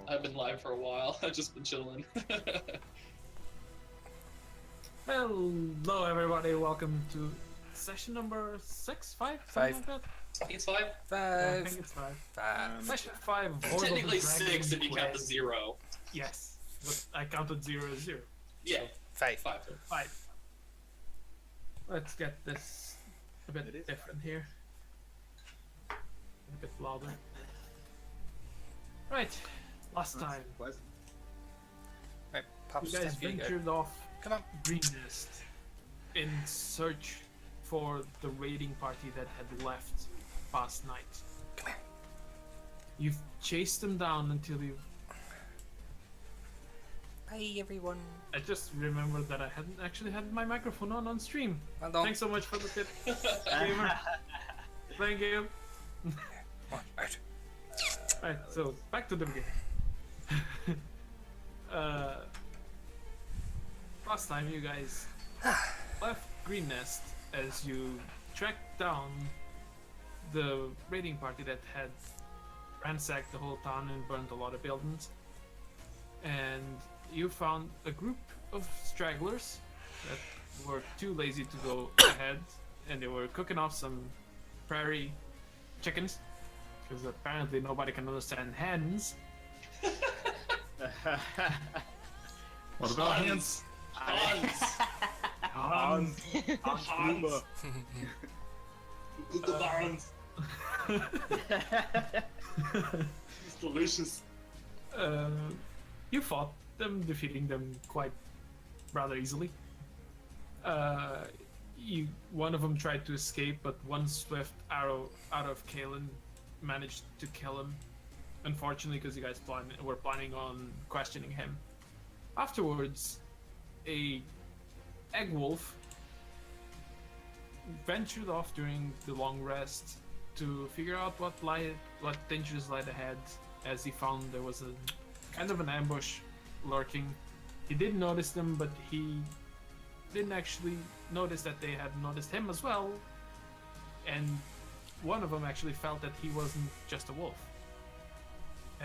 I've been live for a while. I've just been chilling. Hello, everybody. Welcome to session number 6, 5, something like that. I think it's 5. Yeah, I think it's 5. Session 5. Of Hoard Technically of the 6 if you Dragon count the Quest. 0. Yes, but I counted 0 as 0. Yeah, So, 5. 5. Let's get this a bit different here. A bit louder. Right, last time Right, pop you guys step, here you go. ventured off Come on. Green Nest in search for the raiding party that had left past night. Come here. You've chased them down until you... Bye, everyone. I just remembered that I hadn't actually had my microphone on stream. Well done. Thanks so much for the tip, gamer. Thank you. Come on, out. Right, so back to the beginning. Last time you guys left Green Nest as you tracked down the raiding party that had ransacked the whole town and burned a lot of buildings. And you found a group of stragglers that were too lazy to go ahead, and they were cooking off some prairie chickens, because apparently nobody can understand hens. What about hands? Hans! Hans. The Barons! It's delicious. You fought them, defeating them quite rather easily. One of them tried to escape, but one swift arrow out of Kalen managed to kill him. Unfortunately, because you guys were planning on questioning him. Afterwards, a egg wolf ventured off during the long rest to figure out what dangers lied ahead, as he found there was a kind of an ambush lurking. He did notice them, but he didn't actually notice that they had noticed him as well, and one of them actually felt that he wasn't just a wolf,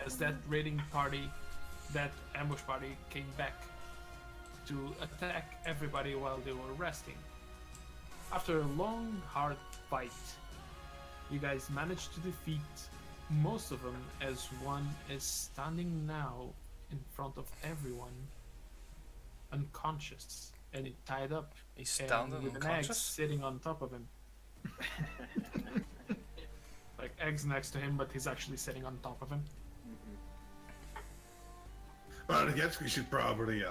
as that raiding party, that ambush party, came back to attack everybody while they were resting. After a long, hard fight, you guys managed to defeat most of them, as one is standing now in front of everyone, unconscious and tied up, He's and standing with an egg unconscious. sitting on top of him. Like eggs next to him, but he's actually sitting on top of him. Well, I guess we should probably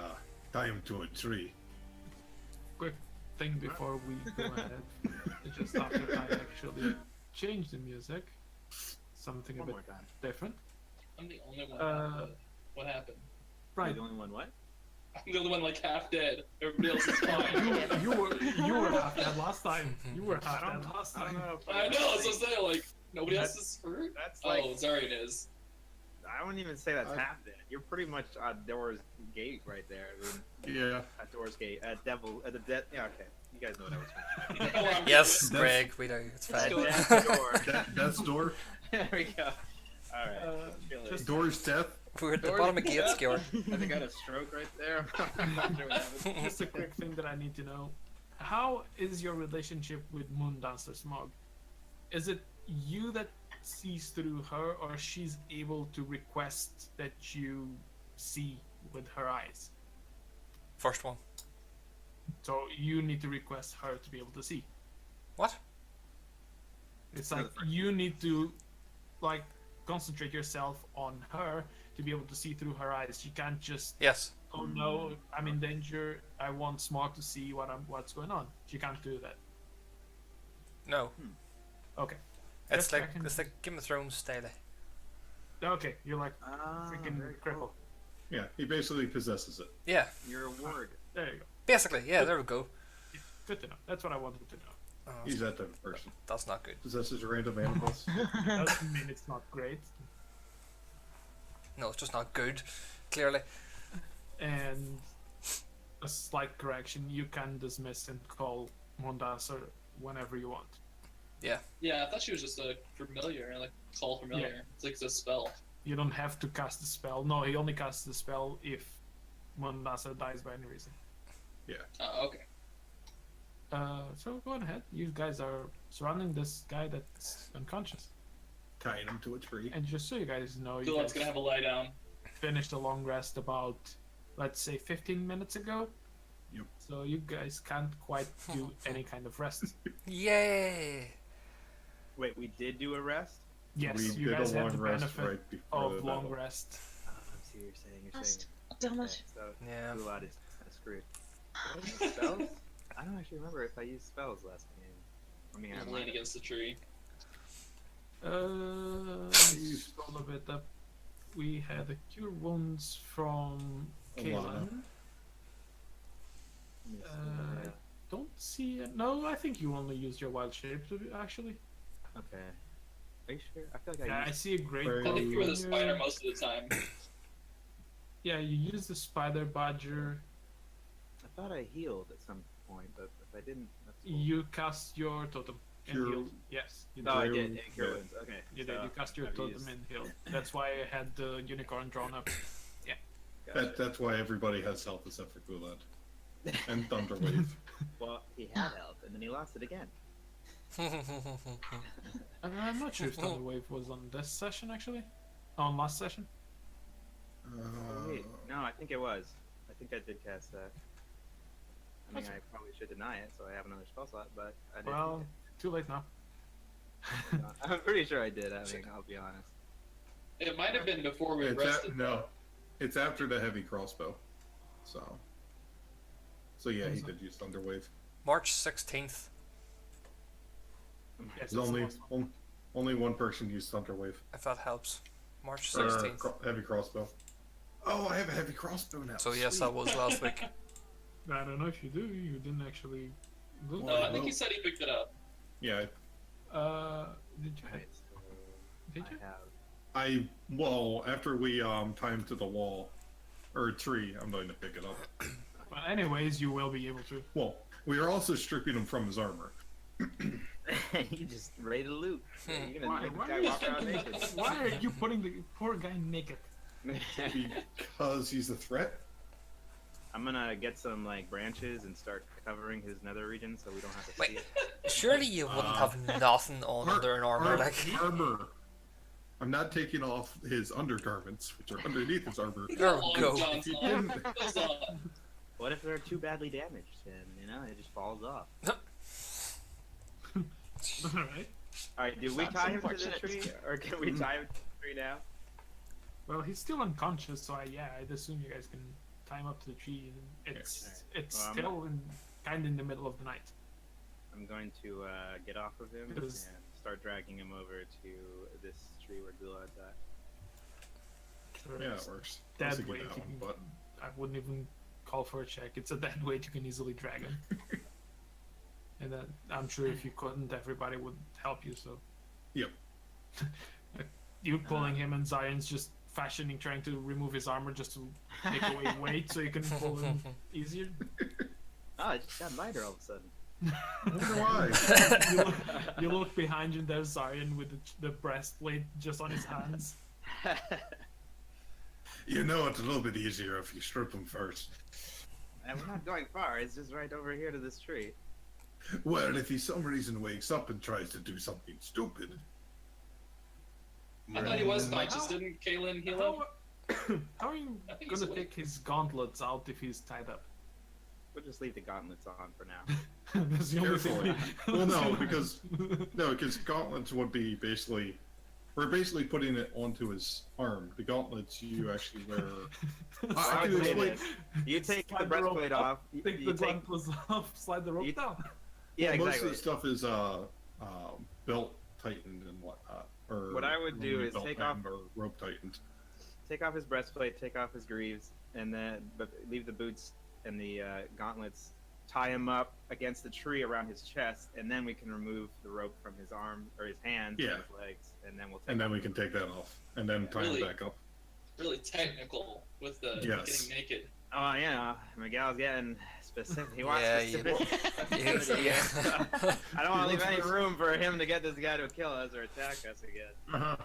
tie him to a tree. Quick thing before we go ahead, just after I actually changed the music, something a bit different. I'm the only one. What happened? Right. The only one what? I'm the only one like half dead. Everybody else is fine. You were half dead last time. You were half dead last I don't time. know if I know, that's what I'm saying. Like, nobody else is hurt? That's like, Oh, Zarian is. I wouldn't even say that's half dead. You're pretty much at Door's gate right there. I mean, Yeah. at Door's gate. At Devil, at the dead. Yeah, okay. You guys know what I was You know where I'm Yes, going. Greg, we do. It's fine. going. Death Door. Death's door. There we go. Alright. Just- Door's death. We're at the Doors- bottom of gate skewer. I think I got a stroke right there. I'm not sure what happened. Just a quick thing that I need to know. How is your relationship with Moondancer Smog? Is it you that sees through her, or she's able to request that you see with her eyes? First one. So you need to request her to be able to see. What? It's No, like the first- you need to like concentrate yourself on her to be able to see through her eyes. You can't just, Yes. oh no, I'm in danger, I want Smog to see what's going on. You can't do that. No. Okay. It's Just like checking. it's like Game of Thrones style. Okay, you're like Ah, freaking very cripple. cool. Yeah, he basically possesses it. Yeah. You're a ward. There you go. Basically, yeah. There we go. Good to know. That's what I wanted to know. Oh, He's that type of person. that's not good. Possesses random animals. Doesn't mean it's not great. No, it's just not good. Clearly. And a slight correction, you can dismiss and call Mondancer whenever you want. Yeah. Yeah, I thought she was just a familiar, like call familiar. Yeah. It's like a spell. You don't have to cast the spell. No, he only casts the spell if Mondasa dies by any reason. Oh, okay. So go on ahead. You guys are surrounding this guy that's unconscious. Tying him to a tree. And just so you guys know, you Gulad's guys gonna have a lie down. finished a long rest about, let's say, 15 minutes ago. Yep. So you guys can't quite do any kind of rest. Yay! Wait, we did do a rest? Yes, We you did guys a have long the rest benefit right before of the long battle. rest. I see what you're saying. You're saying. Damage. So Yeah. Gulad is screwed. Did I use spells? I don't actually remember if I used spells last game. I mean, I Lean might have. against the tree. Scroll a bit up. We had a cure wounds from Alana. Kaelin. Let me see. Uh, Don't see it. No, I think you only used your wild shape actually. Okay. Are you sure? I feel like Yeah, I used. see a great. Very- I bow think you were the on spider your- most of the time. Yeah, you used the spider badger. I thought I healed at some point, but if I didn't, that's cool. You cast your totem and Cure- healed. Yes, you did. No, I Cure did. wounds, Yeah, cure yeah. wounds. Okay. You did. so You cast your I've totem used- and healed. That's why I had the unicorn drawn up. Gotcha. That's why everybody has health except for Gulad. And Thunderwave. Well, he had health, and then he lost it again. I'm not sure if Thunderwave was on this session actually. On last session. Oh, wait. No, I think it was. I think I did cast that. I mean, That's- I probably should deny it, so I have another spell slot, but I did. Well, too late now. I'm pretty sure I did. I mean, I'll be honest. It might have been before we It's rested. no. It's after the heavy crossbow. So yeah, he Awesome. did use Thunderwave. March 16th. Yes, There's it's the only last one. only one person used Thunderwave. If that helps. March Or 16th. heavy crossbow. Oh, I have a heavy crossbow now. So yes, Sweet. that was last week. I don't know if you do. You didn't actually. Look. No, I think he said he picked it up. Yeah, Did you? Alright, so Did you? I have. well, after we tie him to the wall or tree, I'm going to pick it up. Well, anyways, you will be able to. Well, we are also stripping him from his armor. You just ready to loot. You're gonna Why, make the why, guy are you walk around naked. why are you putting the poor guy naked? Because he's a threat. I'm gonna get some like branches and start covering his nether region so we don't have to see Wait. it. Surely you wouldn't have nothing on under an armor, like. armor. I'm not taking off his undergarments, which are underneath his armor. There Long we go. John's He on. didn't. Goes on. What if they're too badly damaged? And it just falls off. All right. All right, do we Sounds tie him to the unfortunate. tree, or can we tie him to the tree now? Well, he's still unconscious, so I'd assume you guys can tie him up to the tree. And it's Well, I'm still kind of in the middle of the night. I'm going to get off of him and Because- start dragging him over to this tree where Gulad's at. Yeah, it works. Dead Once you get weight. that You one, can, but I wouldn't even call for a check. It's a dead weight. You can easily drag him. And I'm sure if you couldn't, everybody would help you. So. Yep. You pulling him and Zion's just trying to remove his armor just to take away weight so you can pull him easier. Oh, it just got lighter all of a sudden. I wonder why. you look behind you and there's Zion with the breastplate just on his hands. You know, it's a little bit easier if you strip him first. And we're not going far. It's just right over here to this tree. Well, if he some reason wakes up and tries to do something stupid. I thought he was Like, conscious. how- Didn't Kaelin heal up? How are you I think gonna he's take his gauntlets out if he's tied up? We'll just leave the gauntlets on for now. That's the only thing. Carefully. Well, no, because gauntlets would be basically. We're basically putting it onto his arm. The gauntlets you actually wear. I can Slide explain. it. You take the Slide the rope breastplate up, off. Take You the take. gauntlets off, slide the rope you- down. Yeah, Most exactly. of the stuff is belt tightened and whatnot. Or What I would do is belt take tightened or rope tightened. Take off his breastplate, take off his greaves, and then leave the boots and the gauntlets. Tie him up against the tree around his chest, and then we can remove the rope from his arm or his hands Yeah. and his legs, and then we'll take. And then we can take that off. And then tie Really? it back up. Really technical with the Yes. getting naked. Oh, yeah, Miguel's getting specific. He wants Yeah, you- specific. Yeah. I don't want to He leave any wants- room for him to get this guy to kill us or attack us again. Uh-huh.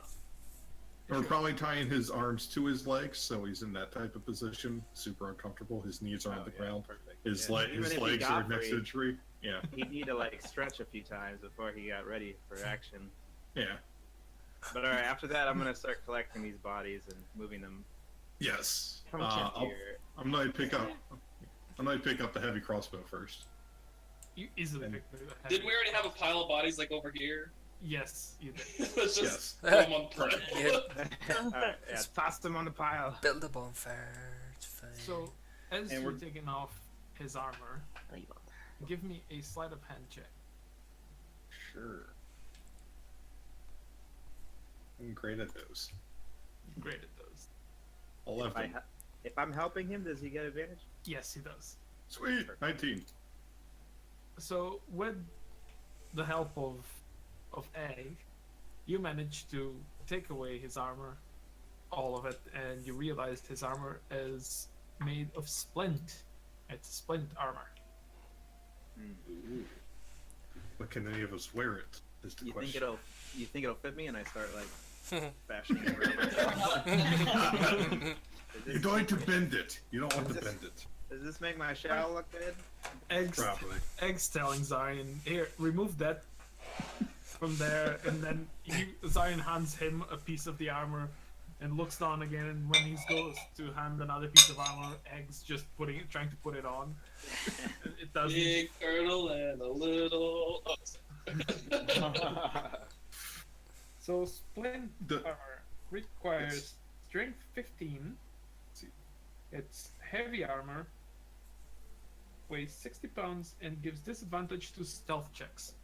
Or Sure. probably tying his arms to his legs, so he's in that type of position, super uncomfortable. His knees are on the ground. Perfect. His Yeah. leg, Even his if he legs got are next to free, the tree. Yeah, he'd need to like stretch a few times before he got ready for action. yeah, But alright, after that, I'm gonna start collecting these bodies and moving them yes. from here. I'm gonna pick up. I'm gonna pick up the heavy crossbow first. You easily And- picked the heavy. Didn't we already have a pile of bodies like over here? Yes, you did. Let's Yes. just put them on play. Yeah, Alright, yeah, toss them on the pile. build a bonfire. It's fine. So, as And you're we're- taking off his armor, give me a sleight of hand check. Sure. I'm great at those. You're great at those. 11. If I'm helping him, does he get advantage? Yes, he does. Sweet. 19. So, with the help of Egg, you manage to take away his armor, all of it, and you realized his armor is made of splint. It's splint armor. But can any of us wear it? Is the You think question. it'll fit me? And I start like fashioning it around myself. You're going to bend it. You don't want to Is this- bend it. Does this make my shell look good? Probably. Egg's telling Zion, here, remove that from there, and then Zion hands him a piece of the armor and looks down again, and when he goes to hand another piece of armor, Egg's just trying to put it on. It doesn't. Big turtle and a little. Oh, So splint The- armor requires strength 15. It's heavy armor, weighs 60 pounds, and gives disadvantage to stealth checks.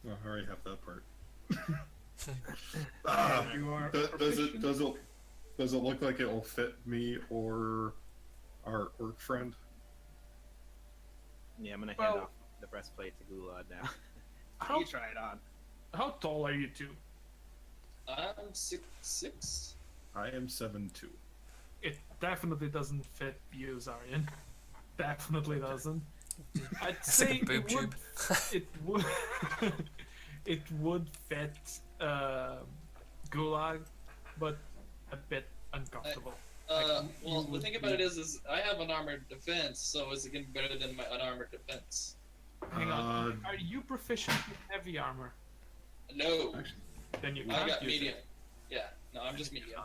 Oh, I already have that part. You are Does proficient- it look like it will fit me or our orc friend? Yeah, I'm gonna hand Well- off the breastplate to Gulad now. How, You try it on. how tall are you two? I'm 6'6". I am 7'2". It definitely doesn't fit you, Zarian. Definitely doesn't. I'd It's like say a boob tube. it would it would fit Gulag, but a bit uncomfortable. Well, you the would thing about be- it is I have an armored defense, so is it getting better than my unarmored defense? Hang on. Uh, Are you proficient with heavy armor? No, Actually, Then you I can't got use medium. it. Yeah, no, I'm just medium.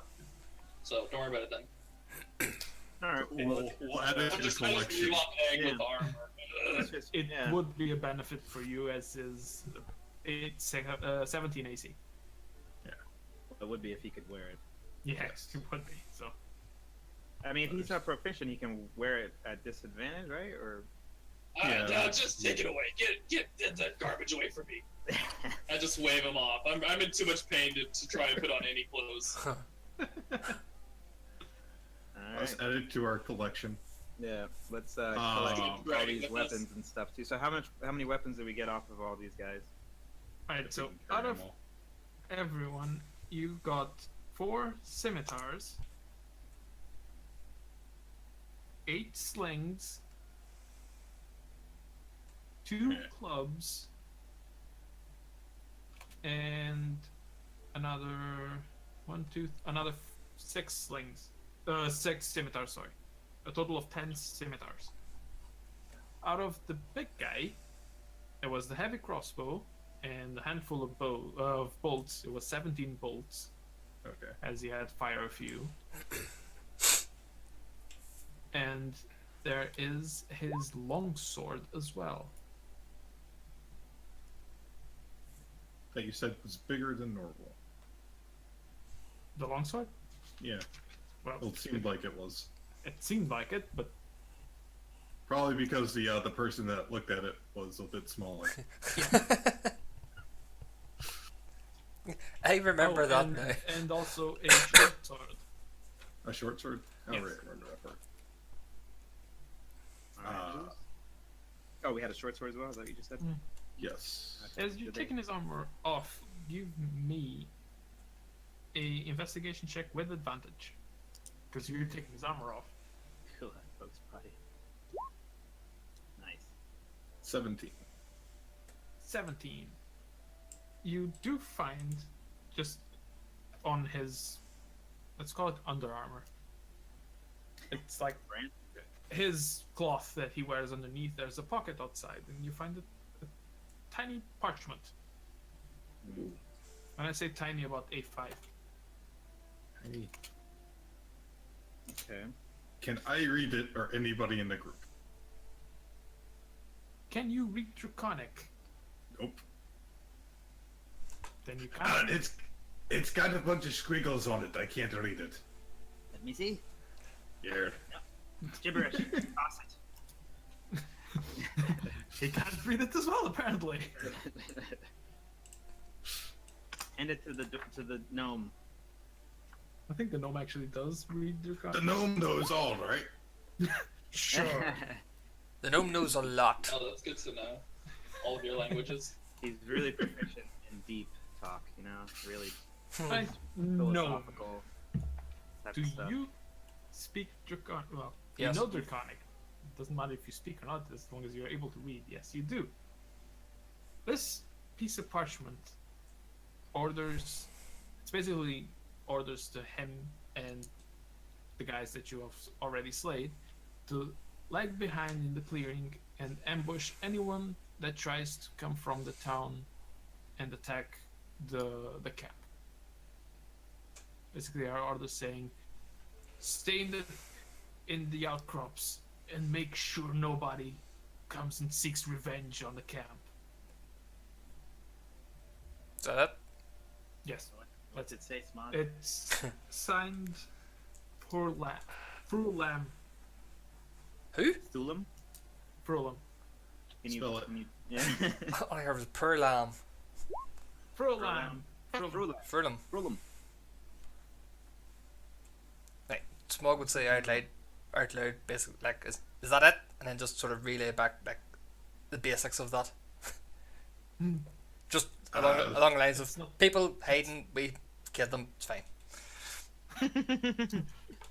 So don't worry about it then. Alright, we'll add it to the I just collection. leave off egg Yeah. with armor. It yeah. would be a benefit for you, as is it's 17 AC. It would be if he could wear it. Yes, it would be. So I mean, if he's not proficient, he can wear it at disadvantage, right? Or Yeah. Just take it away. Get that garbage away from me. I just wave him off. I'm in too much pain to try and put on any clothes. Let's alright. add it to our collection. Yeah, let's Oh. collect all Bragging these with us. weapons and stuff too. So how many weapons did we get off of all these guys? alright, If so we can carry out of them all. everyone, you got 4 scimitars, 8 slings, 2 Okay. clubs, and another 6 slings. 6 scimitars, sorry. A total of 10 scimitars. Out of the big guy, there was the heavy crossbow and a handful of bolts. It was 17 bolts, Okay. as he had fire a few. And there is his longsword as well. That you said was bigger than normal. The longsword? Yeah. Well, Well, it seemed like it was. it seemed like it, but Probably because the person that looked at it was a bit smaller. I remember that and, now. and also a short sword. A short sword? Oh, Yes. right, I remember that part. Alright. Oh, we had a short sword as well. Is that what you just said? Yes. As you're Did they- taking his armor off, give me a investigation check with advantage, because you're taking his armor off. Cool, that folks' body. Nice. 17. 17. You do find, just on his let's call it Under Armour. It's like Brand? his cloth that he wears underneath. There's a pocket outside, and you find a tiny parchment. When I say tiny, about A5. Hey, Okay. can I read it, or anybody in the group? Can you read Draconic? Nope. Then you can't. It's got a bunch of squiggles on it. I can't read it. Let me see. Here. Gibberish. Toss it. He can't read it as well, apparently. Hand it to the gnome. I think the gnome actually does read Draconic. The gnome knows all, right? Sure. The gnome knows a lot. Oh, that's good to know. All of your languages. He's really proficient in deep talk, you know, really I know. philosophical type Do of stuff. you speak Draconic? Well, Yes. you know Draconic. It doesn't matter if you speak or not, as long as you're able to read. Yes, you do. This piece of parchment orders. It's basically orders to him and the guys that you have already slayed to lag behind in the clearing and ambush anyone that tries to come from the town and attack the camp. Basically, our orders saying, stay in the outcrops and make sure nobody comes and seeks revenge on the camp. Is that it? Yes, What's it say, Smog? it's signed Furlam. Furlam. Who? Thulam? Furlam. Can you Spell it. Can you, yeah. All I heard was Perlam. Furlam. Frulam. Furlam. Frulam. Right. Smog would say out loud, basically, like, is that it? And then just sort of relay back, like, the basics of that. Just along the lines it's of not- people hiding, we killed them, it's fine.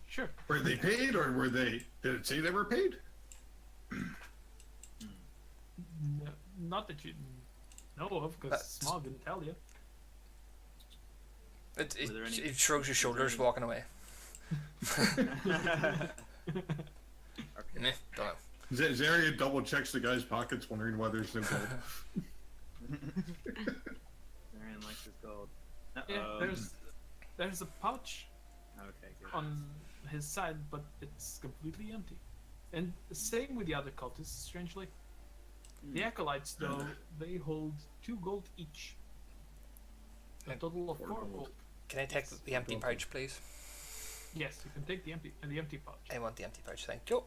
Sure. Were they paid, or were they? Did it say they were paid? Not that you know of, because That's- Smog didn't tell you. Were there any- He shrugs his shoulders, any- walking away. Okay. Meh, don't know. Zaria double checks the guy's pockets, wondering why there's no gold. Aaron likes his gold. Yeah, there's a pouch Okay, good. on his side, but it's completely empty. And the same with the other cultists, strangely. The acolytes, though, they hold 2 gold each. A total of 4 gold. Can I take the empty pouch, please? Yes, you can take the empty pouch. I want the empty pouch, thank you.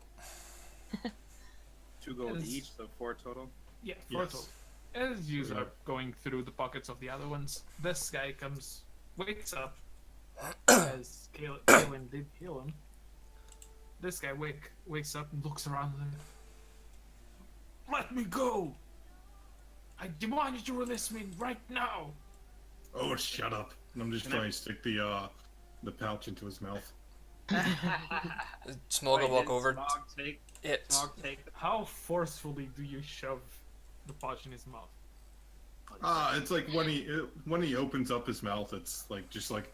2 gold Yes. each, so 4 total. Yeah, 4 Yes. total. As you Yeah. are going through the pockets of the other ones, this guy wakes up, as Kaelin did heal him. This guy wakes up and looks around and let me go! I demand you to release me right now! Oh, shut up! And I'm just Can I- trying to stick the pouch into his mouth. Smog will Wait, walk did over. Smog take How forcefully do you shove the pouch in his mouth? It's like when he opens up his mouth, it's like just like,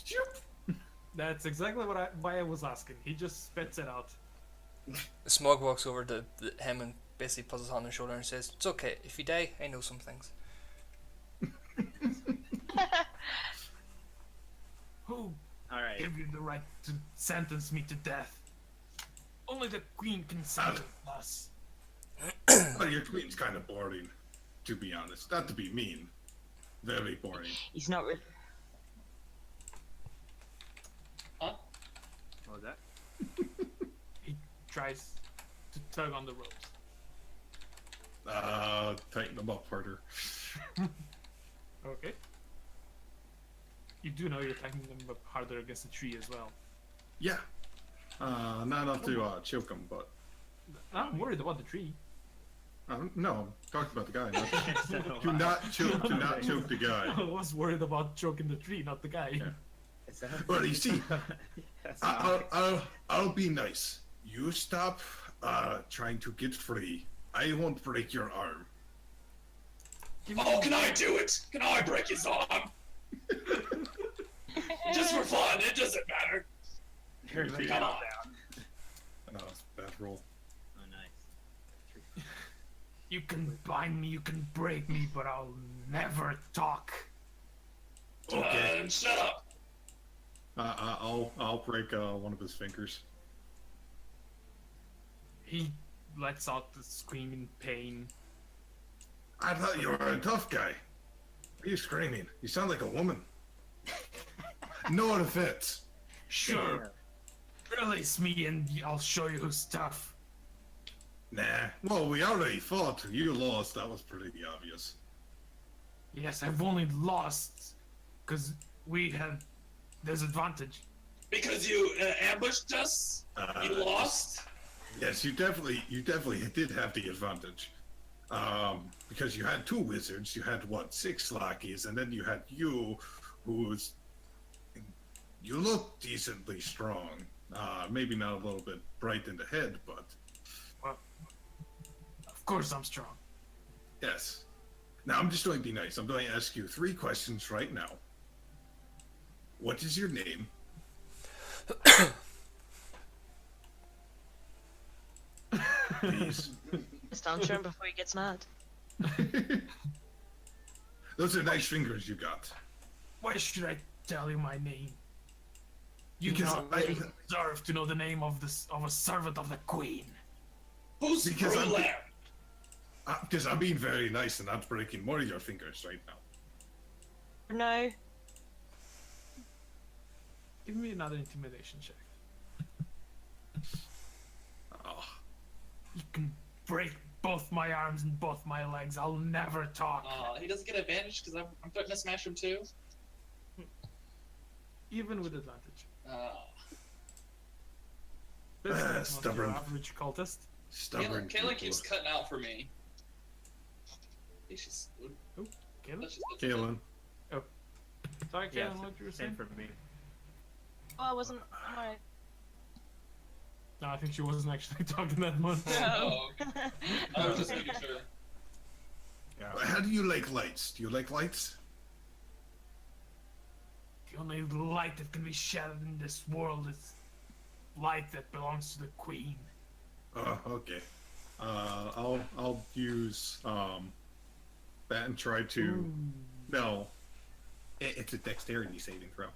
shoop. That's exactly why I was asking. He just spits it out. Smog walks over to him and basically puts his hand on his shoulder and says, "It's okay. If you die, I know some things." Who Alright. gave you the right to sentence me to death? Only the queen can sentence us. Oh, your queen's kind of boring, to be honest. Not to be mean, very boring. He's not really. Huh? What was that? He tries to tug on the ropes. Tighten them up harder. Okay. You do know you're tugging them up harder against a tree as well. Yeah. Not enough to choke him, but I'm worried about the tree. no, I'm talking about the guy. Not, do not choke the guy. I was worried about choking the tree, not the guy. Yeah. Is that Well, you see, That's I'll be nice. You stop trying to get free. I won't break your arm. Oh, can I do it? Can I break his arm? Just for fun, it doesn't matter. Everybody Come calm on. down. No, it's a bad roll. Oh, nice. You can bind me, you can break me, but I'll never talk. Okay. Shut up. I'll break one of his fingers. He lets out the scream in pain. I thought you were a tough guy. Why are you screaming? You sound like a woman. No offense. Sure, release me and I'll show you who's tough. Nah. Well, we already fought. You lost. That was pretty obvious. Yes, I've only lost because we had disadvantage. Because you ambushed us? You lost? Yes, you definitely did have the advantage. Because you had 2 wizards, you had what, 6 lackeys, and then you had you, who's you look decently strong. Maybe not a little bit bright in the head, but Well, of course I'm strong. yes. Now I'm just going to be nice. I'm going to ask you 3 questions right now. What is your name? Please. Just answer him before he gets mad. Those are nice fingers you got. Why should I tell you my name? You Because not I- deserve to know the name of a servant of the queen. Who's Because I'm- Brulam? Because I'm being very nice and not breaking more of your fingers right now. No. Give me another intimidation check. Oh, You can break both my arms and both my legs. I'll never talk. He doesn't get advantage because I'm threatening to smash him too. Even with advantage. This is not your stubborn. average cultist. stubborn. Kayla people. keeps cutting out for me. I think she's. Caleb? Kaylin. Sorry, Caleb, Yeah, what you were same saying? for me. Oh, I wasn't. Alright. No, I think she wasn't actually talking that much. Oh, okay. I was just making sure. Yeah. How do you like lights? Do you like lights? The only light that can be shattered in this world is light that belongs to the queen. Oh, okay. I'll use that and try to. Ooh. No, it's a dexterity saving throw.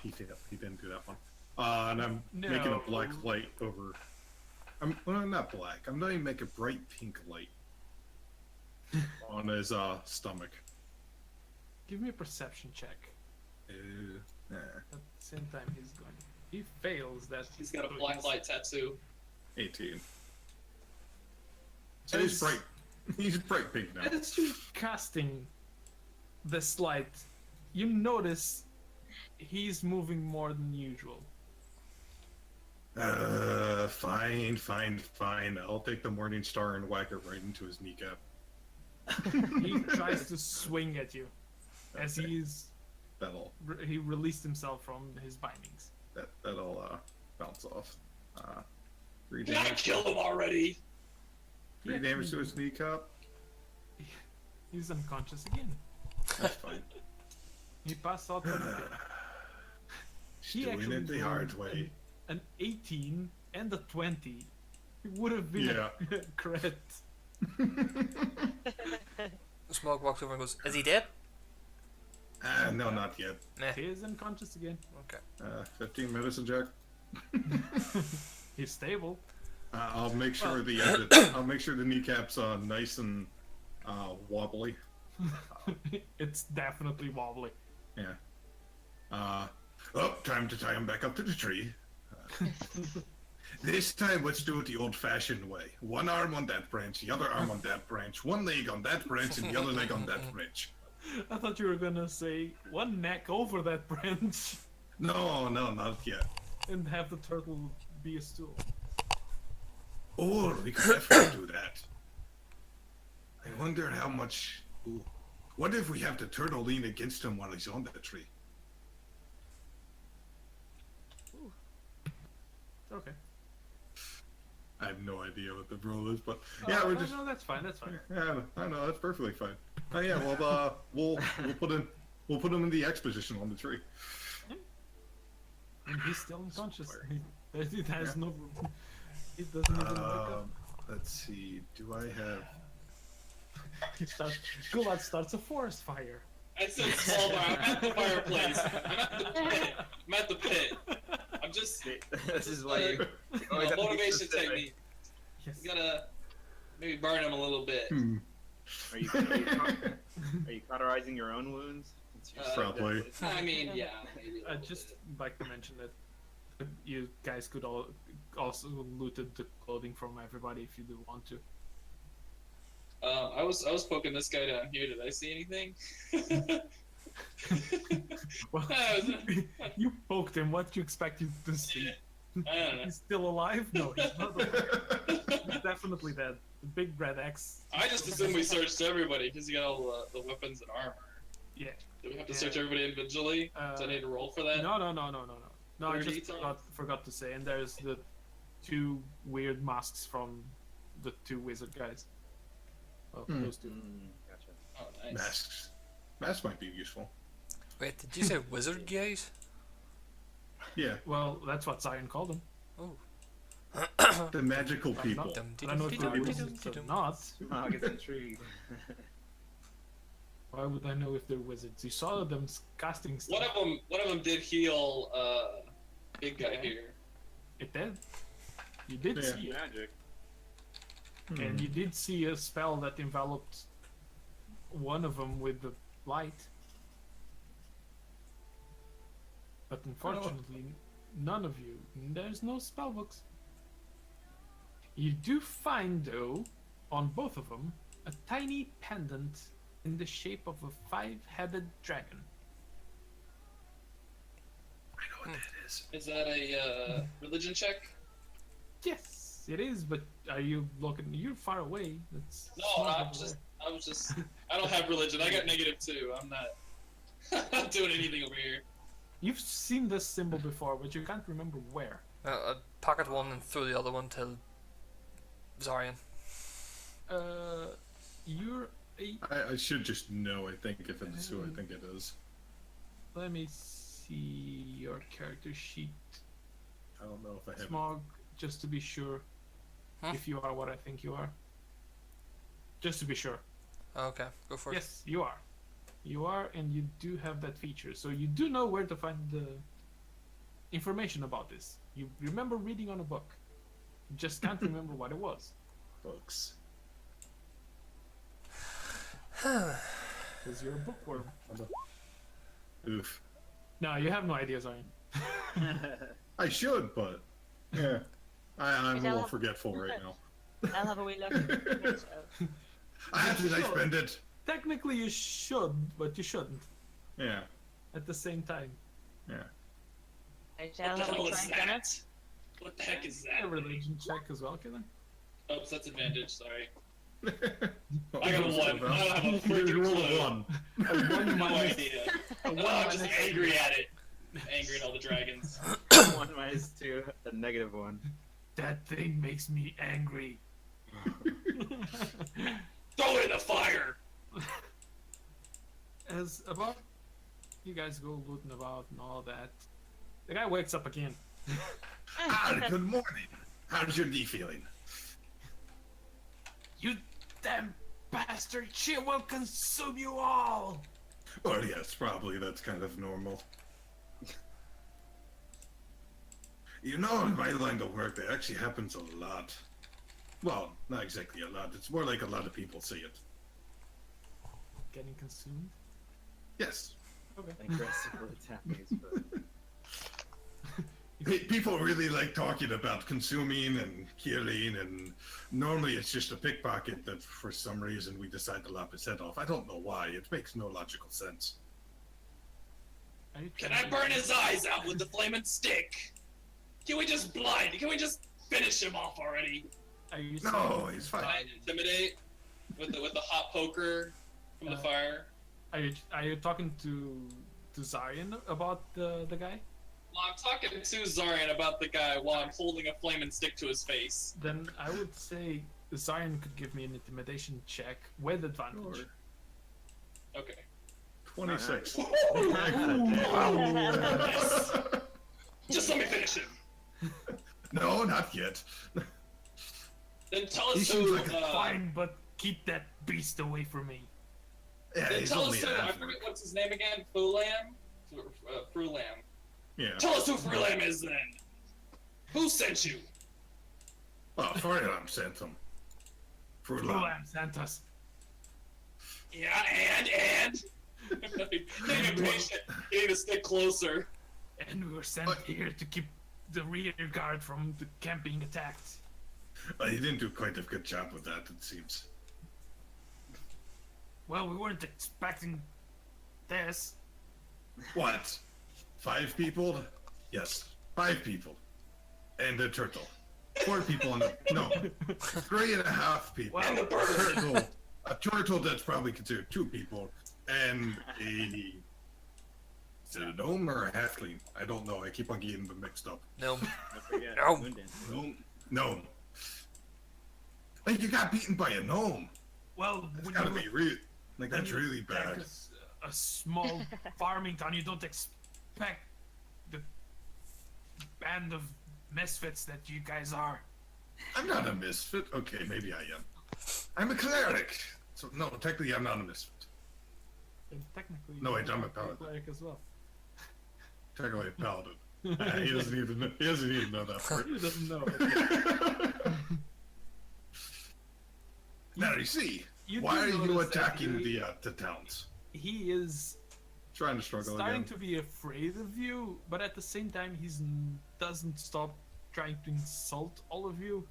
He didn't do that one. And I'm making a No. black light over. Well, not black. I'm going to make a bright pink light on his stomach. Give me a perception check. Nah. At the same time, he's going. He fails that. He's got a black light tattoo. 18. So he's bright. He's bright pink now. As you're casting this light, you notice he's moving more than usual. Fine. I'll take the Morning Star and whack it right into his kneecap. He tries to swing at you as he released himself from his bindings. That'll bounce off. 3 Did I damage. kill him already? 3 Yeah, damage to his kneecap. He's unconscious again. That's fine. He passed out. On the pit. He's doing it the hard way. An 18 and a 20. It would have been Yeah. a crit. Smog walks over and goes, "Is he dead?" No, not yet. Meh. He is unconscious again. Okay. 15 medicine check. He's stable. I'll make sure I'll make sure the kneecap's nice and wobbly. It's definitely wobbly. Yeah. Time to tie him back up to the tree. This time, let's do it the old-fashioned way. One arm on that branch, the other arm on that branch, one leg on that branch, and the other leg on that branch. I thought you were gonna say one neck over that branch No, not yet. and have the turtle be a stool. Oh, we could definitely do that. I wonder how much... Ooh. What if we have the turtle lean against him while he's on the tree? Okay. I have no idea what the rule is, but yeah, we're just... No, that's fine. That's fine. Yeah, I know, that's perfectly fine. Oh yeah, well, we'll put him in the X position on the tree. And he's still unconscious. It has no. It doesn't even wake up. Let's see. Do I have? Gulad starts a forest fire. I said small bar. I'm at the fireplace. I'm at the pit. I'm just This is why you always have to be motivation specific. technique. Yes. You gotta maybe burn him a little bit. Are you cauterizing your own wounds? It's your Probably. I mean, yeah. Maybe a I'd little just bit. like to mention that you guys could also looted the clothing from everybody if you do want to. I was poking this guy down here. Did I see anything? Well, you poked him. What do you expect you to see? I don't know. He's still alive? No, he's not alive. He's definitely dead. The big red X. I just assumed we searched everybody because you got all the weapons and armor. Yeah. Do we have to search everybody individually? Do I need to roll for that? No. No, I 30 just times? forgot to say. And there's the 2 weird masks from the 2 wizard guys. Oh, those 2. Gotcha. Oh, nice. Masks. Masks might be useful. Wait, did you say wizard guys? Yeah, Well, that's what Zion called them. Oh. the magical I'm people. not- I don't know if they're wizards or not. Smog is intrigued. Why would I know if they're wizards? You saw them casting stuff. One of them did heal big guy Okay. here. It did. You did Yeah. see it. Magic. And you did see a spell that enveloped one of them with the light. But unfortunately, none of you. There's no spell books. You do find, though, on both of them, a tiny pendant in the shape of a 5-headed dragon. I know what that is. Is that a religion check? Yes, it is, but are you looking? You're far away. It's No, small I'm over just. there. I was just. I don't have religion. I got -2. I'm not. I'm not doing anything over here. You've seen this symbol before, but you can't remember where. Pocket one and throw the other one to Zarian. You're a. I should just know, I think, if it's who I think it is. Let me see your character sheet, I don't know if I have it. Smog, just to be sure Huh? if you are what I think you are. Just to be sure. Okay, go for it. Yes, you are. You are, and you do have that feature, so you do know where to find the information about this. You remember reading on a book. You just can't remember what it was. Books. Because you're a bookworm. Oof. No, you have no idea, Zion. I should, but yeah, I'm Is a that little how- forgetful right now. I'll have a wee look. So, Did I spend it? Technically, you should, but you shouldn't Yeah, at the same time. yeah. I'll What the have a hell wee is try on it. that? What the heck is A that? religion check as well, can I? Oops, that's advantage. Sorry. What I got a was 1. it I about? don't have a You freaking rolled clue. a 1. No minus- idea. A Oh, one I'm just minus- angry at it. Angry at all the dragons. 1 minus 2, a -1. That thing makes me angry. Throw it in the fire! As about you guys go looting about and all that, the guy wakes up again. Good morning. How's your knee feeling? You damn bastard! She will consume you all! Well, yes, probably that's kind of normal. You know, in my line of work, that actually happens a lot. Well, not exactly a lot. It's more like a lot of people see it. Getting consumed? Yes. Okay. Aggressively attacking his foot. People really like talking about consuming and killing, and normally it's just a pickpocket that for some reason we decide to lop his head off. I don't know why. It makes no logical sense. Are you Can trying I to- burn his eyes out with the flaming stick? Can we just blind? Can we just finish him off already? Are you No, saying- he's Can I fine. intimidate with the hot poker from the fire? Are you talking to Zarian about the guy? Well, I'm talking to Zarian about the guy while I'm holding a flaming stick to his face. Then I would say Zarian could give me an intimidation check with advantage. Sure. Okay. 26. Yes. Just let me finish him. No, not yet. Then tell He us seems who. like a Fine, but keep that beast away from me. Yeah, Then he's tell only us a who. I half forget what's his name again. Frulam. Frulam. Yeah. Tell us who Frulam is then. Who sent you? Well, Frolam sent him. Frolam. Fulam sent us. Yeah, and. Getting impatient. Getting to stick closer. And we were sent But- here to keep the rear guard from the camp being attacked. Well, he didn't do quite a good job with that, it seems. Well, we weren't expecting this. What? 5 people? Yes, 5 people. And a turtle. 4 people and no, 3.5 people. And the bird. A turtle that's probably considered 2 people, and a... Is it a gnome or a halfling? I don't know, I keep on getting them mixed up. No. Don't forget, No. Moondancer. Gnome. Like, you got beaten by a gnome. Well, That's when gotta you be real. Like, when that's you really attack bad. A small farming town, you don't expect the band of misfits that you guys are. I'm not a misfit. Okay, maybe I am. I'm a cleric. So, no, technically I'm not a misfit. And technically, No, wait, you're I'm a a paladin. cleric as well. Technically a paladin. He doesn't even know that part. He doesn't know. Now, you see, You why do are you notice that attacking he- the towns? He is Trying to struggle starting again. to be afraid of you, but at the same time, doesn't stop trying to insult all of you.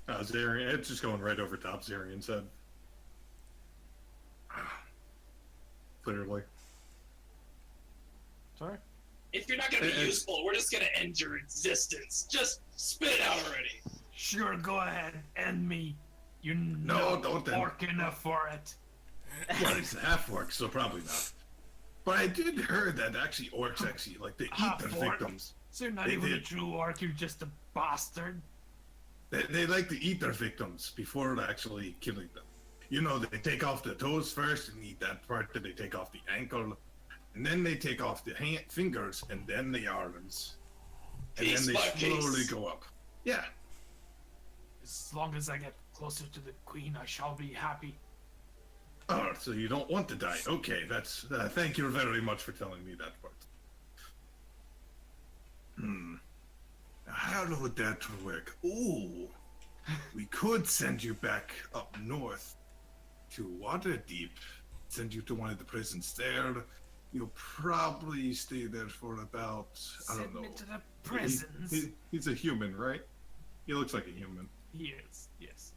Zarian, it's just going right over top Zarian's head. Clearly. Sorry? If you're not gonna be It's- useful, we're just gonna end your existence. Just spit it out already. Sure, go ahead, end me. You're No, not don't end. orc enough for it. Well, he's a half orc, so probably not. But I did hear that actually orcs actually like they eat their Half-orc? victims. So you're not They even a did. true orc, you're just a bastard. They like to eat their victims before actually killing them. You know, they take off the toes first and eat that part, then they take off the ankle, and then they take off the fingers, and then the arms. And Piece then they by slowly piece. go up. Yeah. As long as I get closer to the queen, I shall be happy. Oh, so you don't want to die. Okay, that's... thank you very much for telling me that part. How would that work? Ooh, we could send you back up north to Waterdeep. Send you to one of the prisons there. You'll probably stay there for about... I Send don't know. me to the prisons. He's a human, right? He looks like a human. He is, yes.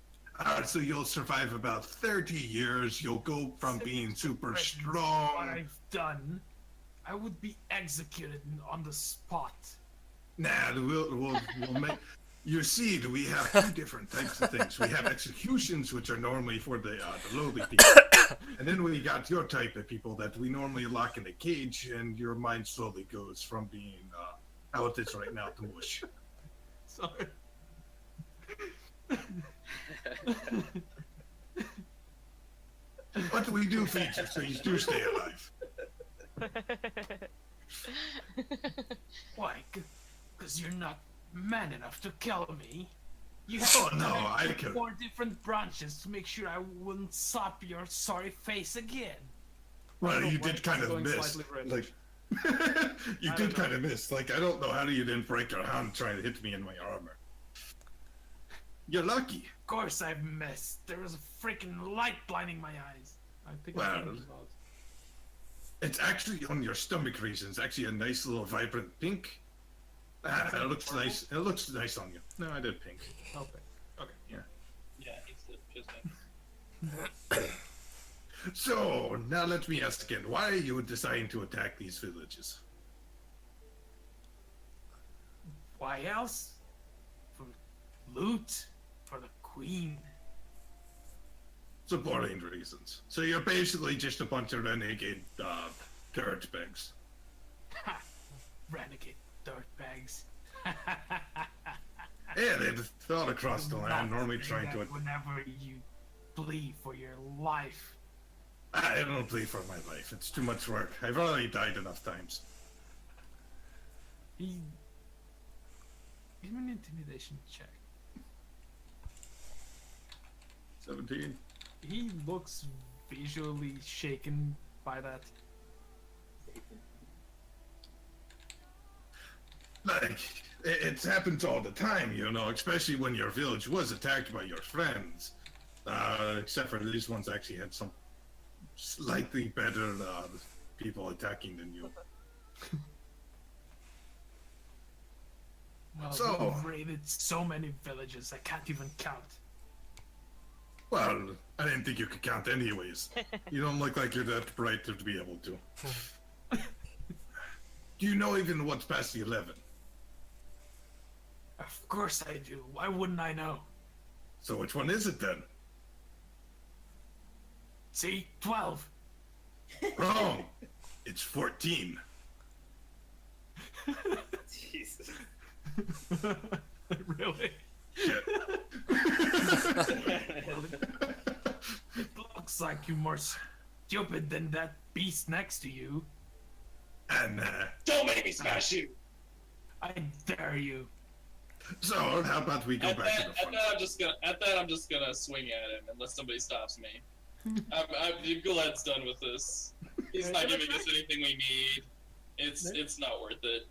So you'll survive about 30 years. You'll go from Send being me to super prisons. What strong. I've done, I would be executed on the spot. Nah, we'll make... You see, we have 2 different types of things. We have executions, which are normally for the lowly people. And then we got your type of people that we normally lock in a cage, and your mind slowly goes from being how it is right now to mush. Sorry. But we do feed you, so you do stay alive. Why? Because you're not man enough to kill me. You Oh, have no, to I take could- 4 different branches to make sure I wouldn't slap your sorry face again. Well, don't you know why did kind it's of going miss. slightly red. Like, you I did don't know. kind of miss. Like, I don't know how you didn't break your hand trying to hit me in my armor. You're lucky. Of course I missed. There was a freaking light blinding my eyes. I think Well, I'm thinking about. It's actually on your stomach region. It's actually a nice little vibrant pink. It looks nice. It looks nice on you. No, I did pink. Okay. Okay. Yeah, it's just So, now let me ask again. Why are you deciding to attack these villages? Why else? For loot? For the queen? Supporting reasons. So you're basically just a bunch of renegade dirtbags. Ha! Renegade dirtbags. Yeah, they're all across the land, normally trying to... Whenever you bleed for your life. I don't plead for my life. It's too much work. I've already died enough times. He. Give me an intimidation check. 17. He looks visually shaken by that. Like, it happens all the time, you know, especially when your village was attacked by your friends. Except for these ones actually had some slightly better people attacking than you. Well, So- we've raided so many villages, I can't even count. Well, I didn't think you could count anyways. You don't look like you're that bright to be able to. Do you know even what's past the 11? Of course I do. Why wouldn't I know? So which one is it then? See? 12. Wrong. It's 14. Jesus. Really? Shit. It looks like you're more stupid than that beast next to you. And Don't make me smash you. I dare you. so how about we go At back to that, the at front? that, I'm just gonna swing at him unless somebody stops me. Gulad's done with this. He's not giving us anything we need. It's not worth it.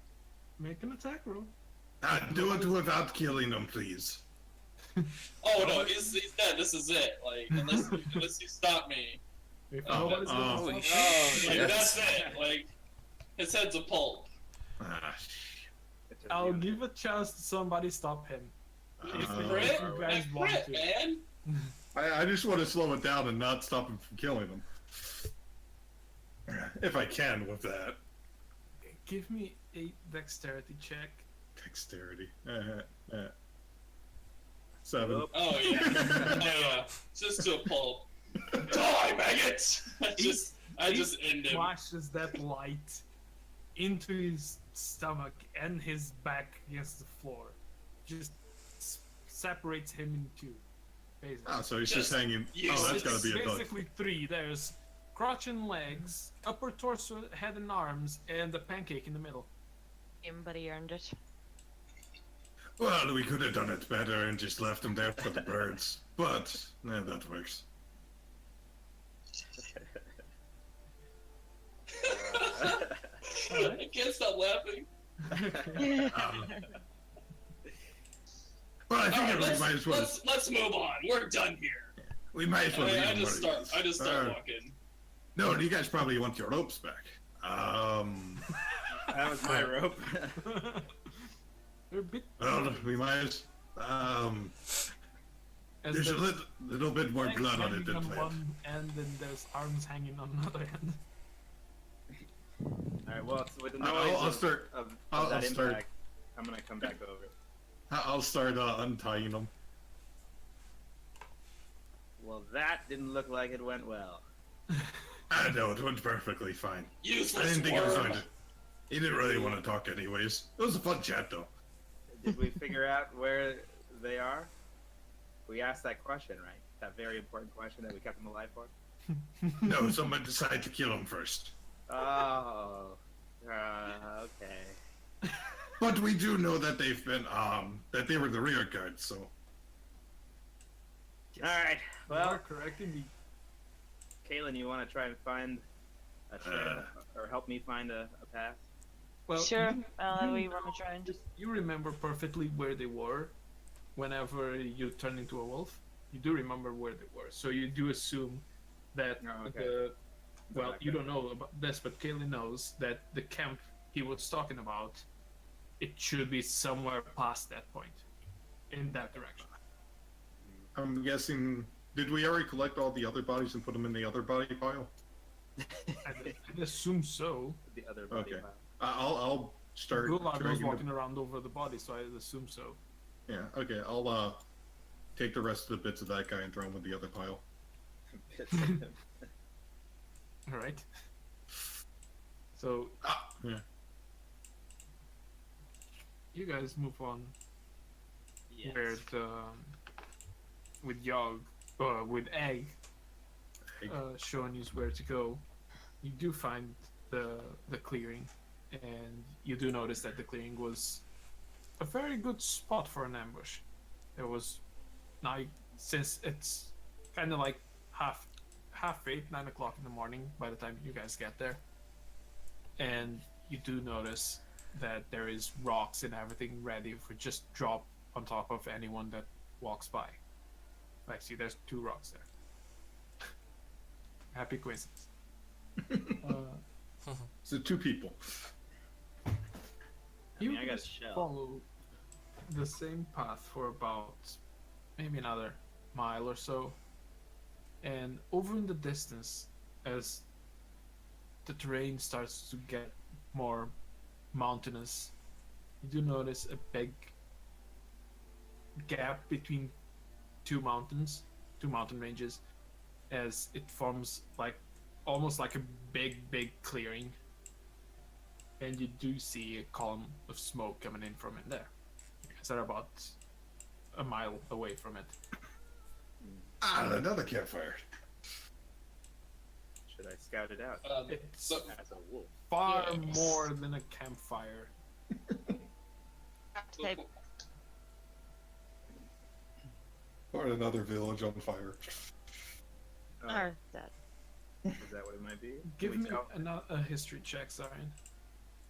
Make an attack roll. Do it without killing him, please. Oh no, he's dead. This is it. Like unless you stop me. If Oh, nobody's oh. gonna Holy stop shit. you, Like Yes. that's it. Like his head's a pulp. Ah, I'll give a chance to somebody stop him. If Uh, you Crit? guys I want crit, to. man. I just want to slow it down and not stop him from killing him. If I can with that. Give me a dexterity check. Dexterity. 7. Whoop. Oh yeah. Oh yeah. Just to a pulp. Die, maggots! I just end him. Flashes that light into his stomach and his back against the floor. Just separates him in two. Basically. Oh, so he's just Just hanging. Oh, that's gotta be a dog. basically three. There's crotch and legs, upper torso, head and arms, and a pancake in the middle. But he earned it. Well, we could have done it better and just left him there for the birds. But, that works. I can't stop laughing. Um, well, I All think right, we might as well. let's move on. We're done here. We might as well. leave I him just where he start is. walking. No, you guys probably want your ropes back. That was my rope. They're a bit. Well, we might as. As There's a little bit more legs blood on hanging it than on planned. one end, and there's arms hanging on another end. Alright, well, so with the noise I'll of, start. of I'll that start. impact, I'm gonna come back over. I'll start untying them. Well, that didn't look like it went well. I know it went perfectly fine. I Useless didn't think it was worm. going to. He didn't really want to talk anyways. It was a fun chat though. Did we figure out where they are? We asked that question, right? That very important question that we kept them alive for? No, someone decided to kill him first. Oh. Okay. But we do know that they've been that they were the rear guard, so Alright, You are well, correct indeed. Kaylin, you want to try and find a trail? Or help me find a path? Well, Sure. you- We run around. You remember perfectly where they were whenever you turn into a wolf. You do remember where they were, so you do assume that Oh, okay. the well, Okay. you don't know about this, but Kaylee knows that the camp he was talking about, it should be somewhere past that point, in that direction. I'm guessing. Did we already collect all the other bodies and put them in the other body pile? I'd assume so. The other body Okay. path. I'll start. Gulag was dragging walking them- around over the body, so I'd assume so. Yeah. Okay. I'll take the rest of the bits of that guy and throw him in the other pile. All right. So Yeah. you guys move on. Yes. Where the with Yog, with Egg, Egg. showing you where to go, you do find the clearing. and you do notice that the clearing was a very good spot for an ambush. There was now, since it's kind of like half 8, 9 o'clock in the morning by the time you guys get there, and you do notice that there is rocks and everything ready for just drop on top of anyone that walks by. Like, see, there's 2 rocks there. Happy coincidence. So 2 people. You I got a just shell. follow the same path for about maybe another mile or so, and over in the distance, as the terrain starts to get more mountainous, you do notice a big gap between 2 mountain ranges, as it forms like almost like a big clearing, and you do see a column of smoke coming in from in there. You guys are about a mile away from it. Another campfire. Should I scout it out It's So, as a wolf? far Yes. more than a campfire. Type. Or another village on fire. Oh, Or that. is that what it might be? Give Can we me tell? a history check, Zarian.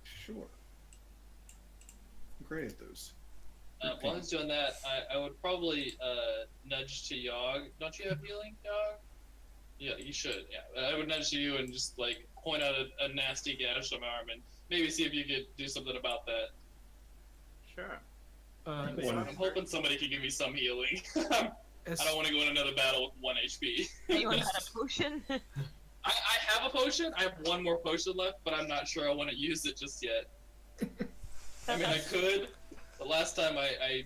Sure. I'm great at those. while he's doing that, I would probably nudge to Yogg. Don't you have healing, Yogg? Yeah, you should. Yeah, I would nudge to you and just like point out a nasty gash on my arm and maybe see if you could do something about that. Sure. I'm hoping somebody could give me some healing. I As, don't want to go in another battle with 1 HP. Anyone got a potion? I have a potion. I have 1 more potion left, but I'm not sure I want to use it just yet. I mean, I could, but last time I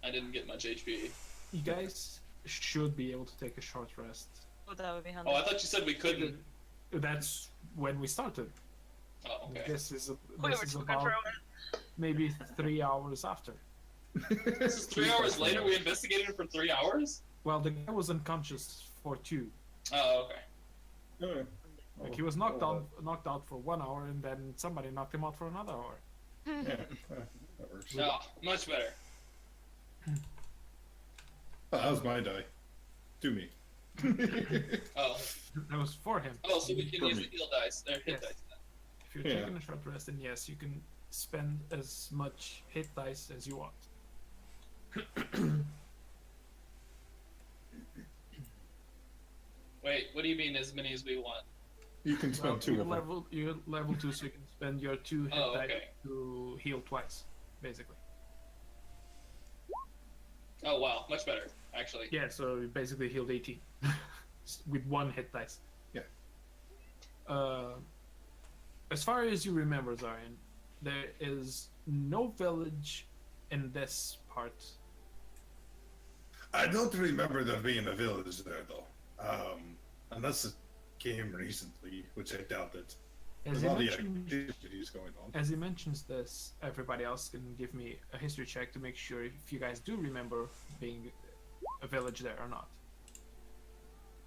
didn't get much HP. you guys should be able to take a short rest. Oh, that would be handy. Oh, I thought you said we couldn't. That's when we started. Oh, okay. This is We this were is too about controlling. maybe 3 hours after. This is 3 hours later. We investigated it for 3 hours. Well, the guy was unconscious for 2. Oh, okay. Like, he was knocked out for 1 hour, and then somebody knocked him out for another hour. Yeah, that works. Oh, much better. That was my die. To me. Oh, That was for him. oh, so we can For use me. the heal dice. Or hit Yes. dice. If you're Yeah. taking a short rest, then yes, you can spend as much hit dice as you want. Wait, what do you mean as many as we want? You can spend 2 you're of them. you're level 2, so you can spend your 2 hit Oh, dice okay. to heal twice, basically. Oh wow, much better actually. Yeah, so you basically healed 18 with 1 hit dice. Yeah. As far as you remember, Zarian, there is no village in this part. I don't remember there being a village there, though. Unless it came recently, which I doubt it. As There's he, all the mentioned, activities going on. as he mentions this, everybody else can give me a history check to make sure if you guys do remember being a village there or not.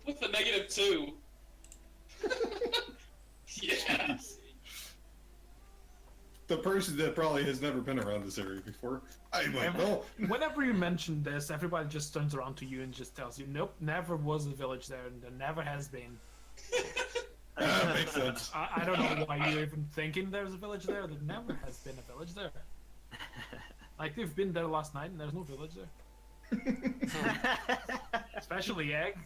With the -2. Yeah. The person that probably has never been around this area before. I'm like, no. Whenever you mention this, everybody just turns around to you and just tells you, nope, never was a village there, and there never has been. That makes sense. I don't know why you're even thinking there's a village there. There never has been a village there. Like, they've been there last night, and there's no village there. Especially Egg.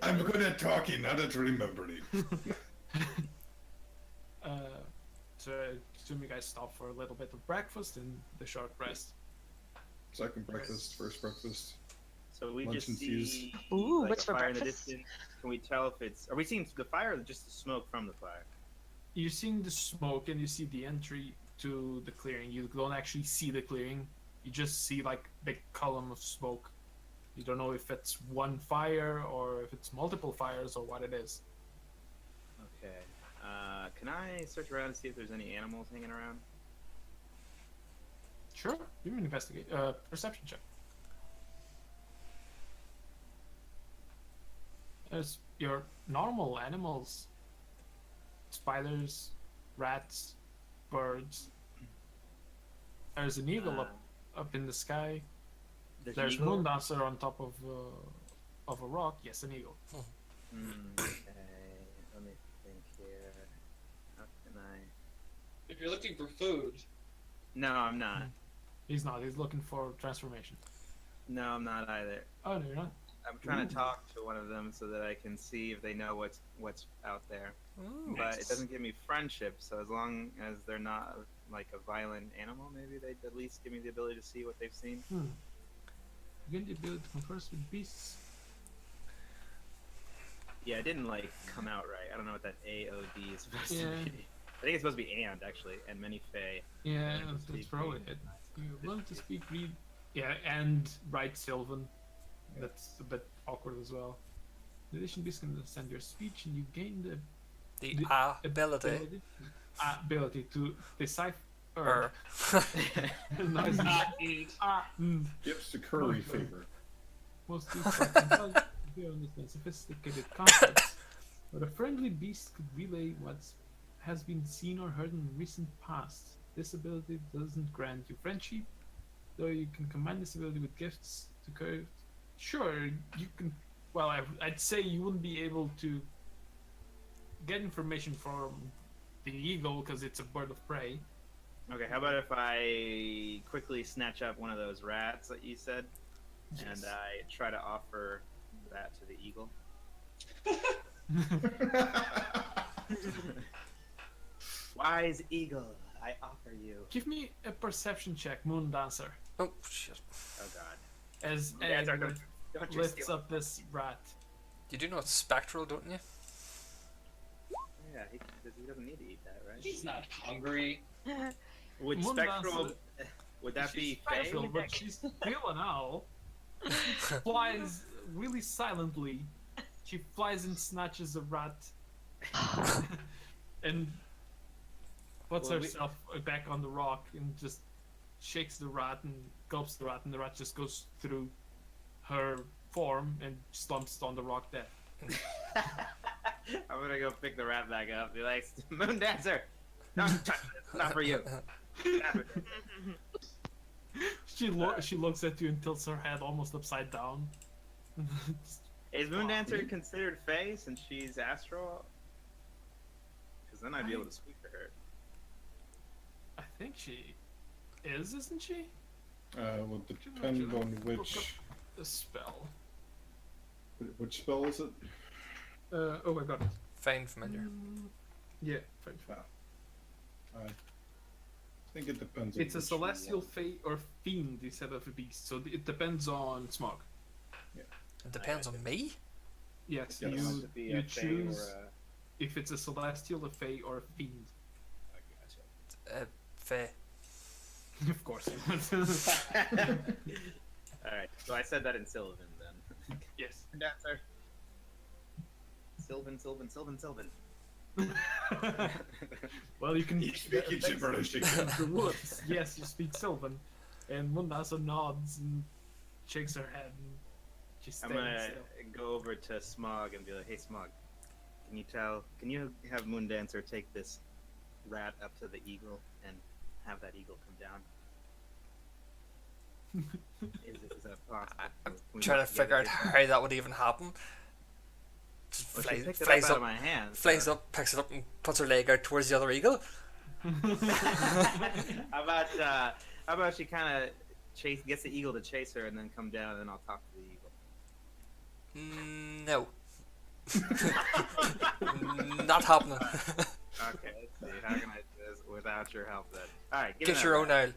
I'm good at talking, not at remembering. So I assume you guys stop for a little bit of breakfast and the short rest. Second breakfast, first breakfast. So we Lunch just infused. see Ooh, like what's a for fire in the breakfast? distance. Can we tell if it's? Are we seeing the fire or just the smoke from the fire? You're seeing the smoke and you see the entry to the clearing. You don't actually see the clearing. You just see like big column of smoke. You don't know if it's one fire or if it's multiple fires or what it is. Okay. Can I search around and see if there's any animals hanging around? Sure, you can investigate. Perception check. There's your normal animals, spiders, rats, birds. There's an eagle up in the sky. There's Moon Dancer on top of a rock. Yes, an eagle. Okay, let me think here. How can I? If you're looking for food, No, I'm not. He's not. He's looking for transformation. No, I'm not either. Oh no, you're not. I'm trying to talk to one of them so that I can see if they know what's out there. Ooh. But it doesn't give me friendship, so as long as they're not like a violent animal, maybe they'd at least give me the ability to see what they've seen. You gain the ability to converse with beasts. Yeah, it didn't like come out right. I don't know what that AOD is supposed Yeah. to be. I think it's supposed to be and actually, and many fae. Yeah, And that's speak probably read. it. You learn to speak, read. Yeah, and write Sylvan. That's a bit awkward as well. In addition, this can understand your speech, and you gain the The ability. ability to decipher. Or Nice. Gives the curry favor. Most beasts they understand sophisticated concepts, but a friendly beast could relay what has been seen or heard in recent past. This ability doesn't grant you friendship, though you can combine this ability with gifts to curve. Sure, you can. Well, I'd say you wouldn't be able to get information from the eagle because it's a bird of prey. Okay, how about if I quickly snatch up one of those rats that you said, and I try to offer that to the eagle? Wise eagle, I offer you. Give me a perception check, Moon Dancer, oh shit! Oh god. as Yeah, Egg don't you lifts steal. up this rat. You do know it's spectral, don't you? Yeah, he doesn't need to eat that, right? he's not hungry. Would Moon spectral? Dancer- Would that She's be fey? special, but she's still an owl. She flies really silently. She flies and snatches a rat, and puts Well, herself back on the rock and just shakes the rat and gulps the rat, and the rat just goes through her form and slumps on the rock dead. I'm gonna go pick the rat back up. Be like, Moon Dancer, don't touch this. Not for you. Not for you. She looks at you and tilts her head almost upside down. Is Moon Dancer considered fey since she's astral? Because then I'd be able to speak to her. I think she is, isn't she? Will depend on which The spell. spell is it? Oh, I got it. Find familiar. Yeah, fine. I think it depends. On It's a which you celestial want. fey or fiend instead of a beast, so it depends on Smog. It depends on me. Yes, Yes. It has you to be you a fey choose or a... if it's a celestial, a fey, or a fiend. I gotcha. Fair. Of course. Alright, so I said that in Sylvan then. Yes. Dancer. Sylvan, Sylvan, Sylvan, Sylvan. Well, you can You speak in gibberish. the woods. Yes, you speak Sylvan, and Mundasa nods and shakes her head, and she's I'm staying gonna still. go over to Smog and be like, hey Smog, can you have Moon Dancer take this rat up to the eagle and have that eagle come down? Is that possible? I'm Can we trying to work figure out together? how that would even happen. Just Well, she flies, picked it flies up out up, of my hand. flies up, picks it up, and puts her leg out towards the other eagle. How about she kind of gets the eagle to chase her and then come down and then I'll talk to the eagle. No. Not happening. Okay, let's see. How can I do this without your help then? Alright, Get your own owl.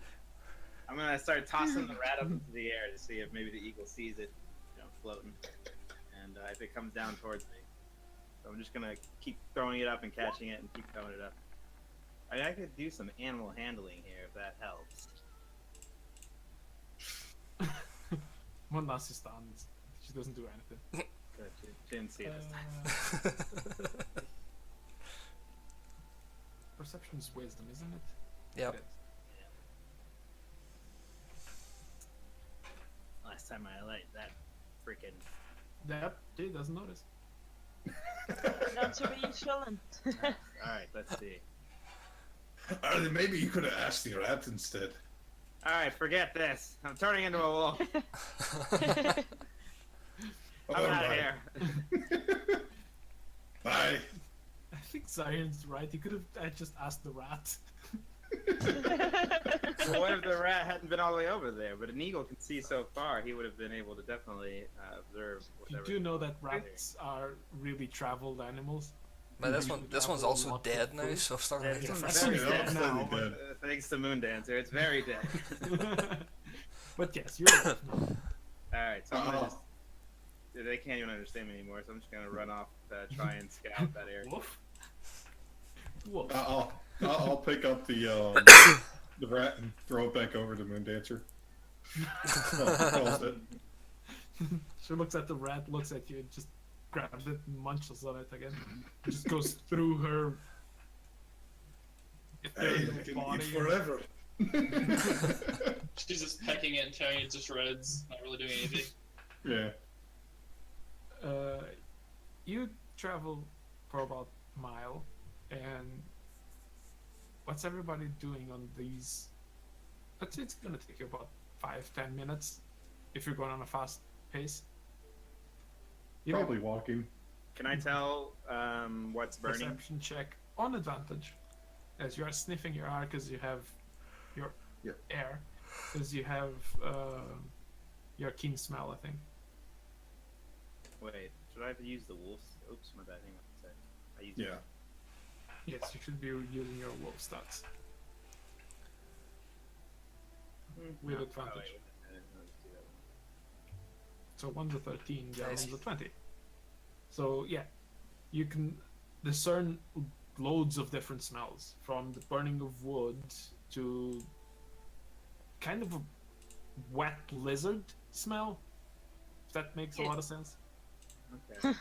I'm gonna start tossing the rat up into the air to see if maybe the eagle sees it, floating, and if it comes down towards me. So I'm just gonna keep throwing it up and catching it and keep throwing it up. I could do some animal handling here if that helps. Mundasa stands. She doesn't do anything. Good, she didn't see it this time. Perception is wisdom, isn't it? Yep. It is. Last time I light that freaking. Yep, he doesn't notice. Not so reassuring. Alright, let's see. Maybe you could have asked the rat instead. All right, forget this. I'm turning into a wolf. I'm out of here. Bye. I think Zion's right. You could have just asked the rat. Well, what if the rat hadn't been all the way over there? But an eagle can see so far, he would have been able to definitely observe You whatever. do know that rats are really traveled animals. But this Usually this one's travel a also lot dead for now, food. so it's not Yeah, really it's different. very Yeah, dead it's now. dead. Thanks to Moondancer, it's very dead. But yes, you're right. Alright, so I'm gonna Uh-oh. just... They can't even understand me anymore, so I'm just gonna run off, try and scout that area. Wolf. Wolf. I'll pick up the rat and throw it back over to Moondancer. Calls it. She looks at the rat, looks at you, and just grabs it and munches on it again. It just goes through her. Hey, her you can body. eat forever. She's just pecking it and tearing it to shreds, not really doing anything. Yeah. You travel for about a mile, and what's everybody doing on these? I'd say it's gonna take you about 5-10 minutes if you're going on a fast pace. You Probably walking. Can I tell what's burning? perception check on advantage as you are sniffing your air because you have your Yeah. air because you have your keen smell, I think. Wait, should I have to use the wolf? Oops, my bad. Hang on a sec. I used Yeah. Yes, you should be using your wolf stats with Oh, advantage. wait, I'll just do that one. So one's a 13, the other Nice. one's a 20. So yeah, you can discern loads of different smells, from the burning of wood to kind of a wet lizard smell, if that makes a lot of sense. Okay.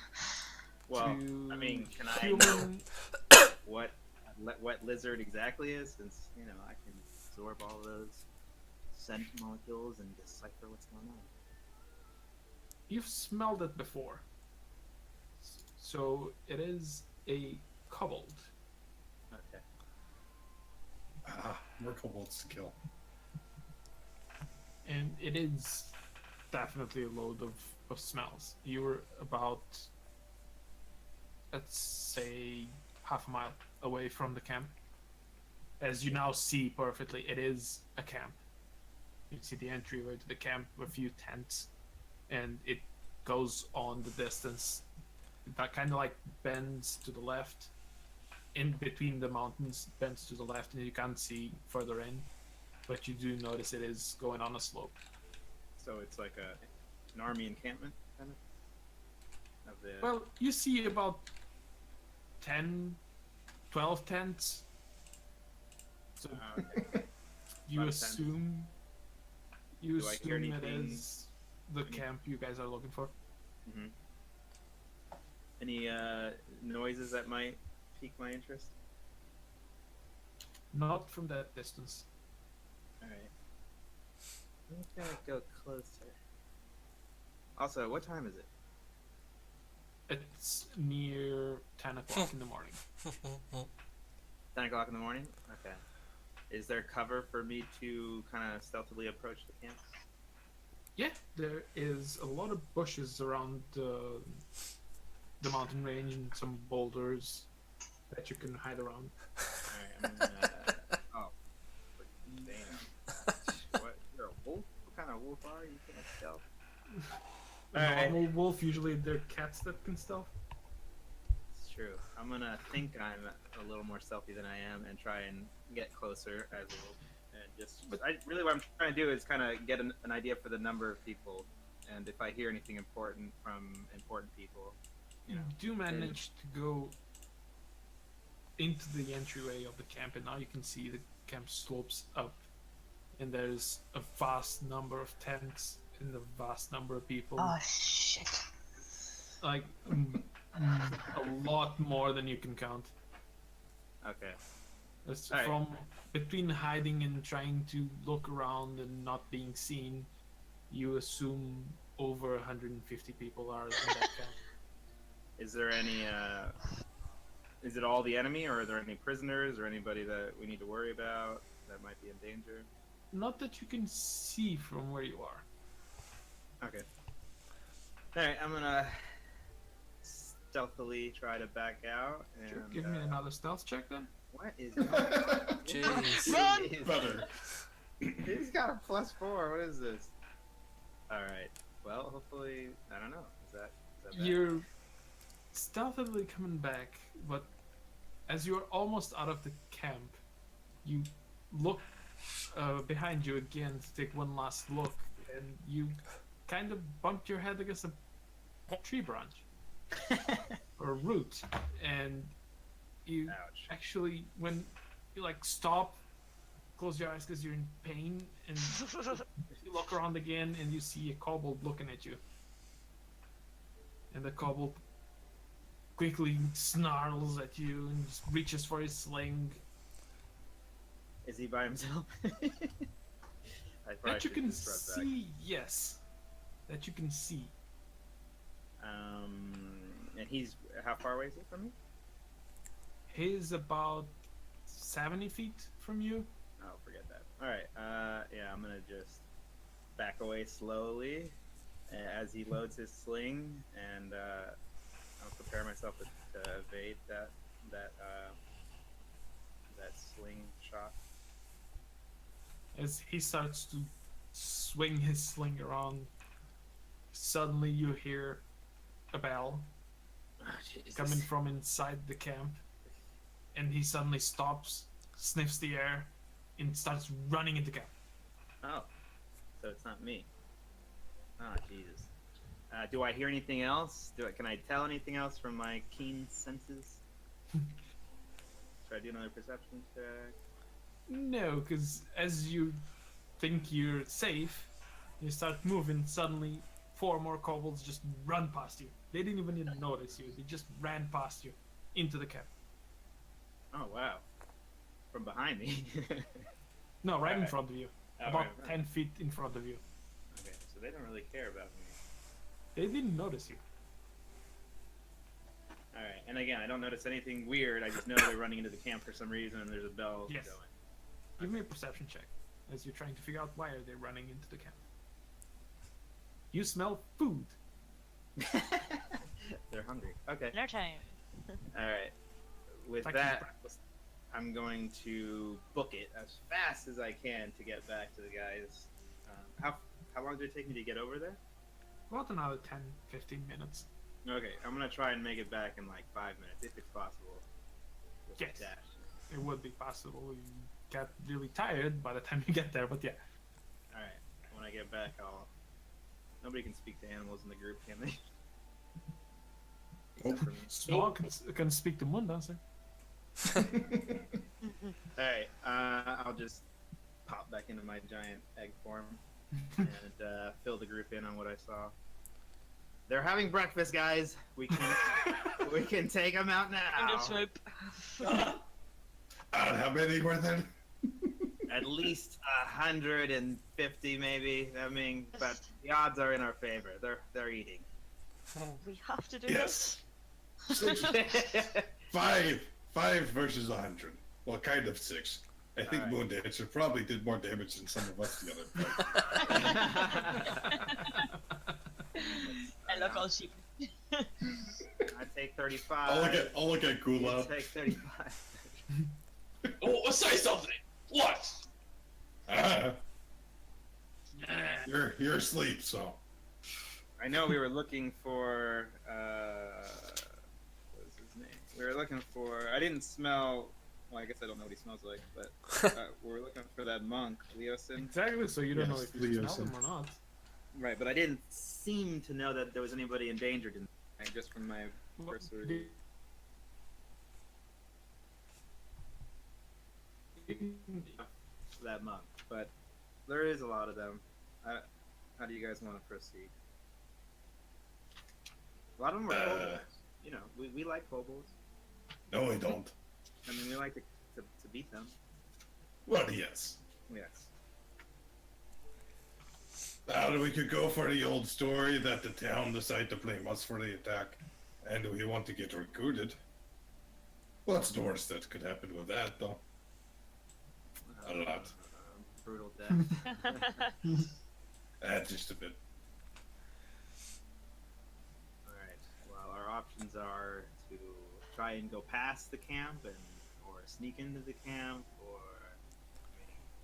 Well, to I mean, can I human, know what wet lizard exactly is? Since, you know, I can absorb all those scent molecules and decipher what's going on. You've smelled it before. So it is a kobold. Okay. More kobolds to kill. And it is definitely a load of smells. You're about, let's say, half a mile away from the camp. As you now see perfectly, it is a camp. You see the entryway to the camp, a few tents, and it goes on the distance. That kind of like bends to the left. In between the mountains, bends to the left, and you can't see further in. But you do notice it is going on a slope. So it's like an army encampment, kind of the... Well, you see about 10, 12 tents. So okay. you lot of tents. assume you Do I hear assume it anything? is the camp you guys are looking for. Hmm. Any noises that might pique my interest? Not from that distance. Alright. I'm gonna go closer. Also, what time is it? It's near 10 o'clock in the morning. 10 o'clock in the morning? Okay. Is there cover for me to kind of stealthily approach the camp? Yeah, there is a lot of bushes around the mountain range and some boulders that you can hide around. Alright, I'm gonna... oh. Damn. What? You're a wolf? What kind of wolf are you? You can't stealth. A Alright. normal wolf, usually they're cats that can stealth. It's true. I'm gonna think I'm a little more stealthy than I am and try and get closer as a wolf. And just... really what I'm trying to do is kind of get an idea for the number of people. And if I hear anything important from important people, you know. You do manage to go into the entryway of the camp, and now you can see the camp slopes up, and there's a vast number of tents and a vast number of people. Oh shit. Like a lot more than you can count. Okay. It's Alright. from between hiding and trying to look around and not being seen, you assume over 150 people are in that camp. Is there any Is it all the enemy, or are there any prisoners or anybody that we need to worry about that might be in danger? Not that you can see from where you are. Okay. Alright, I'm gonna stealthily try to back out. And, Sure, give me another stealth check then. What is going on? Jeez. Run! Better. He's got a +4. What is this? Alright. Well, hopefully, I don't know. Is that bad? You're stealthily coming back, but as you're almost out of the camp, you look behind you again to take one last look, and you kind of bumped your head against a tree branch or a root, and you Ouch. actually, when you like stop, close your eyes because you're in pain, and you look around again and you see a kobold looking at you. And the kobold quickly snarls at you and just reaches for his sling. Is he by himself? I probably That you should can just run back. see, yes. That you can see. And he's how far away is he from me? He's about 70 feet from you. Oh, forget that. All right. Yeah, I'm gonna just back away slowly as he loads his sling, and I'll prepare myself to evade that sling shot. As he starts to swing his sling around, suddenly you hear a bell Oh, Jesus. coming from inside the camp. And he suddenly stops, sniffs the air, and starts running into camp. Oh, so it's not me. Oh, Jesus. Do I hear anything else? Can I tell anything else from my keen senses? Should I do another perception check? No, because as you think you're safe, you start moving, suddenly 4 more kobolds just run past you. They didn't even notice you, they just ran past you into the camp. Oh, wow. From behind me. No, right in Alright. front of you. Oh, About right. 10 feet in front of you. Okay, so they don't really care about me. They didn't notice you. Alright, and again, I don't notice anything weird. I just know they're running into the camp for some reason and there's a bell Yes. going. Give me a perception check as you're trying to figure out why are they running into the camp. You smell food. They're hungry. Okay. Dinner time. Alright. With Like your that, breakfast. I'm going to book it as fast as I can to get back to the guys. How long did it take me to get over there? About another 10, 15 minutes. Okay, I'm gonna try and make it back in like 5 minutes, if it's possible. With Yes. the dash. It would be possible. You get really tired by the time you get there, but yeah. Alright, when I get back, Nobody can speak to animals in the group, can they? Except for me. Small can speak to Mundancer. Alright, I'll just pop back into my giant egg form and fill the group in on what I saw. They're having breakfast, guys. We can take them out now. Under swoop. How many were there? At least 150, maybe. I mean, but the odds are in our favor. They're eating. We have to do Yes. this. 5 versus 100. Well, kind of 6. I think Alright. Moondancer probably did more damage than some of us the other fight. I look all sheep. I take 35. I'll look at You Gula. take 35. Oh, say something. What? Ah, you're asleep, so. I know we were looking for what was his name? We were looking for. I didn't smell. Well, I guess I don't know what he smells like, but we were looking for that monk, Leosin. Exactly, so you don't know Yes, if you smell Leosin. them or not. Right, but I didn't seem to know that there was anybody endangered in just from my Well, cursory. That monk, but there is a lot of them. How do you guys want to proceed? A lot of them are kobolds. You know, we like kobolds. No, we don't. I mean, we like to beat them. Well, yes. Yes. We could go for the old story that the town decided to blame us for the attack, and we want to get recruited. What's the worst that could happen with that, though? A lot. Brutal death. Just a bit. Alright, well, our options are to try and go past the camp or sneak into the camp, or...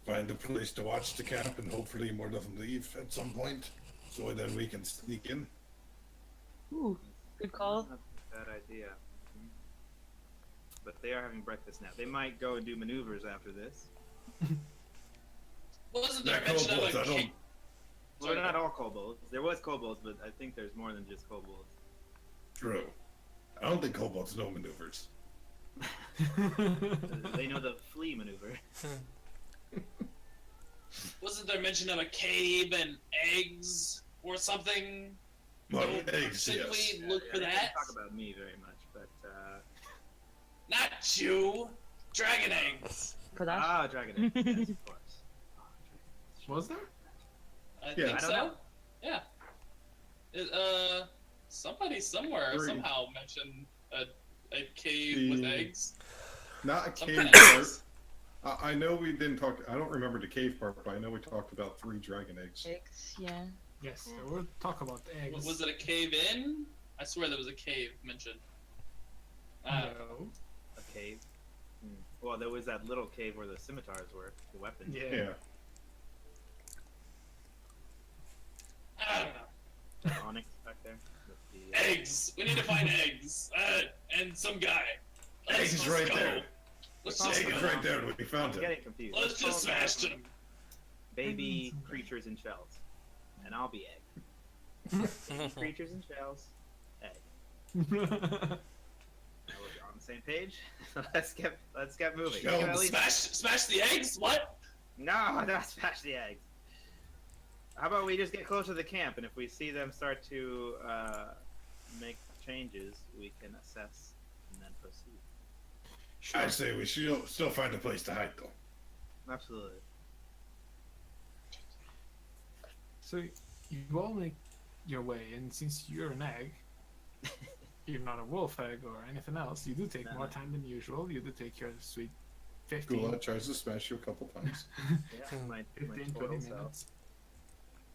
Find a place to watch the camp and hopefully more doesn't leave at some point, so then we can sneak in. Ooh, good call. Not a bad idea. But they are having breakfast now. They might go and do maneuvers after this. Wasn't there Yeah, mention of kobolds, a I don't- cave? Well, they're not all kobolds. There was kobolds, but I think there's more than just kobolds. True. I don't think kobolds know maneuvers. They know the flea maneuver. Wasn't there mention of a cave and eggs or something? Well, Don't- eggs, shouldn't yes. we look for They that? don't talk about me very much, but Not you! Dragon eggs! For that. dragon eggs, yes, of course. Oh, dragon eggs. Was there? I Yeah. think I don't so. know. Yeah. Somebody somewhere Three. somehow mentioned a cave with The- eggs. Not a Some cave kind of part. eggs. I know we didn't talk. I don't remember the cave part, but I know we talked about 3 dragon eggs. Eggs, yeah. Yes, there were talk about eggs. Was it a cave in? I swear there was a cave mentioned. No. A cave. Well, there was that little cave where the scimitars were, the weapons. Yeah. Yeah. I don't know. The onyx back there. With the, Eggs! We need to find eggs! And some guy. Eggs right go. there. Let's Follow just Eggs go. right there. We found I'm it. getting confused. Let's just call them smash them. Baby creatures in shells. And I'll be egg. Creatures in shells. Egg. Now we're on the same page. let's get moving. Shells. At least- Smash the eggs? What? No, not smash the eggs. How about we just get closer to the camp, and if we see them start to make changes, we can assess and then proceed. I say we should still find a place to hide, though. Absolutely. So you all make your way, and since you're an egg, you're not a wolf egg or anything else. You do take more time than usual. You do take your sweet 15, Gula tries to smash you a couple times. Yeah, my 15 total 20 self. minutes.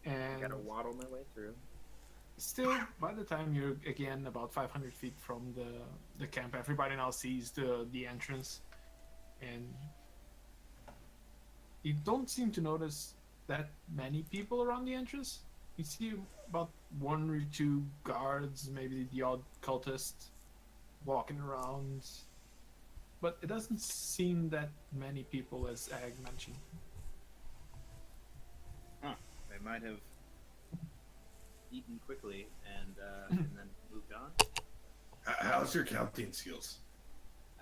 I And gotta waddle my way through. still, by the time you're again about 500 feet from the camp, everybody now sees the entrance, and you don't seem to notice that many people around the entrance. You see about 1 or 2 guards, maybe the odd cultist walking around, but it doesn't seem that many people, as Ag mentioned. They might have eaten quickly and then moved on. How's your counting skills?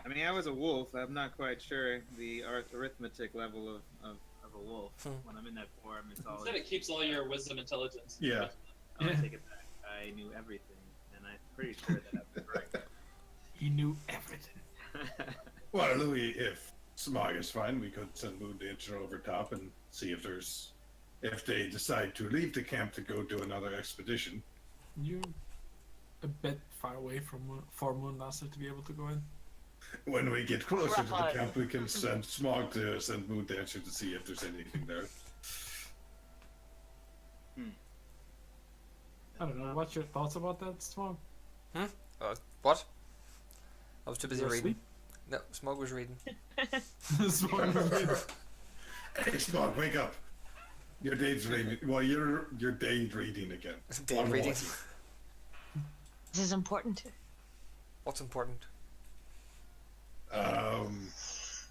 I mean, I was a wolf. I'm not quite sure the arithmetic level of a wolf. When I'm in that form, it's all. Instead, it keeps all your wisdom intelligence. Yeah. I'm gonna take it back. I knew everything, and I'm pretty sure that I've been right. He knew everything. Well, Louis, if Smog is fine, we could send Moon Dancer over top and see if they decide to leave the camp to go do another expedition. You're a bit far away from for Moonmaster to be able to go in. When we get closer to the Right. camp, we can send Smog to send Moon Dancer to see if there's anything there. I don't know. What's your thoughts about that, Smog? What? I was too busy You're reading. asleep? No, Smog was reading. Smog was reading. Hey, Smog, wake up! Your day's reading. Well, your day's reading again. Day On reading. what? This is important. What's important?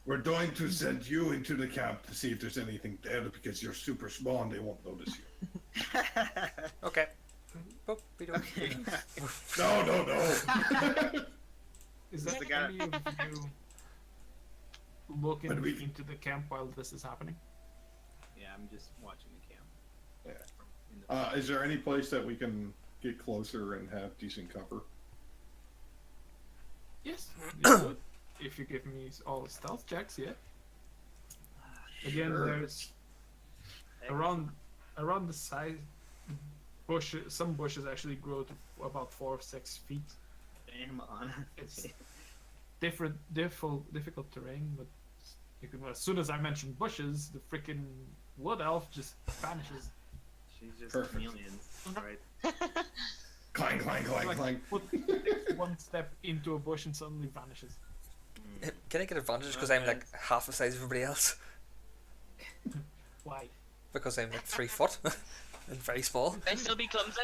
We're going to send you into the camp to see if there's anything there because you're super small and they won't notice you. Okay. Boop, we don't. Okay. No. Is that the guy- any of you looking But we- into the camp while this is happening? Yeah, I'm just watching the camp. Yeah. Is there any place that we can get closer and have decent cover? Yes. You would. If you give me all stealth checks, yeah. Again, Sure. there's around the side bushes. Some bushes actually grow to about 4 or 6 feet. Damn on. It's difficult terrain, but as soon as I mention bushes, the freaking wood elf just vanishes. She's just Perfect. chameleons, right? Clang, clang, clang, Like, clang. takes one step into a bush and suddenly vanishes. Can I get advantage because I'm like half the size of everybody else? Why? Because I'm like 3 foot and very small. I still be clumsy.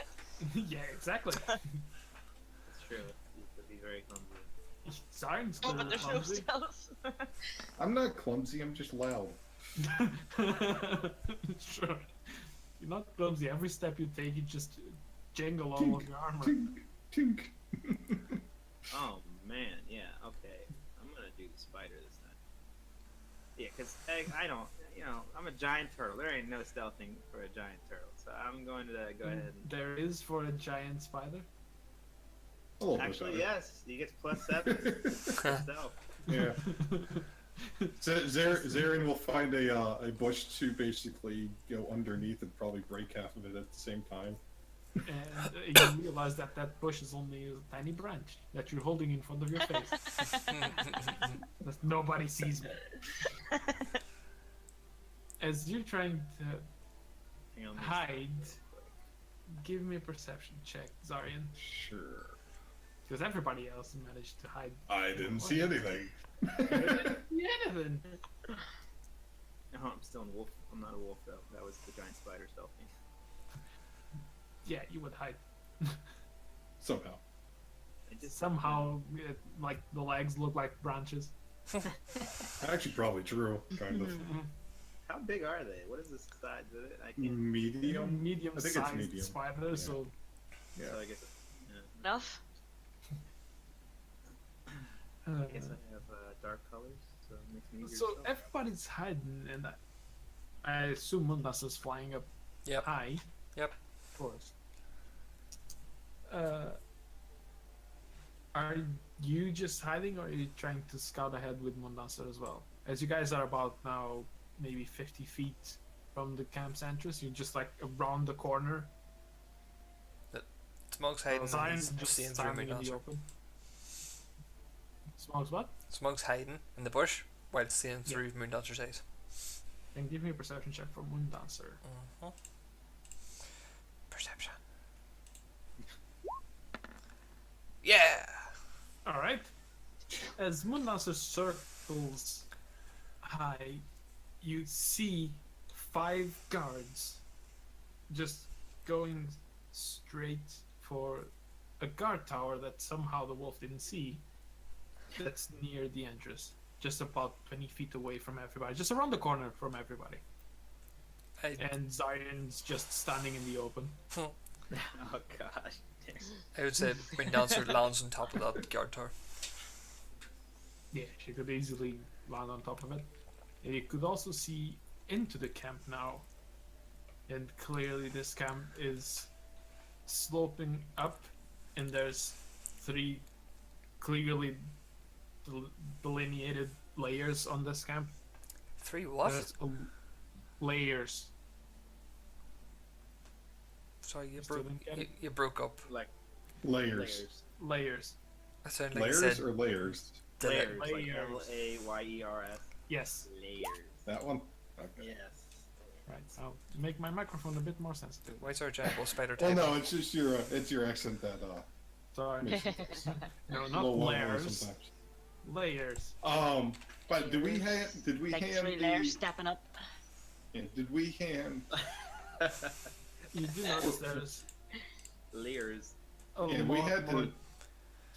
Yeah, exactly. It's true. You could be very clumsy. Siren's Oh, still but there's no clumsy. stealth. I'm not clumsy, I'm just loud. Sure. You're not clumsy. Every step you take, you just jangle all Tink, of your armor. tink, tink. Oh man, yeah, okay. I'm gonna do the spider this time. Yeah, because I don't, I'm a giant turtle. There ain't no stealthing for a giant turtle. So I'm going to go ahead and... There is for a giant spider. A little bit Actually, better. yes, he gets +7 for stealth. Yeah. Zarin will find a bush to basically go underneath and probably break half of it at the same time. And you realize that that bush is only a tiny branch that you're holding in front of your face. That nobody sees me. As you're trying to Hang on, let me hide, give me a perception check, Zarian. Sure. Because everybody else managed to hide. I didn't see anything. Anything. Oh, I'm still a wolf. I'm not a wolf though. That was the giant spider stealthing. Yeah, you would hide. Somehow. I just Somehow, like the legs look like branches. Actually, probably true. Kind of. How big are they? What is the size of it? I can't. Medium. Medium I think it's sized medium. spider, Yeah. so Yeah. So I guess. Enough. uh, I guess I have dark colors, so it makes me easier. so to stealth. everybody's hiding, and I assume Mundas is flying up Yep. high. Yep. Of course. Are you just hiding, or are you trying to scout ahead with Mundasser as well? As you guys are about now, maybe 50 feet from the camp's entrance, you're just like around the corner. Smoke's hiding. Zion's and just seeing through standing in the Moondancer. open. Smokes what? Smoke's hiding in the bush while seeing through Moondancer's eyes. And give me a perception check for Moondancer. Perception. Yeah. Alright. As Moondancer circles high, you see 5 guards just going straight for a guard tower that somehow the wolf didn't see. That's near the entrance. Just about 20 feet away from everybody. Just around the corner from everybody. And Zion's just standing in the open. Oh gosh. I would say Moondancer lands on top of that guard tower. Yeah, she could easily land on top of it. And you could also see into the camp now. And clearly this camp is sloping up, and there's 3 clearly delineated layers on this camp. 3 what? There's layers. Sorry, you Still broke. didn't get it? You broke up. Like Layers. Layers. That sounded like you Layers said or layers? Layers. Like Layers. LAYERS. Yes. Layers. That one? Okay. Yes. Right. I'll make my microphone a bit more sensitive. Why is our giant wolf spider Well, typing? no, it's just your accent that Sorry. makes it No, a not little wonky layers. sometimes. Layers. But did we hand Like 3 the layers stepping up. did we hand You do notice there's Layers. a yeah, lot we had more. the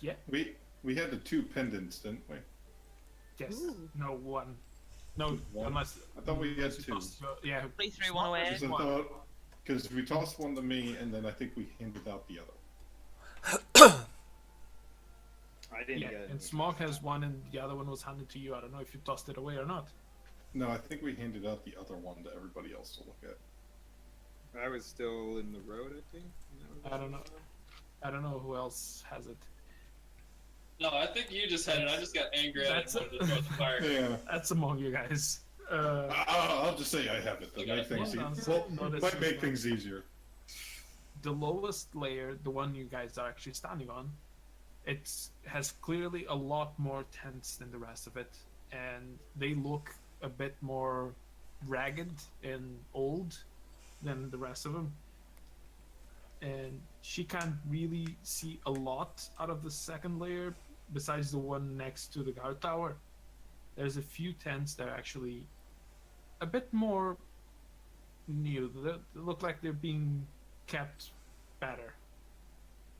Yeah. we had the 2 pendants, didn't we? Yes. No, 1. No, One? unless. I thought we had unless you 2. toss- yeah. 3, 3, 1 away. Because I thought because we tossed one to me and then I think we handed out the other. I didn't Yeah, get it. and Smog has 1, and the other one was handed to you. I don't know if you tossed it away or not. No, I think we handed out the other one to everybody else to look at. I was still in the road, I think. I don't know. I don't know who else has it. No, I think you just had it. I just got angry at it That's and wanted to throw the fire. Yeah. That's among you guys. I'll just say I have it. To You got make it. things Well, well, no, might make things easier. The lowest layer, the one you guys are actually standing on, It has clearly a lot more tents than the rest of it, and they look a bit more ragged and old than the rest of them. And she can't really see a lot out of the second layer besides the one next to the guard tower. There's a few tents that are actually a bit more new. They look like they're being kept better.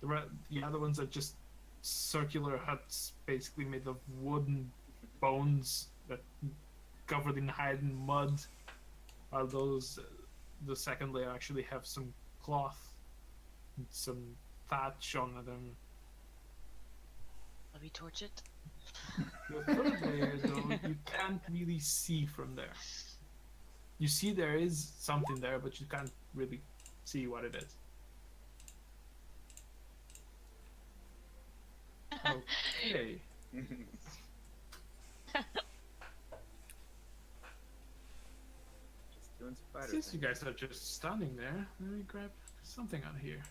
The other ones are just circular huts, basically made of wooden bones that covered in hide and mud. While those, the second layer actually have some cloth, and some thatch on them. Will we torch it? The third layer, though, you can't really see from there. You see there is something there, but you can't really see what it is. Okay. Just doing spider Since you things. guys are just standing there, let me grab something out of here.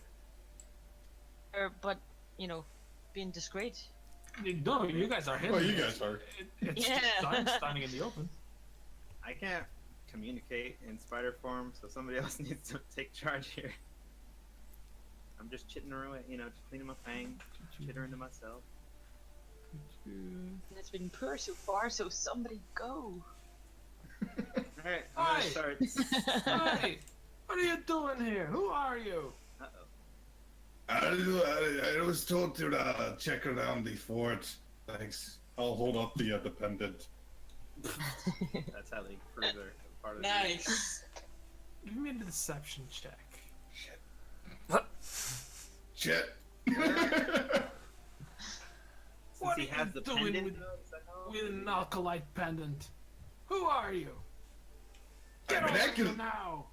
But, you know, being discreet. No, you guys are hidden. Well, you guys are. It's Yeah. just I'm standing in the open. I can't communicate in spider form, so somebody else needs to take charge here. I'm just chitting away, you know, just cleaning my fangs, chittering to myself. It's been poor so far, so somebody go. Alright, I'm gonna Hi. start. Hey, what are you doing here? Who are you? Uh-oh. I was told to check around the fort. Thanks. I'll hold up the pendant. That's how they prove they're part of the Nice. Give me a deception check. Shit. What Since he are has you the doing pendant, with- though, is that how- With an alkalite pendant. Who are you? Get I mean, over that here could- now.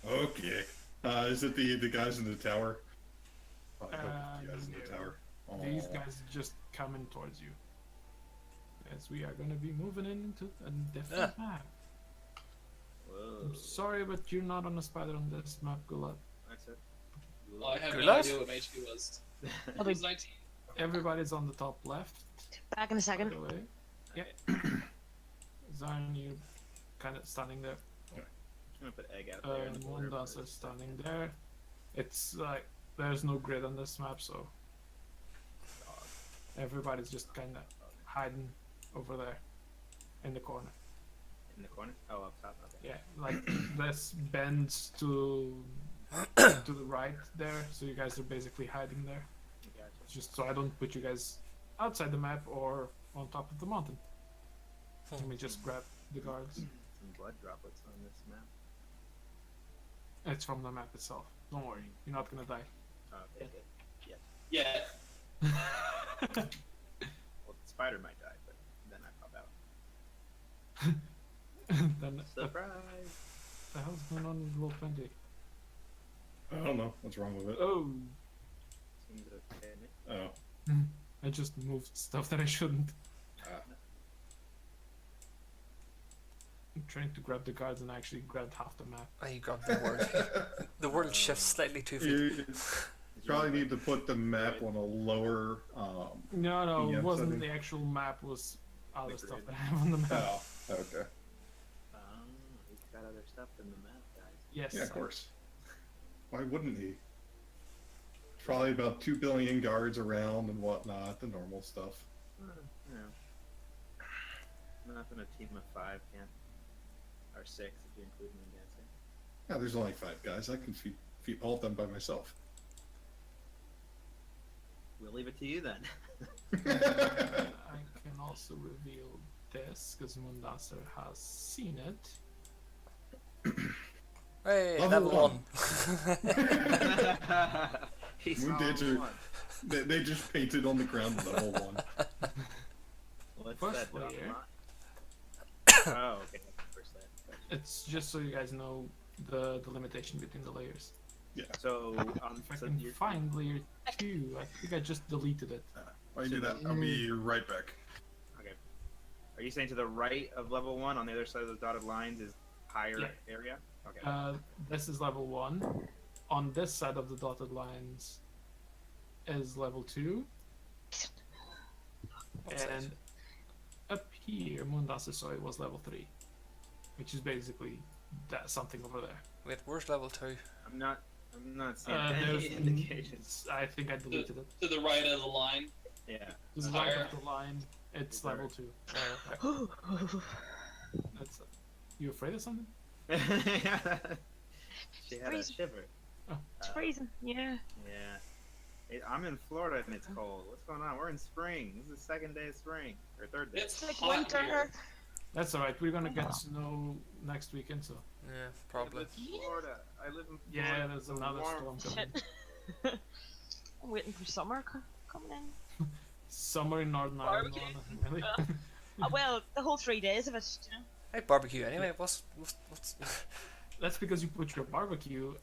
Okay. Is it the guys in the tower? I hope the guys in the no. tower. These Aw. guys just coming towards you. As we are going to be moving into a different Yeah. map. Whoa. I'm sorry, but you're not on a spider on this map, Gulab. That's it. Oh, I have no Goulash? idea what my HP was. I'll It be was 19. Everybody's on the top left, back in a by second. the way. Yeah. Zion, you're kind of standing there. I'm gonna put egg out there. in the corner Mondas for a is standing second. there. It's like there's no grid on this map, so everybody's just kind of hiding over there in the corner. In the corner? Oh, up top. Okay. Yeah, like this bends to the right there, so you guys are basically hiding there. Gotcha. Just so I don't put you guys outside the map or on top of the mountain. Let me just grab the guards. Some blood droplets on this map. It's from the map itself. Don't worry, you're not gonna die. Oh, okay, good. Yeah. Well, the spider might die, but then I pop out. Then what Surprise! the hell's going on with roll 20? I don't know what's wrong with it. Oh, Seems okay. Oh. I just moved stuff that I shouldn't. Ah. I'm trying to grab the guards and I actually grabbed half the map. Oh, you got the word. The world shifts slightly too fast. You probably need to put the map on a lower. No, Yeah, it wasn't setting. the actual map, was other The stuff grid. that I have on the map. Oh, okay. He's got other stuff in the map, guys. Yes. Yeah, of course. Why wouldn't he? Probably about 2 billion guards around and whatnot, the normal stuff. Yeah. Nothing a team of 5 can't. Or 6 if you include me dancing. Yeah, there's only 5 guys. I can feed all of them by myself. We'll leave it to you then. I can also reveal this because Mundasser has seen it. Hey, Level level one. 1. He's Moon all Dancer- one. They just painted on the ground level 1. What's First that dot layer. line? Oh, okay. First layer. Gotcha. It's just so you guys know the limitation between the layers. So, If I so can you're, find layer 2, I think I just deleted it. While you do that, I'll be right back. okay. Are you saying to the right of level 1 on the other side of the dotted lines is higher Yeah. area? Okay. This is level 1. On this side of the dotted lines is level 2. Outside. And up here, Moondasa saw it was level 3, which is basically that something over there. Wait, where's level 2? I'm not seeing There's any indications. I think I deleted it. To the right of the line. Yeah. To the right Higher. of the line, it's level 2. That's, you afraid of something? She had a Freezing. shiver. It's freezing. Yeah. Yeah. I'm in Florida and it's cold. What's going on? We're in spring. This is the second day of spring. Or third day. It's Like hot winter. here. That's alright, we're gonna get snow next weekend, so. Yeah, probably. It's Florida. I live in Florida. Yeah, there's It's another warm. storm coming. Shit. I'm waiting for summer coming in. Summer in Northern Ireland, Barbecue. really? Well, the whole 3 days of it, you know. Hey, barbecue anyway. What's That's because you put your barbecue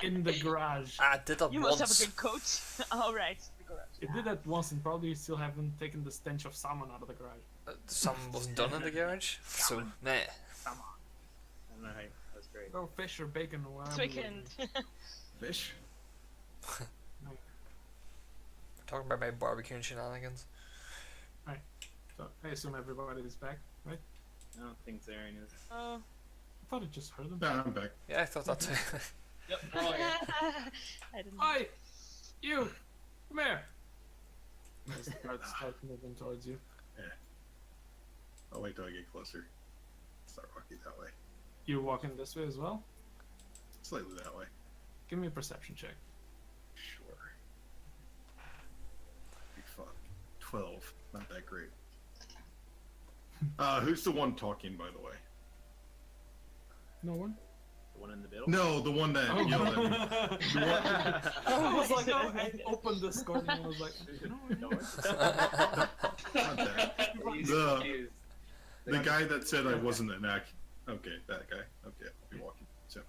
in the garage. I did that You once. must have a good coat. All right. The garage. You did that once and probably you still haven't taken the stench of salmon out of the garage. Some wasn't done in the garage, so nah. Come on. I don't know how that's great. Or fish or bacon or This whatever. weekend. Fish? Talking about my barbecue and shenanigans. So I assume everybody is back, right? I don't think Zarian is. Oh. I thought it just heard them. Nah, I'm back. Yeah, I thought that too. Yep, we're all here. I didn't. Hi! You! Come here! Start moving towards you. I'll wait till I get closer. Start walking that way. You're walking this way as well? Slightly that way. Give me a perception check. Sure. Big fuck. 12. Not that great. Who's the one talking, by the way? No one? The one in the middle? No, the one that yelled at me. The one- I was like, no, I opened the Discord and I was like, no, not that. He's The- confused. The guy that said I wasn't an Okay, that guy. Okay, I'll be walking soon.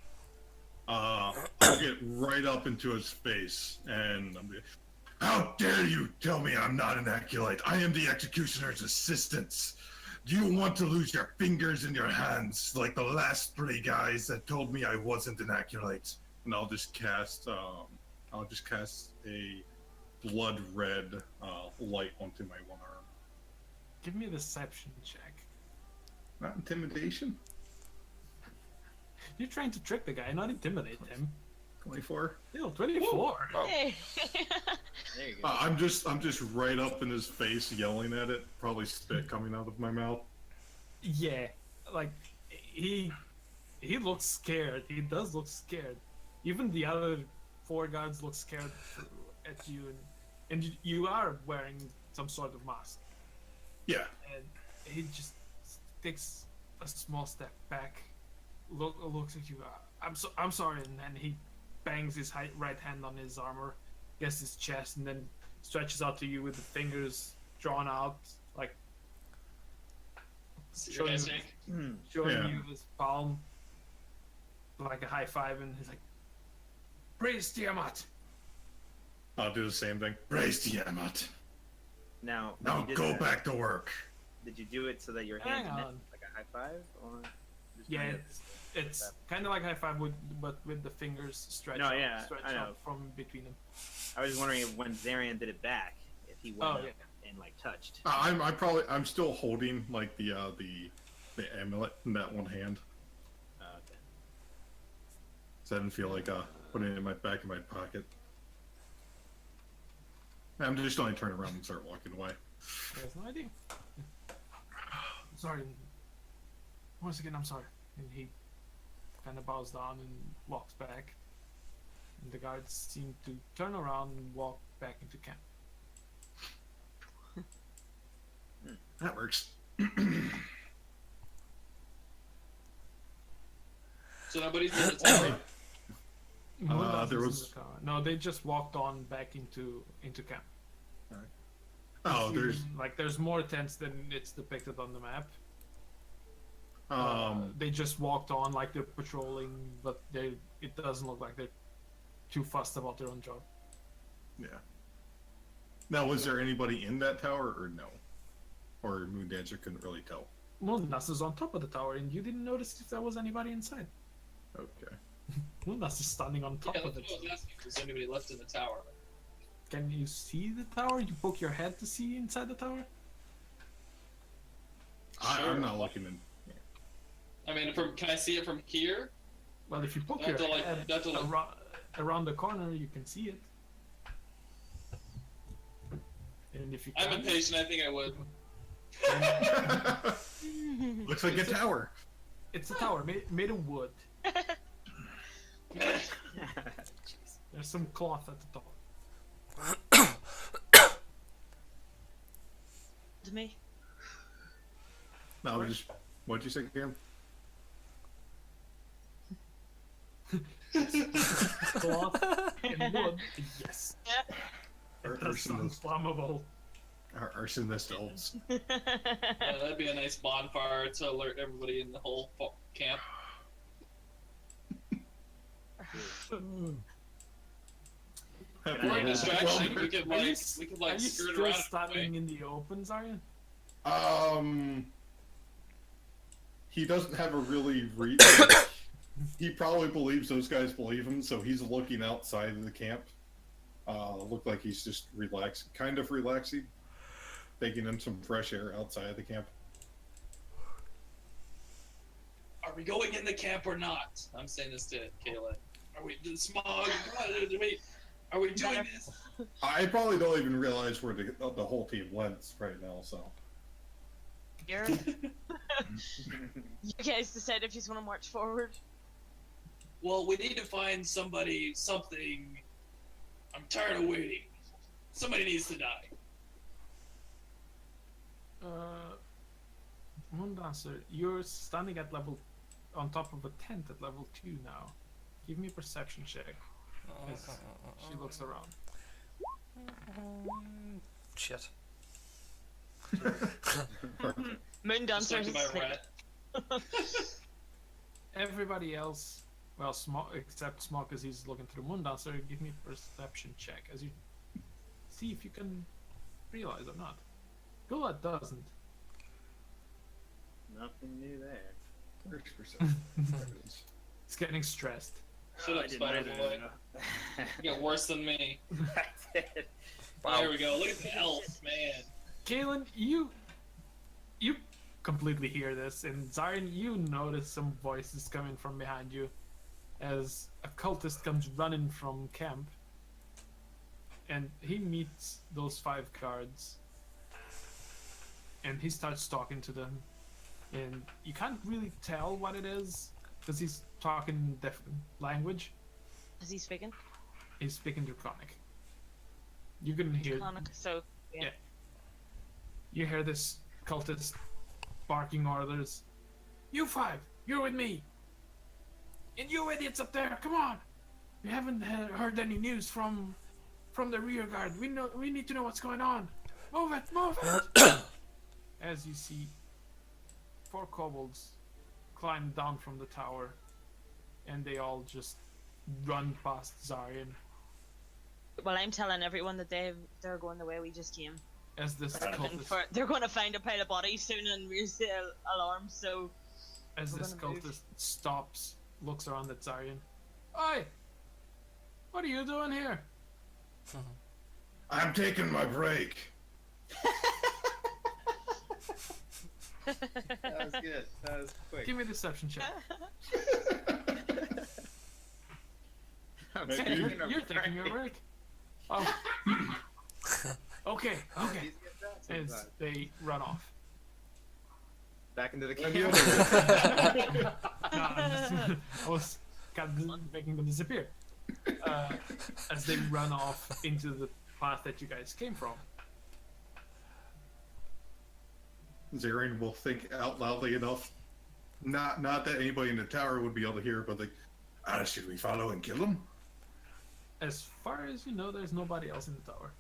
I'll get right up into his face and I'm like, how dare you tell me I'm not an acolyte? I am the executioner's assistant. Do you want to lose your fingers and your hands like the last 3 guys that told me I wasn't an acolyte? And I'll just cast a blood red light onto my one arm. give me a deception check. Not intimidation. You're trying to trick the guy, not intimidate him. 24. Ew, 24. Oh, Hey. There you go. I'm just right up in his face, yelling at it. Probably spit coming out of my mouth. Yeah, like he looks scared. He does look scared. Even the other 4 guards look scared at you, and you are wearing some sort of mask. Yeah. And he just takes a small step back, looks at you. I'm sorry, and then he bangs his right hand on his armor against his chest, and then stretches out to you with the fingers drawn out, like showing Yeah. you his palm, like a high five, and he's like, "Praise Tiamat." I'll do the same thing. Praise Tiamat. Now, when Now you did go that, back to work. Did you do it so that your Hang hands met on. like a high five, or just Yeah, kind of- it's kind of like high five, but with the fingers stretched No, out, yeah, stretched I know. out from between them. I was just wondering if when Zarian did it back, if he went Oh, up yeah. and like touched. I'm still holding like the amulet in that one hand. Okay. So I didn't feel like putting it in my back of my pocket. I'm just going to turn around and start walking away. There's no idea. Sorry. Once again, I'm sorry. And he kind of bows down and walks back. And the guards seem to turn around and walk back into camp. That works. So nobody's in the tower. Moonlight there is in was- the car. No, they just walked on back into camp. Oh, Even, there's like there's more tents than it's depicted on the map. um They just walked on like they're patrolling, but it doesn't look like they're too fussed about their own job. yeah. Now, was there anybody in that tower or no? Or Moon Dancer couldn't really tell. Moonlas is on top of the tower, and you didn't notice if there was anybody inside. Okay. Moonlas is standing on top Yeah, of that's it. what I was asking. Is anybody left in the tower? Can you see the tower? You poke your head to see inside the tower? not looking in. I mean, can I see it from here? Well, if you poke Not your to, like- head not to, like- around the corner, you can see it. And if you I'm can't, impatient. I think I would. Looks like a tower. it's a tower made of wood. There's some cloth at the top. To me. No, just what'd you say, Cam? Cloth and wood. Yes. Or That's arsonist, flammable. arsonist elves. That'd be a nice bonfire to alert everybody in the whole camp. Or a distraction. We could Are you, like s- we could are like you skirt still around. standing in the open, Zaryan? He doesn't have a really he probably believes those guys believe him, so he's looking outside of the camp. Look like he's just kind of relaxing, taking in some fresh air outside of the camp. Are we going in the camp or not? I'm saying this to Kayla. Are we the smog? Are we doing this? I probably don't even realize where the whole team went right now. So You're... you guys decide if you just want to march forward. Well, we need to find somebody, something. I'm tired of waiting. Somebody needs to die. Moondancer, you're standing at on top of a tent at level 2 now. Give me a perception check. As she looks around. Shit. Moondancer Distracted by a rat. Everybody else, well, except Smog, because he's looking through Moondancer, give me a perception check as you see if you can realize or not. Gula doesn't. Nothing new there. first percent. He's getting stressed. Shut up, Spider Boy. You got worse than me. I did. Wow. There we go. Look at the elf, man. Kalen, you completely hear this, and Zaryan, you notice some voices coming from behind you as a cultist comes running from camp, and he meets those 5 guards, and he starts talking to them, and you can't really tell what it is because he's talking different language. Is he speaking? He's speaking Draconic. You can hear. Draconic, so yeah. Yeah. You hear this cultist barking orders. You 5, you're with me. And you idiots up there, come on. We haven't heard any news from the rear guard. We need to know what's going on. Move it. As you see 4 kobolds climb down from the tower, and they all just run past Zaryan Well, I'm telling everyone that they're going the way we just came. as this cultist They're going to find a pile of bodies soon and raise the alarm. So As We're this gonna move. cultist stops, looks around at Zaryan. Oi! What are you doing here? I'm taking my break. That was good. That was quick. Give me a deception check. I'm Maybe taking a You're taking your break. Oh. Okay. These get that As sometimes. they run off. Back into the And camp. the No, I was kind of making them disappear. As they run off into the path that you guys came from. Zarian will think out loudly enough. Not that anybody in the tower would be able to hear, but like, should we follow and kill him? As far as you know, there's nobody else in the tower.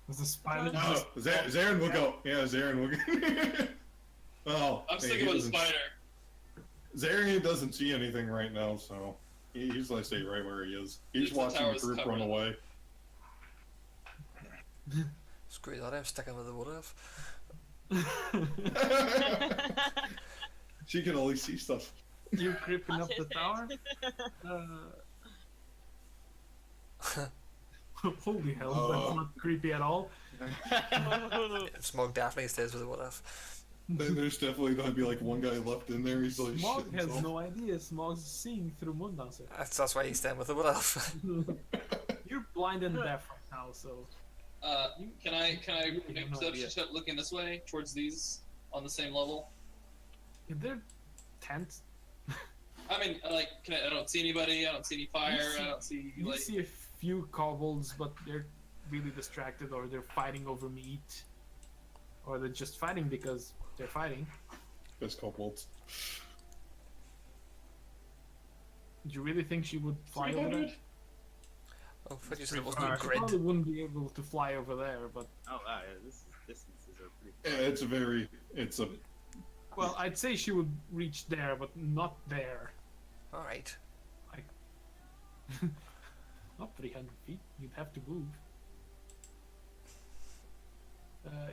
There's a spider. Oh, Zarian will go. Yeah, Zarian will go. Oh, I'm sticking with the spider. Zarian doesn't see anything right now, so he's like stay right where he is. He's If the watching the tower's group run covered. away. Screw that, I'm sticking with the what if. She can only see stuff. You're creeping up the tower. Holy hell, that's not creepy at all. Smog definitely stays with the wood elf. Then there's definitely going to be like one guy left in there. He's like, Smog shit has himself. no idea. Smog's seeing through Moondancer. That's why he's staying with the wood elf. You're blind and deaf right now, so Can I You make a have no perception idea. check looking this way towards these on the same level? they're tense. I mean, like, I don't see anybody. I don't see any fire. see- I don't see You like. see a few kobolds, but they're really distracted, or they're fighting over meat, or they're just fighting because they're fighting. Best kobolds. Do you really think she would fly over there? Oh, what you said She it wasn't a grid. probably wouldn't be able to fly over there, but Oh wow, yeah, this distances are pretty. Yeah, it's a. well, I'd say she would reach there, but not there. Alright. Not 300 feet. You'd have to move.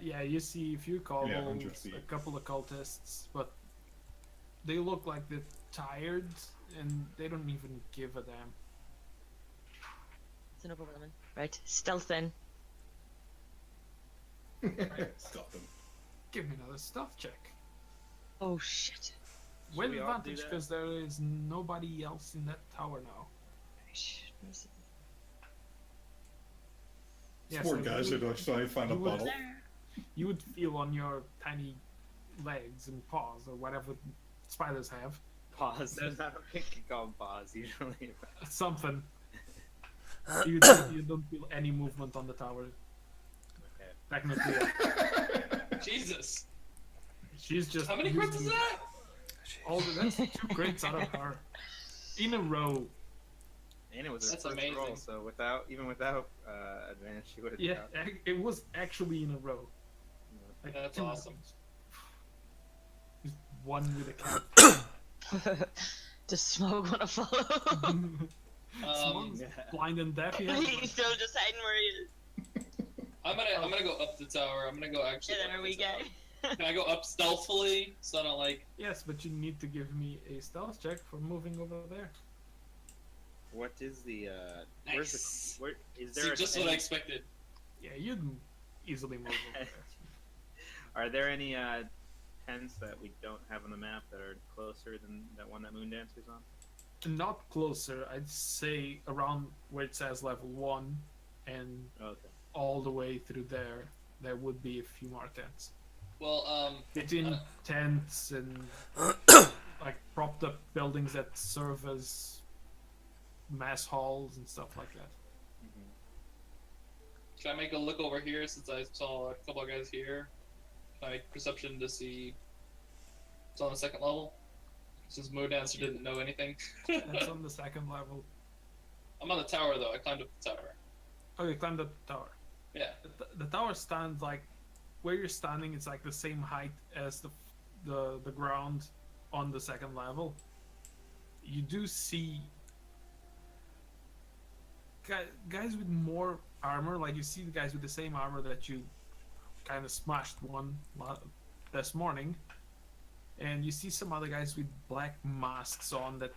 Yeah, you see a few 100 kobolds, feet. a couple of cultists, but they look like they're tired, and they don't even give a damn. It's an overwhelming. Right, stealth in. Stop him. Give me another stealth check. Oh shit. With we all do advantage, that? because there is nobody else in that tower now. Right, let me see. Yeah, Poor so guys you are would- trying to find a you would- bottle. You would feel on your tiny legs and paws, or whatever spiders have, Pause. I don't think you call them pause usually. something. You don't feel any movement on the tower. Okay. Technically, yeah. Jesus. She's just. How many crits is using that? All that's 2 crits out of her in a row. And it was her That's first amazing. roll, so even without advantage, she would have. Yeah, it was actually in a row. Like That's 2 awesome. rounds. Just one with a cat. Does Smoke want to follow? Someone's yeah. blind and deaf. Yeah. He's still just hiding where he is. I'm gonna go up the tower. I'm gonna go actually. Yeah, up there the we go. tower. Can I go up stealthily so I don't like? Yes, but you need to give me a stealth check for moving over there. What is the Nice. where is See, there a just what I expected. Yeah, you can easily move over there. Are there any tents that we don't have on the map that are closer than that one that Moondancer's on? Not closer, I'd say around where it says level 1 and Okay. all the way through there, there would be a few more tents. Well, Between tents and like propped up buildings that serve as mass halls and stuff like that. should I make a look over here since I saw a couple of guys here? Can I make perception to see it's on the second level? Since Moon Dancer didn't know anything. That's on the second level. I'm on the tower though. I climbed up the tower. Oh, you climbed up the tower. Yeah. The tower stands like where you're standing. It's like the same height as the ground on the second level. You do see guys with more armor. Like you see the guys with the same armor that you kind of smashed one this morning, and you see some other guys with black masks on that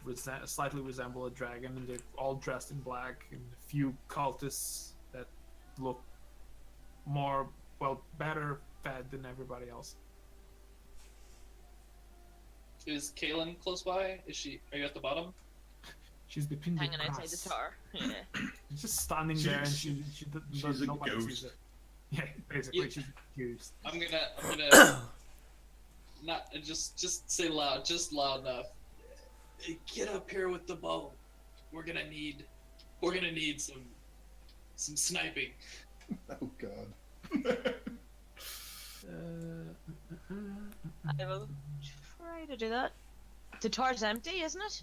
slightly resemble a dragon, and they're all dressed in black, and a few cultists that look better fed than everybody else. Is Kaylin close by? Are you at the bottom? She's between Hanging the outside grass. the tower. Yeah. She's just standing there, and she she's a nobody sees ghost. her. Yeah, basically, Yeah. she's confused. I'm gonna not just say loud, just loud enough. Hey, get up here with the bow. We're gonna need some sniping. Oh god. I will try to do that. The tower's empty, isn't it?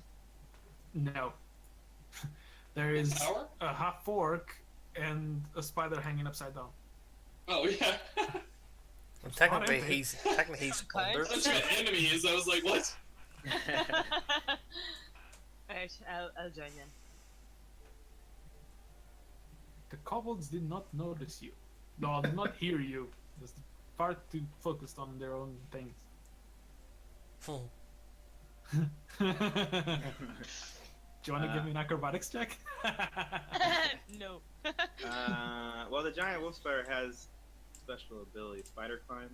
No. There is Tower? a half orc and a spider hanging upside down. Oh yeah. Well, technically, empty. he's Okay. under. That's what an enemy is. I was like, what? Right, I'll join in. The kobolds did not notice you. No, did not hear you. Just far too focused on their own things. Do you want to give me an acrobatics check? No. Well, the giant wolf spider has special ability, Spider Climb.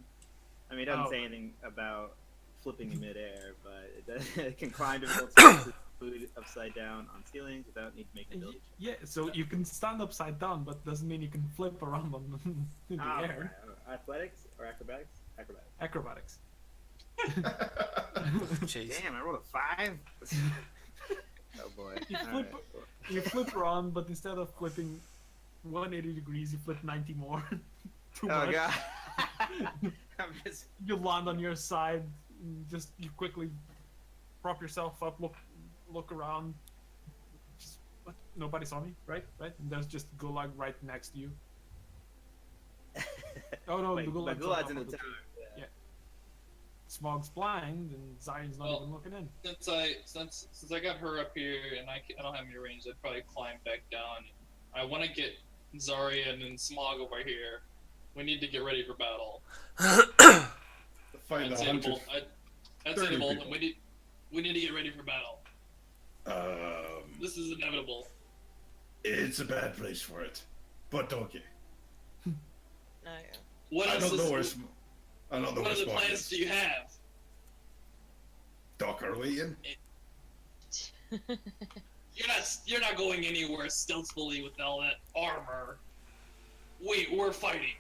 I mean, it doesn't Oh. say anything about flipping in midair, but it can climb difficult surfaces, food upside down on ceilings without need to make an ability check. Yeah, so you can stand upside down, but doesn't mean you can flip around on in the Ah, air. right. Athletics or acrobatics? Acrobatics. Acrobatics. Jeez. Damn, I rolled a 5. Oh boy. You All flip, right. you flip around, but instead of flipping 180 degrees, you flip 90 more. Too Oh much. god. I'm just. You land on your side. And just you quickly prop yourself up, look around. Just what? Nobody saw me, right? Right? And there's just Gulag right next to you. Oh no, Wait, the but Gulag's Gulag's in the top of tower. Yeah. Smog's blind, and Zion's not Well, even looking in. Since I got her up here and I don't have any range, I'd probably climb back down. I want to get Zarya and Smog over here. We need to get ready for battle. Find I'd the say to hunter. Bolt, I'd say 30 to Bolton, people. we need to get ready for battle. This is inevitable. It's a bad place for it, but okay. No. What I else don't know where. is, I don't know what where other Spock plans is. do you have? Doc, are we in? You're not going anywhere stealthily with all that armor. We're fighting.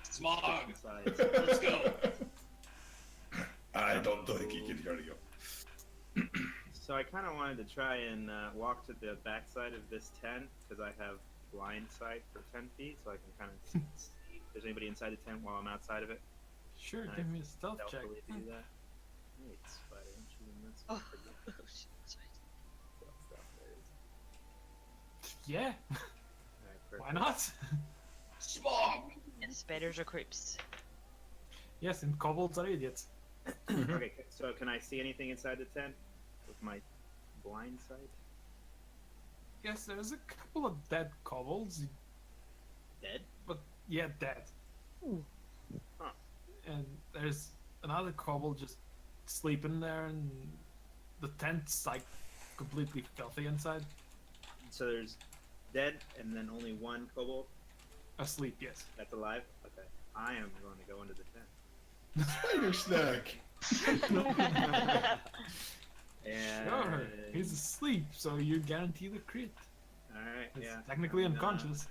Smog, Besides. let's go. I don't think he can hear you. So I kind of wanted to try and walk to the backside of this tent because I have blind sight for 10 feet, so I can kind of see if there's anybody inside the tent while I'm outside of it. Sure, Nice. give me a stealth check. Stealthily do that. Wait, spider, don't you even mess Oh. with the stealth stuff, there it is. Yeah, Alright, why not? Smog. And spiders are creeps. Yes, and kobolds are idiots. Okay, so can I see anything inside the tent with my blind sight? Yes, there's a couple of dead kobolds. Dead? But yeah, dead. Huh. And there's another kobold just sleeping there, and the tent's like completely filthy inside. So there's dead and then only one kobold Asleep, yes. that's alive? Okay. I am going to go into the tent. Spider snack. And Sure, he's asleep, so you guarantee the crit. Alright, It's yeah. technically And, unconscious.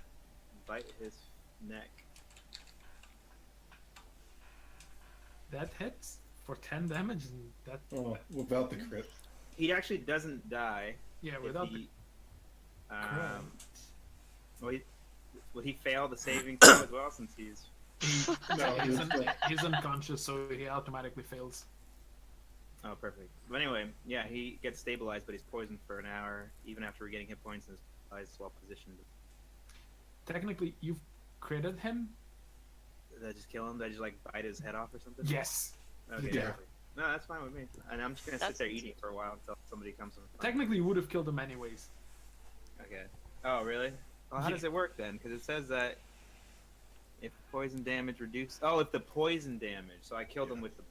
Bite his neck. That hits for 10 damage, and that Oh, without the crit. He actually doesn't die. yeah, if without he, the crit. well, would he fail the saving throw as well since he's... No, He's unconscious, so he automatically fails. Oh, perfect. But anyway, yeah, he gets stabilized, but he's poisoned for an hour, even after regaining hit points and his eyes swap positioned. Technically, you've critted him. Did I just kill him? Did I just, like, bite his head off or something? Yes. Okay, Yeah. perfect. No, that's fine with me. And I'm just gonna sit That's there easy. eating for a while until somebody comes and... Technically, you would have killed him anyways. Okay. Oh, really? Well, how Yeah. does it work then? Because it says that if poison damage reduced... Oh, if the poison damage. So I killed him with the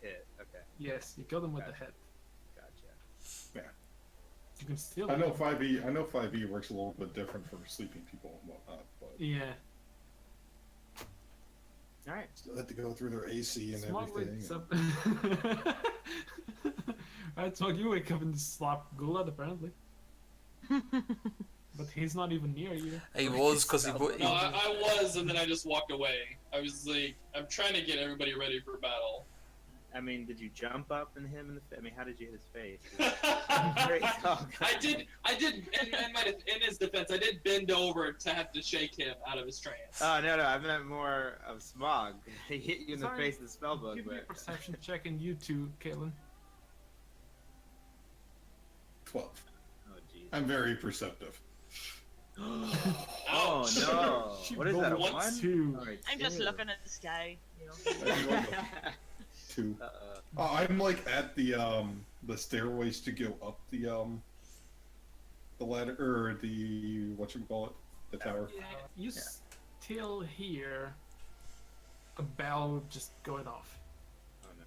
hit. Okay, Yes, you killed him with the Gotcha. head. gotcha. You can still. I know 5e. I know 5e works a little bit different for sleeping people and whatnot, but Yeah. Alright. still have to go through their AC and Smog everything. wakes up. Alright, Smog, you wake up and slap Gulad apparently. But he's not even near you. He was because he No, I was, and then I just walked away. I was like, I'm trying to get everybody ready for battle. I mean, did you jump up and hit him in the face? I mean, how did you hit his face? I did. In his defense, I did bend over to have to shake him out of his trance. Oh, no, I meant more of Smog. He hit you in the Sorry, face with the spellbook, Give me a but... perception check, and you too, Caitlin. 12. Oh, jeez. I'm very perceptive. Oh, Ouch. no. She What is that, a rolled 1? 2. Alright, I'm just 2. looking at the sky, you know. 2. Uh-oh. Oh, I'm like at the stairways to go up the ladder or the whatchamacallit, the tower. You still hear a bell just going off. Oh, no.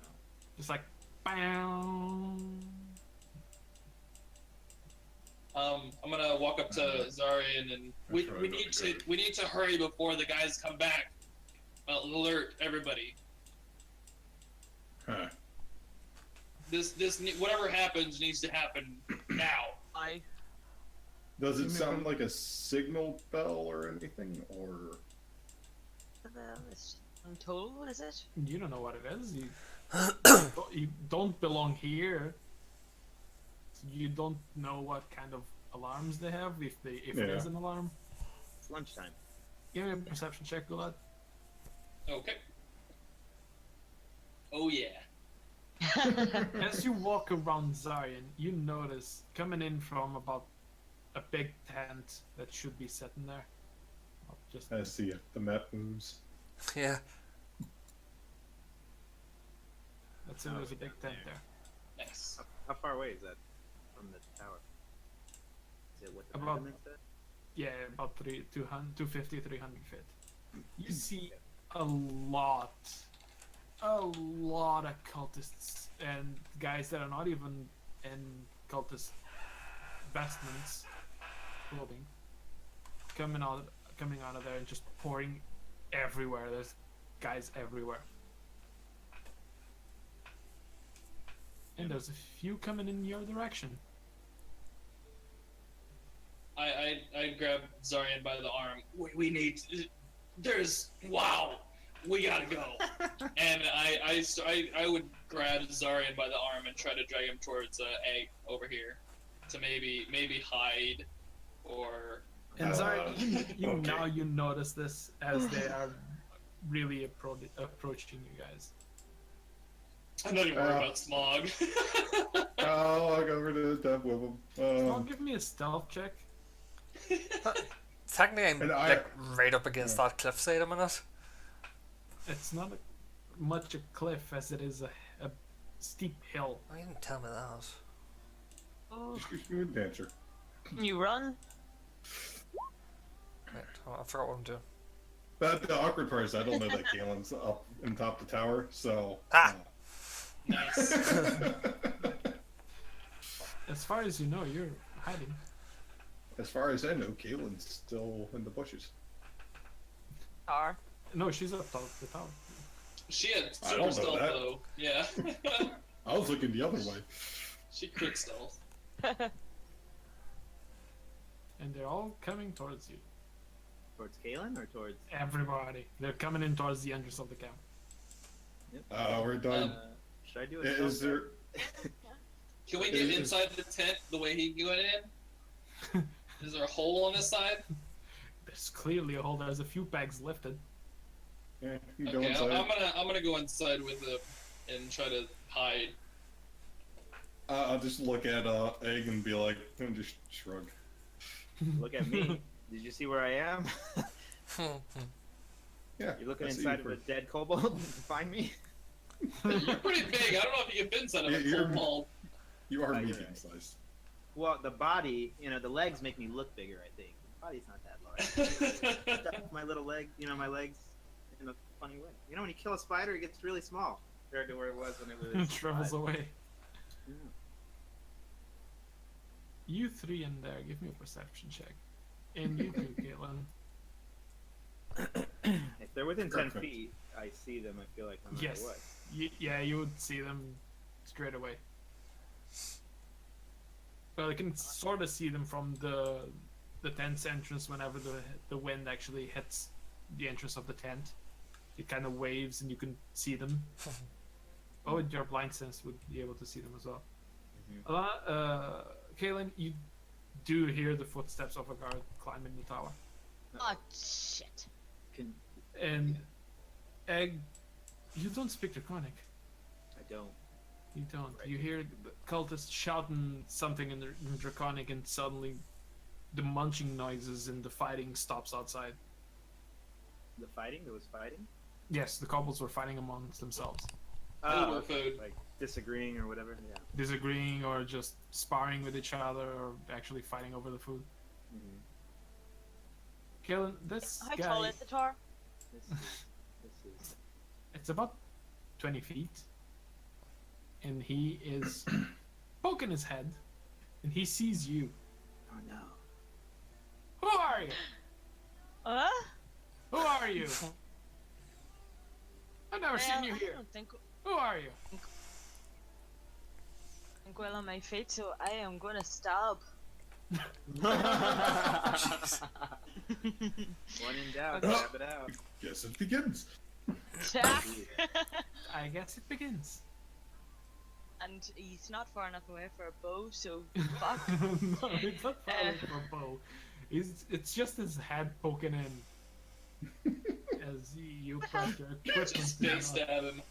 Just like, bam. I'm gonna walk up to Zarian and we That's right, need to hurry before the guys come back. alert everybody. Huh. Whatever happens needs to happen now. Does it Give me sound one. like a signal bell or anything, or? It's total, what is it? You don't know what it is. You don't belong here. So you don't know what kind of alarms they have. If it Yeah. is an alarm, It's lunchtime. give me a perception check, Gulad. Okay. Oh yeah. As you walk around Zarian, you notice coming in from about a big tent that should be sitting there. Just I see it. The map moves. Yeah. that's it. There's a big tent there. Nice. How far away is that from the tower? Is it what the About- measurement said? Yeah, about 250, 300 feet. You see a lot of cultists and guys that are not even in cultist vestments, clothing, coming out of there and just pouring everywhere. There's guys everywhere, and there's a few coming in your direction. I grab Zarian by the arm. We need. Wow. We gotta go. And I would grab Zarian by the arm and try to drag him towards Egg over here, to maybe hide, or. And Zarian, you okay. now you notice this as they are really approaching you guys. I'm not even worried about Smog. I'll walk over to the dev with him. Well, give me a stealth check. Technically, I'm And I- like right up against that cliffside a minute. It's not much a cliff as it is a steep hill. Why didn't tell me that? Oh, Just give me a dancer. you run? Wait, I forgot what I'm doing. But the awkward part is I don't know that Galen's up in top of the tower, so. Ah. Nice. As far as you know, you're hiding. As far as I know, Galen's still in the bushes. Tar. No, she's up top of the tower. She had I super don't know stealth that. though. Yeah. I was looking the other way. She crit stealth. And they're all coming towards you. Towards Kalen or towards? Everybody. They're coming in towards the entrance of the camp. We're done. Should I do a Is stealth there? Can we get inside the tent the way he went in? Is there a hole on this side? There's clearly a hole. There's a few bags lifted. Yeah, you go Okay, inside. I'm gonna go inside with him and try to hide. I'll just look at Egg and be like, and just shrug. Look at me. Did you see where I am? Yeah. You're looking I see inside you of a dead kobold to find me? You're pretty big. I don't know if you can fit inside of a You're- kobold. You are Oh, you're medium right. sized. Well, the body, the legs make me look bigger, I think. The body's not that large. Stuff my little leg, my legs in a funny way. When you kill a spider, it gets really small compared to where it was when it was. It travels alive. away. Yeah. You three in there, give me a perception check. And you too, Caitlin. If they're within 10 Perfect. feet, I see them. I feel like no matter Yes. what. Yeah, you would see them straight away. Well, you can sort of see them from the tent's entrance whenever the wind actually hits the entrance of the tent. It kind of waves and you can see them. Oh, and your blind sense would be able to see them as well. Kaylin, you do hear the footsteps of a guard climbing the tower. Oh, shit. And Egg, you don't speak Draconic. I don't. You don't. Right. You hear the cultists shouting something in Draconic, and suddenly the munching noises and the fighting stops outside. The fighting? There was fighting? Yes, the kobolds were fighting amongst themselves, Over food. Like disagreeing or whatever? Yeah. disagreeing or just sparring with each other or actually fighting over the food. Mm-hmm. Kaylin, this How tall guy, is the tar? This is. it's about 20 feet, and he is poking his head, and he sees you. Oh no. Who are you? Huh? Who are you? I've never seen you I here. don't think Who are you? well on my feet, so I am gonna stab. One in doubt, Okay. stab it out. Yes, it begins. Jack. I guess it begins. And he's not far enough away for a bow, so fuck. No, it's not probably for a bow. It's just his head poking in. As you press your equipment. Just big stabbing.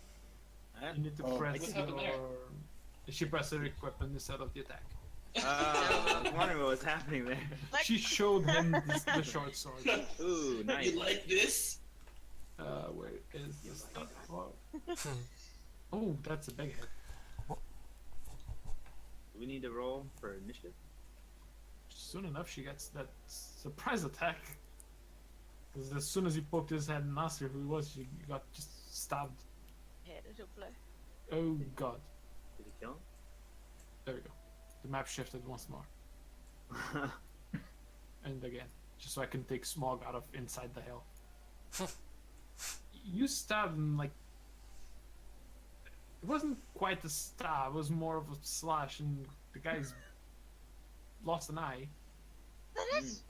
You need to Oh, press what happened there? your. She pressed her equipment instead of the attack. I was wondering what was happening there. Like- She showed him the short sword. Ooh, nice. You like this? Where is the stuff? Oh, that's a big hit. Do we need to roll for initiative? Soon enough, she gets that surprise attack. Because as soon as he poked his head and asked her who he was, she got just stabbed. Hit it up there. Oh god. Did he kill There we go. The map shifted once more. him? And again. Just so I can take Smog out of inside the hill. You stabbed him like... It wasn't quite a stab, it was more of a slash, and the guy's lost an eye. That is.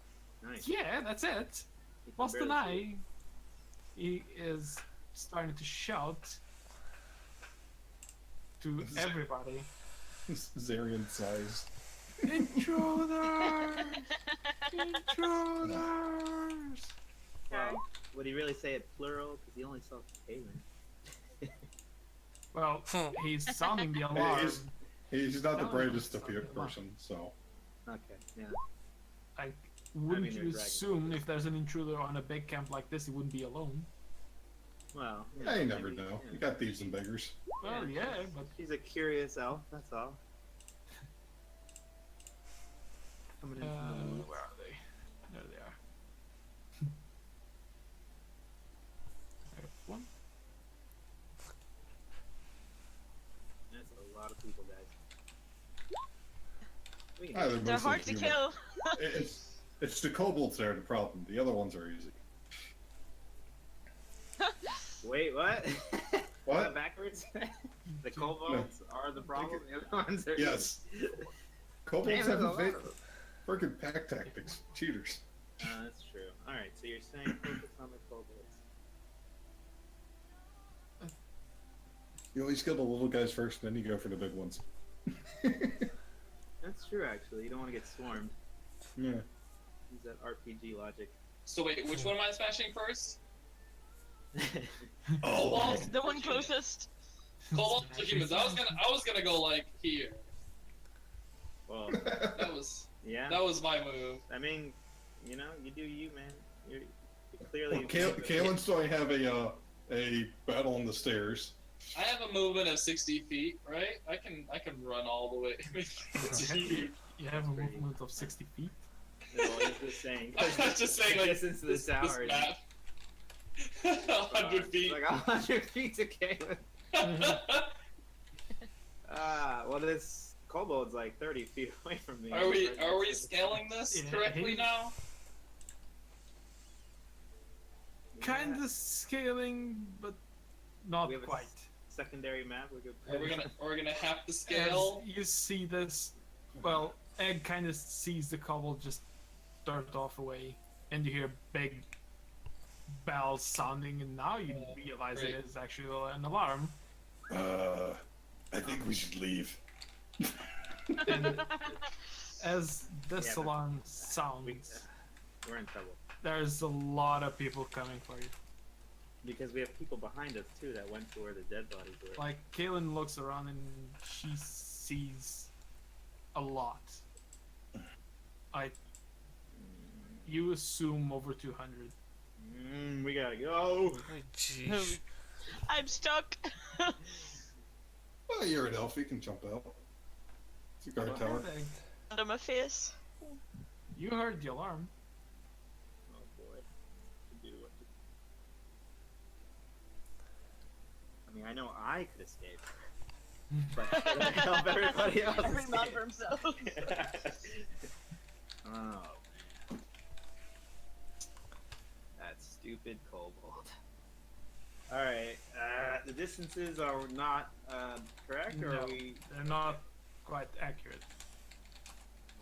Nice. Yeah, that's it. He can Lost an barely eye. He is starting to shout to everybody. Zarian size. Intruders! Intruders! see. Well, would he really say it plural? Because he only saw Kaylin. Well, he's sounding the alarm. He's not the No, brightest it's not appeared the alarm. person, so. Okay, yeah. Like, wouldn't they're you dragging assume it. if there's an intruder on a big camp like this, he wouldn't be alone? Well, Yeah, you never maybe, know. yeah. You got thieves and beggars. Well, yeah, but She's a curious elf, that's all. Coming in from the woods. where are they? There they are. I have one. That's a lot of people, guys. We can Ah, do they're They're mostly hard to human. kill. It's the kobolds that are the problem. The other ones are easy. Wait, what? What? Backwards? The kobolds are the problem. The other ones are. Yes. Kobolds Damn, have there's a lot evade- of them. freaking pack tactics. Cheaters. That's true. All right, so you're saying focus on the kobolds. You always kill the little guys first, then you go for the big ones. That's true, actually. You don't want to get swarmed. Yeah. Use that RPG logic. So wait, which one am I smashing first? Oh, The one closest. Cobalt to humans. I was gonna go like here. Well, That was yeah. my move. I mean, you know, you do you, man. You're clearly. Kalen's still have a battle on the stairs. I have a movement of 60 feet, right? I can run all the way. You have a movement of 60 feet. No, I was just saying. I was just saying, like, distance to the tower. This map. 100 feet. Like 100 feet to Caleb. Well, this kobold's like 30 feet away from me. Are we scaling this Yeah, correctly he- now? Kind of scaling, but not We have a quite. secondary map. We could. Are we gonna have to scale? As you see this, well, Egg kind of sees the kobold just dart off away, and you hear big bells sounding, and now you realize great. it is actually an alarm. I think we should leave. And as this Yeah, but- alarm sounds, We're in trouble there's a lot of people coming for you. because we have people behind us too that went to where the dead bodies were. Like, Kaylin looks around and she sees a lot. Like, you assume over 200. We gotta go. Oh, jeez. I'm stuck. Well, you're an elf. You can jump out. It's a guard What tower. are they? Under my face. You heard the alarm. Oh boy. To do what to... I mean, I know I could escape, but I gotta help everybody else. Every man escape. for himself. Oh. That stupid kobold. All right. The distances are not correct, or No. are we? They're not quite accurate.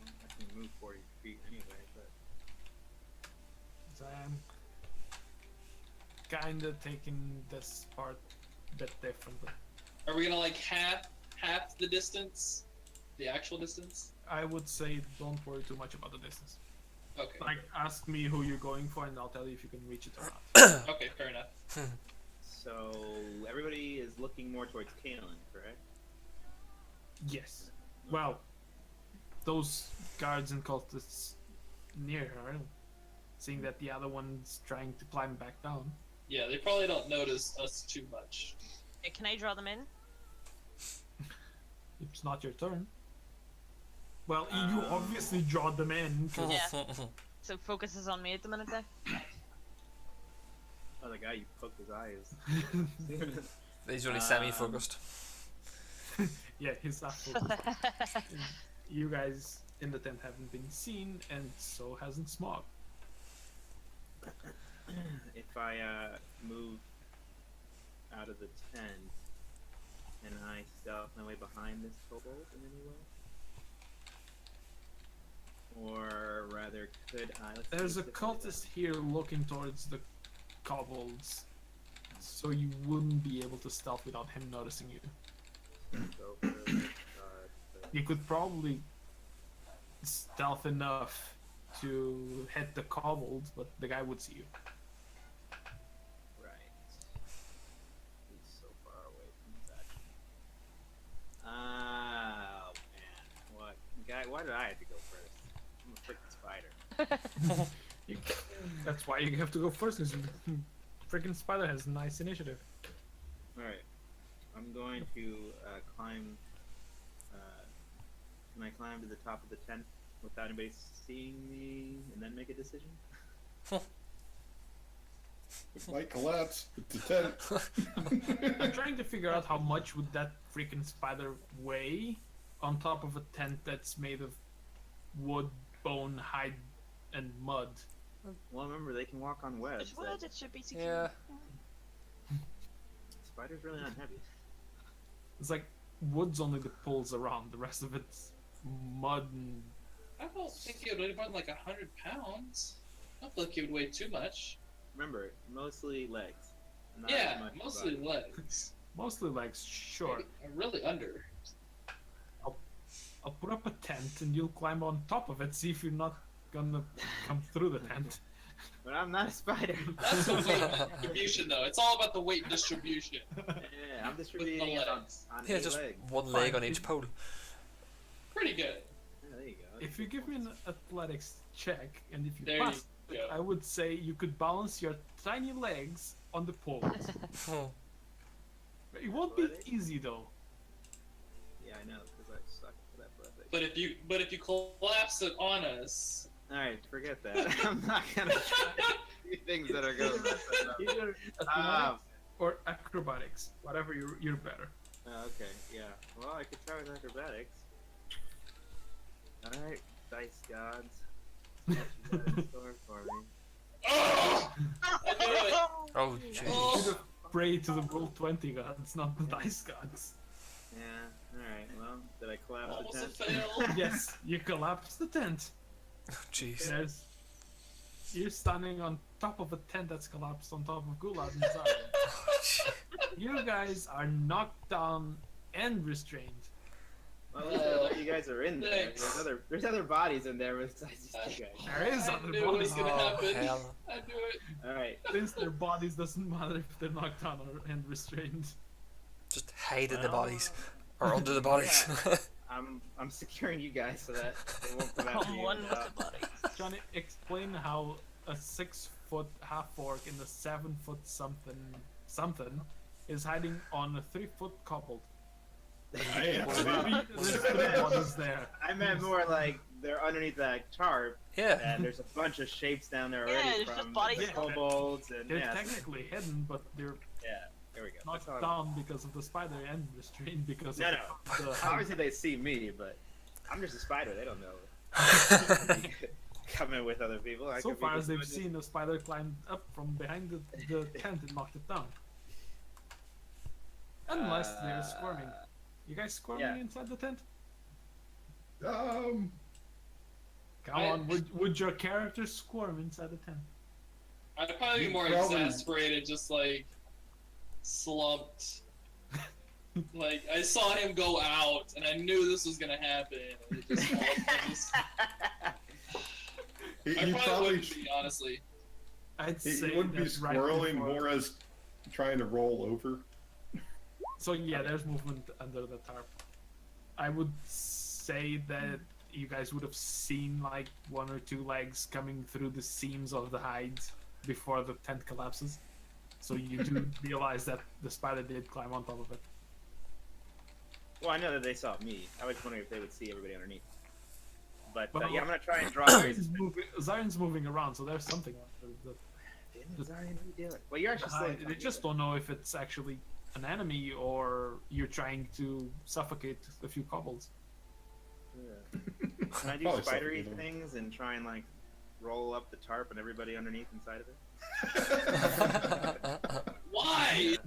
I can move 40 feet anyway, but So I'm kinda taking this part a bit differently. Are we gonna like half the distance, the actual distance? I would say don't worry too much about the distance. Okay. Like, ask me who you're going for, and I'll tell you if you can reach it or not. Okay, fair enough. so everybody is looking more towards Kalen, correct? Yes. Well, those guards and cultists near her, seeing that the other one's trying to climb back down. Yeah, they probably don't notice us too much. Okay, can I draw them in? It's not your turn. Well, you obviously draw them in. 'Cause Yeah. So focus is on me at the minute, then. Oh, the guy you poked his eye is. He's only semi-focused. yeah, he's not focused. You guys in the tent haven't been seen, and so hasn't Smog. If I move out of the tent, can I stealth my way behind this kobold in any way? Or rather, could I? let's see There's a if this is cultist here looking towards the kobolds, so you wouldn't be able to stealth without him noticing you. Go for the, You could probably stealth enough to hit the kobold, but the guy would see you. right. He's so far away from his action. Oh man, what guy? Why did I have to go first? I'm a freaking spider. That's why you have to go first, because freaking spider has nice initiative. All right, I'm going to climb. Can I climb to the top of the tent without anybody seeing me, and then make a decision? It might collapse. It's a tent. I'm trying to figure out how much would that freaking spider weigh on top of a tent that's made of wood, bone, hide, and mud. Well, remember they can walk on webs. It's wood, it should be secure. Yeah. Spiders really aren't heavy. It's like wood's only the pulls around, the rest of it's mud and I don't think it would weigh more than like 100 pounds. I don't feel like it would weigh too much. Remember, mostly legs. Not Yeah, as much mostly body. legs. mostly legs. Sure, Really under. I'll put up a tent and you'll climb on top of it. See if you're not gonna come through the tent. But I'm not a spider. That's the weight distribution, though. It's all about the weight distribution. Yeah, I'm distributing it on legs. Yeah, 8 just legs. one leg on each pole. Pretty good. Yeah, there you go. If you give me an athletics check, and if you There pass you it, go. I would say you could balance your tiny legs on the pole. It won't be Athletics? easy though. Yeah, I know, because I suck for that athletics. But if you collapse it on us, Alright, forget that. I'm not gonna try to do things that are gonna mess us up. Either Ah, athletics or acrobatics, whatever you're better. okay, yeah. Well, I could try with acrobatics. Alright, dice gods. What you got in store for me? oh, I knew it. Oh, jeez. Oh. Pray to the roll 20 gods, not the dice gods. Yeah, alright, well, did I collapse Almost the a tent? fail. Yes, you collapse the tent. Jeez. You're standing on top of a tent that's collapsed on top of Gulad inside. You guys are knocked down and restrained. Well, at least I know you guys are in there. Thanks. There's other bodies in there besides these two guys. There is I other knew it was bodies. gonna Oh, happen. hell. I knew it. Alright, Since their bodies doesn't matter if they're knocked down and restrained. Just hide in the Well, bodies. Or under the bodies. I'm securing you guys so that they won't come after you. One with the body. Johnny, explain how a 6-foot half orc in a 7-foot something is hiding on a 3-foot kobold. I am. There's 3 bodies there. I meant more like they're underneath that tarp, Yeah. and there's a bunch of shapes down there Yeah, already there's just from bodies the everywhere. kobolds and They're yeah, technically hidden, but they're yeah. There we go. knocked That's all down because of the spider and restrained because No, of no. the height. Obviously they see me, but I'm just a spider. They don't know. Coming with other people. I So could be far as just they've doing seen, the spider climbed up from behind the tent and knocked it down. Unless they're squirming. You guys squirming yeah. inside the tent? Um, Come on, would your character squirm inside the tent? I'd probably be You more probably- exasperated, just like slumped. Like I saw him go out, and I knew this was gonna happen. And it just, he I probably probably wouldn't be, honestly. I'd he say wouldn't be that's right swirling before- more as trying to roll over. So yeah, there's movement under the tarp. I would say that you guys would have seen like 1 or 2 legs coming through the seams of the hides before the tent collapses. So you do realize that the spider did climb on top of it. Well, I know that they saw me. I was wondering if they would see everybody underneath. But Well, yeah, I'm gonna try and draw Grace's. Zion's moving around, so there's something on the Damn it, Zion, what are you doing? Well, you're actually hide. still. They just don't know if it's actually an enemy or you're trying to suffocate a few cobbles. Can I do Probably spidery suffocating. things and try and like roll up the tarp and everybody underneath inside of it? Why?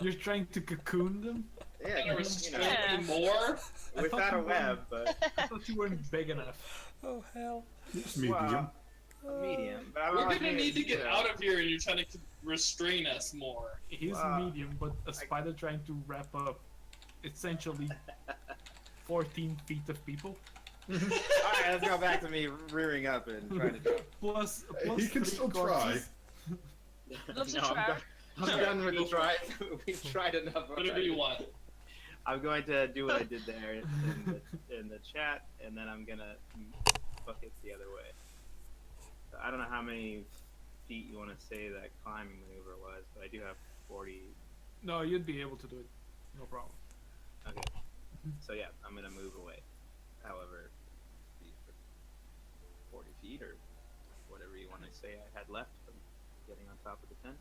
You're trying to cocoon them? Yeah, Gonna you restrain know, Yeah. me more? without a you web, but I thought you weren't big enough. Oh hell. It's medium. a medium. But We're gonna need to get out of here, and you're trying to restrain us more. He's Wow. a medium, but a spider trying to wrap up essentially 14 feet of people. Alright, let's go back to me rearing up and trying to jump. Plus He can 3 still corpses. Love to No, try. I'm done with the try. We've tried enough. Whatever you want. I'm going to do what I did there in the chat, and then I'm gonna fuck it the other way. So I don't know how many feet you want to say that climbing maneuver was, but I do have 40. No, you'd be able to do it. No problem. Okay. So yeah, I'm gonna move away. However, 40 feet or whatever you want to say I had left from getting on top of the tent.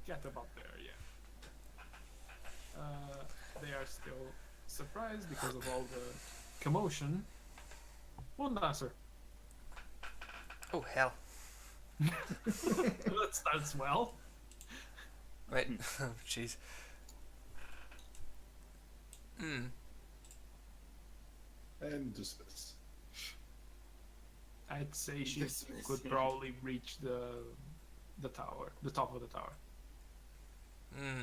Get about there, yeah. They are still surprised because of all the commotion. One dancer. Oh hell. That starts well. Wait. Oh jeez. Hmm. And dismiss. I'd say she Dismiss, could yeah. probably reach the tower, the top of the tower.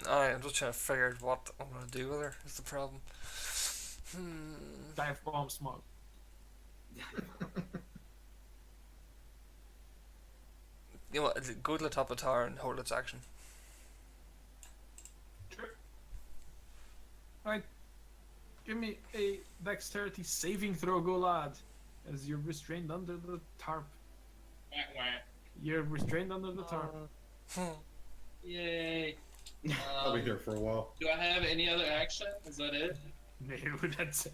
Alright, I'm just trying to figure out what I'm gonna do with her. Is the problem. Dive bomb smoke. You know what? Go to the top of the tower and hold its action. Right. Give me a dexterity saving throw, go lad. As you're restrained under the tarp. Wah, wah. You're restrained under the tarp. Yay. I'll be here for a while. Do I have any other action? Is that it? No, that's it.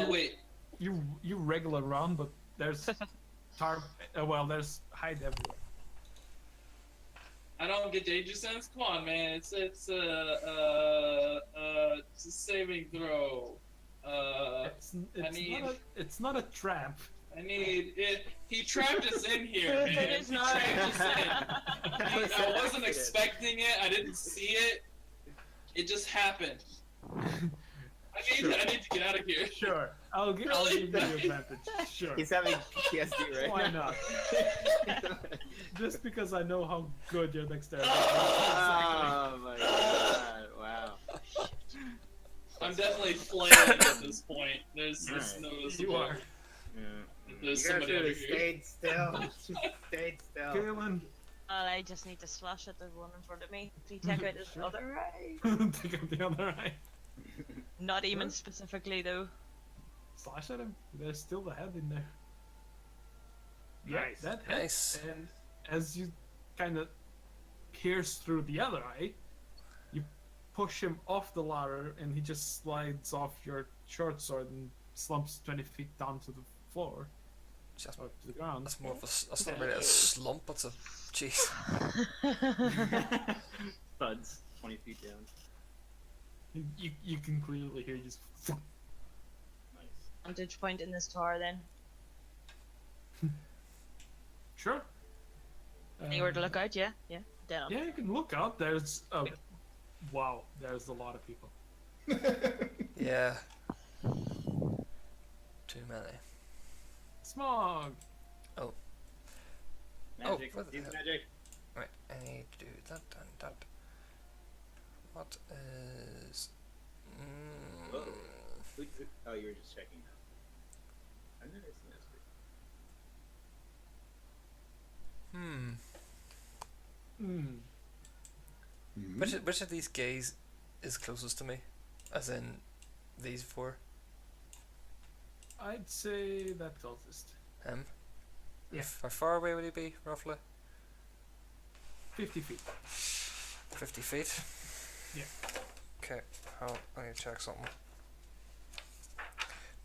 Wait. You regular around, but there's tarp. Well, there's hide everywhere. I don't get danger sense. Come on, man. It's a saving throw. It's not a trap. I need it. He trapped us in here, man. It is He not. trapped us in. I wasn't expecting it. I didn't see it. It just happened. I need to get out of here. Sure, I'll give Really? you the advantage. Sure. He's having PTSD right Why now. not? Just because I know how good your dexterity is. Oh my god! Wow. I'm definitely flailing at this point. There's Alright. noticeable. You are. Yeah. There's You guys somebody should over have here. stayed still. Just stayed still. Kaelin, I just need to slash at the one in front of me. To take out his Sure. other eye. take out the other eye. Not even specifically though. Slash at him. There's still the head in there. Yeah, Nice. that hit. Nice. And as you kind of pierce through the other eye, you push him off the ladder, and he just slides off your short sword and slumps 20 feet down to the floor, Just, or to the ground. that's more of a. That's not really a slump. That's a. Jeez. Thuds 20 feet down. You can clearly hear just. Nice. Vantage point in this tower then. Sure. Anywhere to look out, yeah? Yeah. Dead on. Yeah, you can look out. There's a Wow, there's a lot of people. Yeah. Too many. Smog! Magic. what the Use hell? magic. Right, I need to do that and that. What is... Whoa. Oh, you were just checking that. I never seen this before. Which of these guys is closest to me? As in, these four? I'd say that closest. Him? Yeah. How far away would he be, roughly? 50 feet. 50 feet? Yeah. Okay, I need to check something.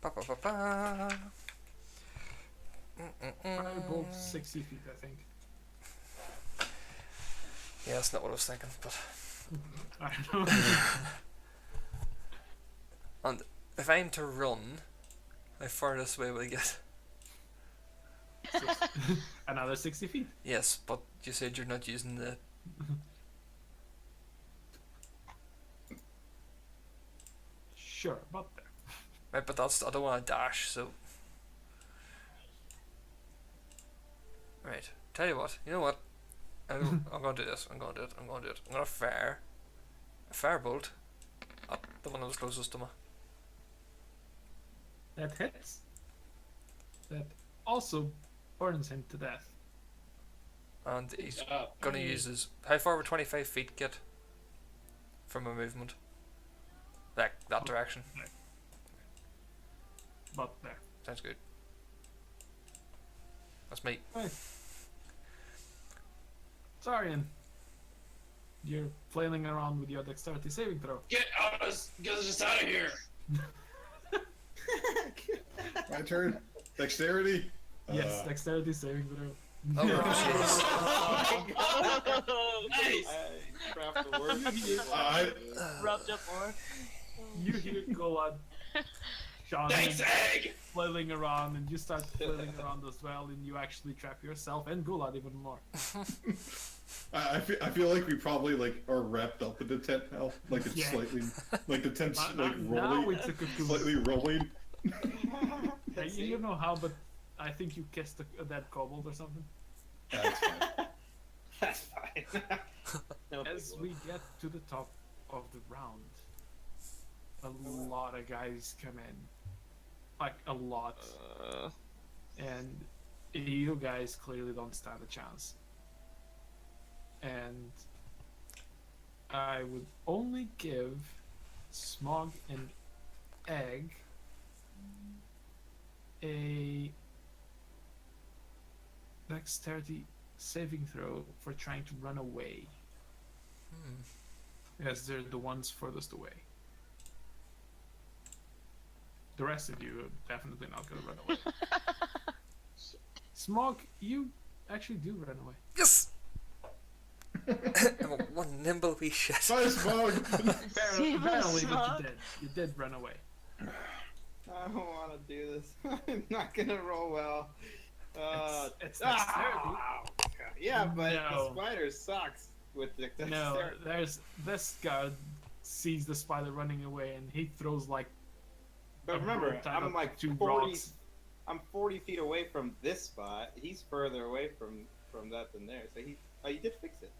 Ba ba ba ba. Firebolt 60 feet, I think. Yeah, that's not what I was thinking, but... I don't know. And if I'm to run, how far this way will I get? Another 60 feet. Yes, but you said you're not using the... Sure, about there. Right, but that's... I don't want to dash, so... Right, tell you what, you know what? I'm gonna do this, I'm gonna do it. I'm gonna fire a firebolt at the one that was closest to me. That hits. That also burns him to death. And he's Yeah. gonna use his... How far would 25 feet get from a movement? Like, that direction. About there. Sounds good. That's me. Right. Sarian. You're flailing around with your dexterity saving throw. Get us out of here! My turn. Dexterity. Yes, dexterity saving throw. Oh, jeez. Nice! Craft the word. Rubbed up more. You hear Golad, Sean, Thanks, egg! flailing around, and you start flailing around as well, and you actually trap yourself and Golad even more. I feel like we probably like are wrapped up in the tent now. Like it's Yeah. slightly, like the tent's like Now rolling, it's a cocoon. slightly rolling. You know how, but I think you kissed a dead kobold or something. That's fine. That's fine. No As big we get to the top of the round, a lot of guys come in. Like, a lot. And you guys clearly don't stand a chance. And I would only give Smog and Egg a dexterity saving throw for trying to run away. As they're the ones furthest away. The rest of you are definitely not gonna run away. Smog, you actually do run away. Yes! I'm a one nimble wee shit. Bye, Smog. Apparently, but you did. You did run away. I don't want to do this. I'm not gonna roll well. It's dexterity. Yeah, but No. the spider sucks with the No, dexterity. there's this guard sees the spider running away and he throws like But a remember, rope tied I'm up like to 40. rocks. I'm 40 feet away from this spot. He's further away from that than there. So he. Oh, you did fix it.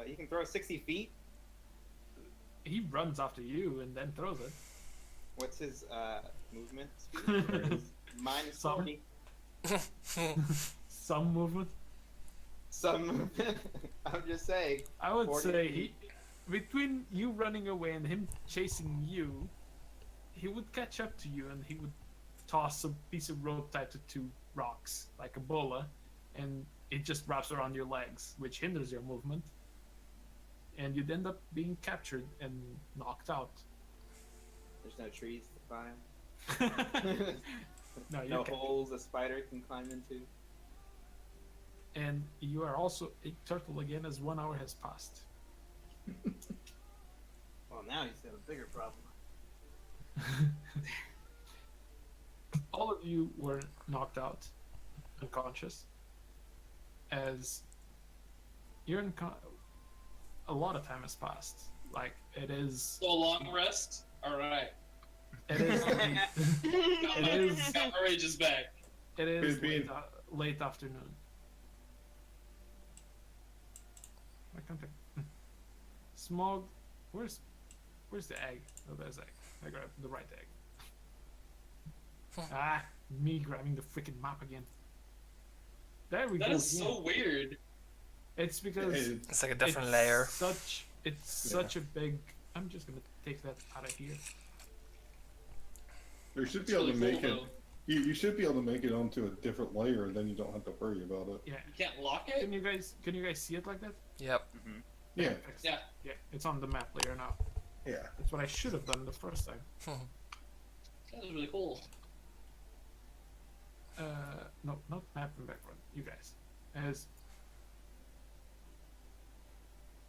He can throw 60 feet. He runs after you and then throws it. What's his movement speed? Or his minus Some. 40. Some movement. Some movement. I'm just saying. I would 40 say feet. between you running away and him chasing you, he would catch up to you and he would toss a piece of rope tied to two rocks, like a bola, and it just wraps around your legs, which hinders your movement. And you'd end up being captured and knocked out. There's no trees to climb. No, you No can't. holes a spider can climb into. And you are also a turtle again as 1 hour has passed. Well, now he's got a bigger problem. All of you were knocked out, unconscious, as you're a lot of time has passed. Like it is. So long rest. All right. It is. It is. Courage is back. It is Being- late afternoon. Why can't I? Smog. Where's the egg? Oh, there's egg. I grabbed the right egg. Ah, me grabbing the freaking map again. There we That go. is so weird. It's because It's like a different it's layer. It's such a big. I'm just gonna take that out of here. You should It's be able really to make cool, it. though. You should be able to make it onto a different layer, and then you don't have to worry about it. Yeah. You can't lock Can it. you guys see it like that? Yep. Yeah, Yeah. Yeah. It's on the map layer now. yeah. That's what I should have done the first time. That was really cool. No, not map and background. You guys. As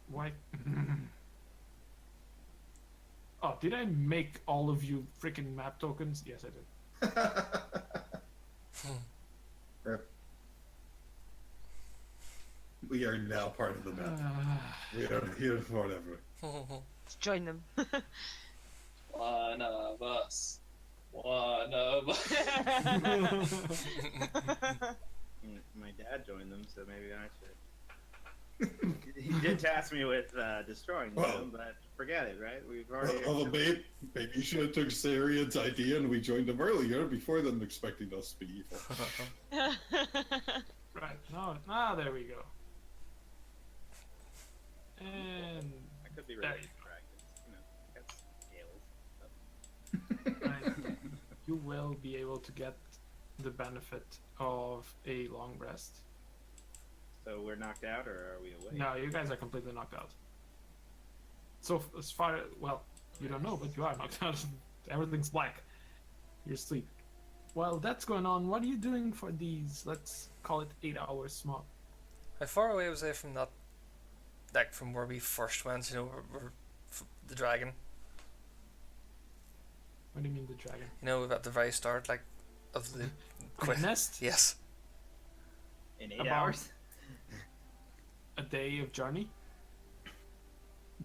why? Oh, did I make all of you freaking map tokens? Yes, I did. We are now part of the map. We are here forever. Join them. One of us. One of us. My dad joined them, so maybe I should. He did task me with destroying Well- them, but forget it, right? We've already. Well, babe, you should have took Sarian's idea and we joined them earlier before them expecting us to be evil. Right. No. There we go. And I could be There related you to dragons, you know. That's scales. right, you will be able to get the benefit of a long rest. So we're knocked out, or are we awake? No, you guys are completely knocked out. So as far well, you don't know, but you are knocked out. Everything's black. You're asleep. While that's going on, what are you doing for these? Let's call it 8 hours small. How far away was I from that? Like from where we first went, you know, where the dragon. What do you mean the dragon? You know, at the very start, like of the The nest? Yes. In 8 About- hours? A day of journey?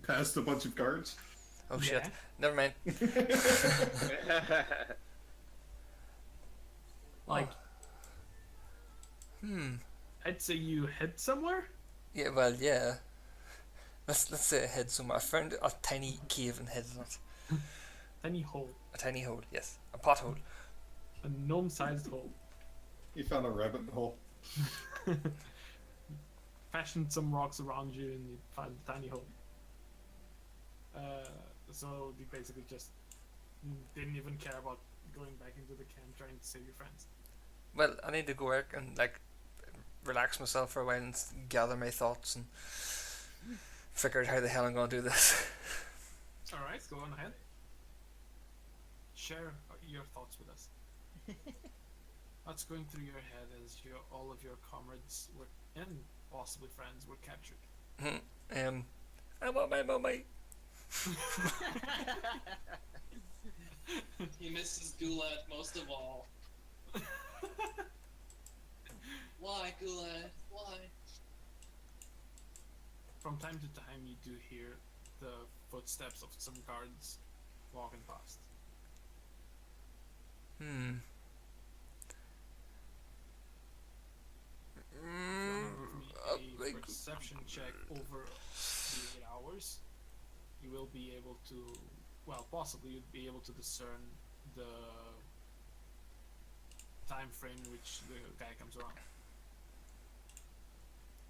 Passed a bunch of guards. Oh shit. Yeah. Never mind. Like, Hmm. I'd say you hid somewhere? Yeah. Well, yeah. Let's say I hid somewhere. I found a tiny cave and hid in it. Tiny hole. A tiny hole. Yes. A pothole. A gnome-sized hole. You found a rabbit hole. Fashioned some rocks around you and you find a tiny hole. So you basically just didn't even care about going back into the camp trying to save your friends. Well, I need to go work and like relax myself for a while and gather my thoughts and figure out how the hell I'm gonna do this. Alright, go on ahead. Share your thoughts with us. What's going through your head as all of your comrades were, and possibly friends, were captured? I want my mummy. He misses Gulat most of all. Why, Gulat? Why? From time to time, you do hear the footsteps of some guards walking past. Give me a perception check over the 8 hours. You will be able to, well, possibly you'd be able to discern the time frame in which the guy comes around.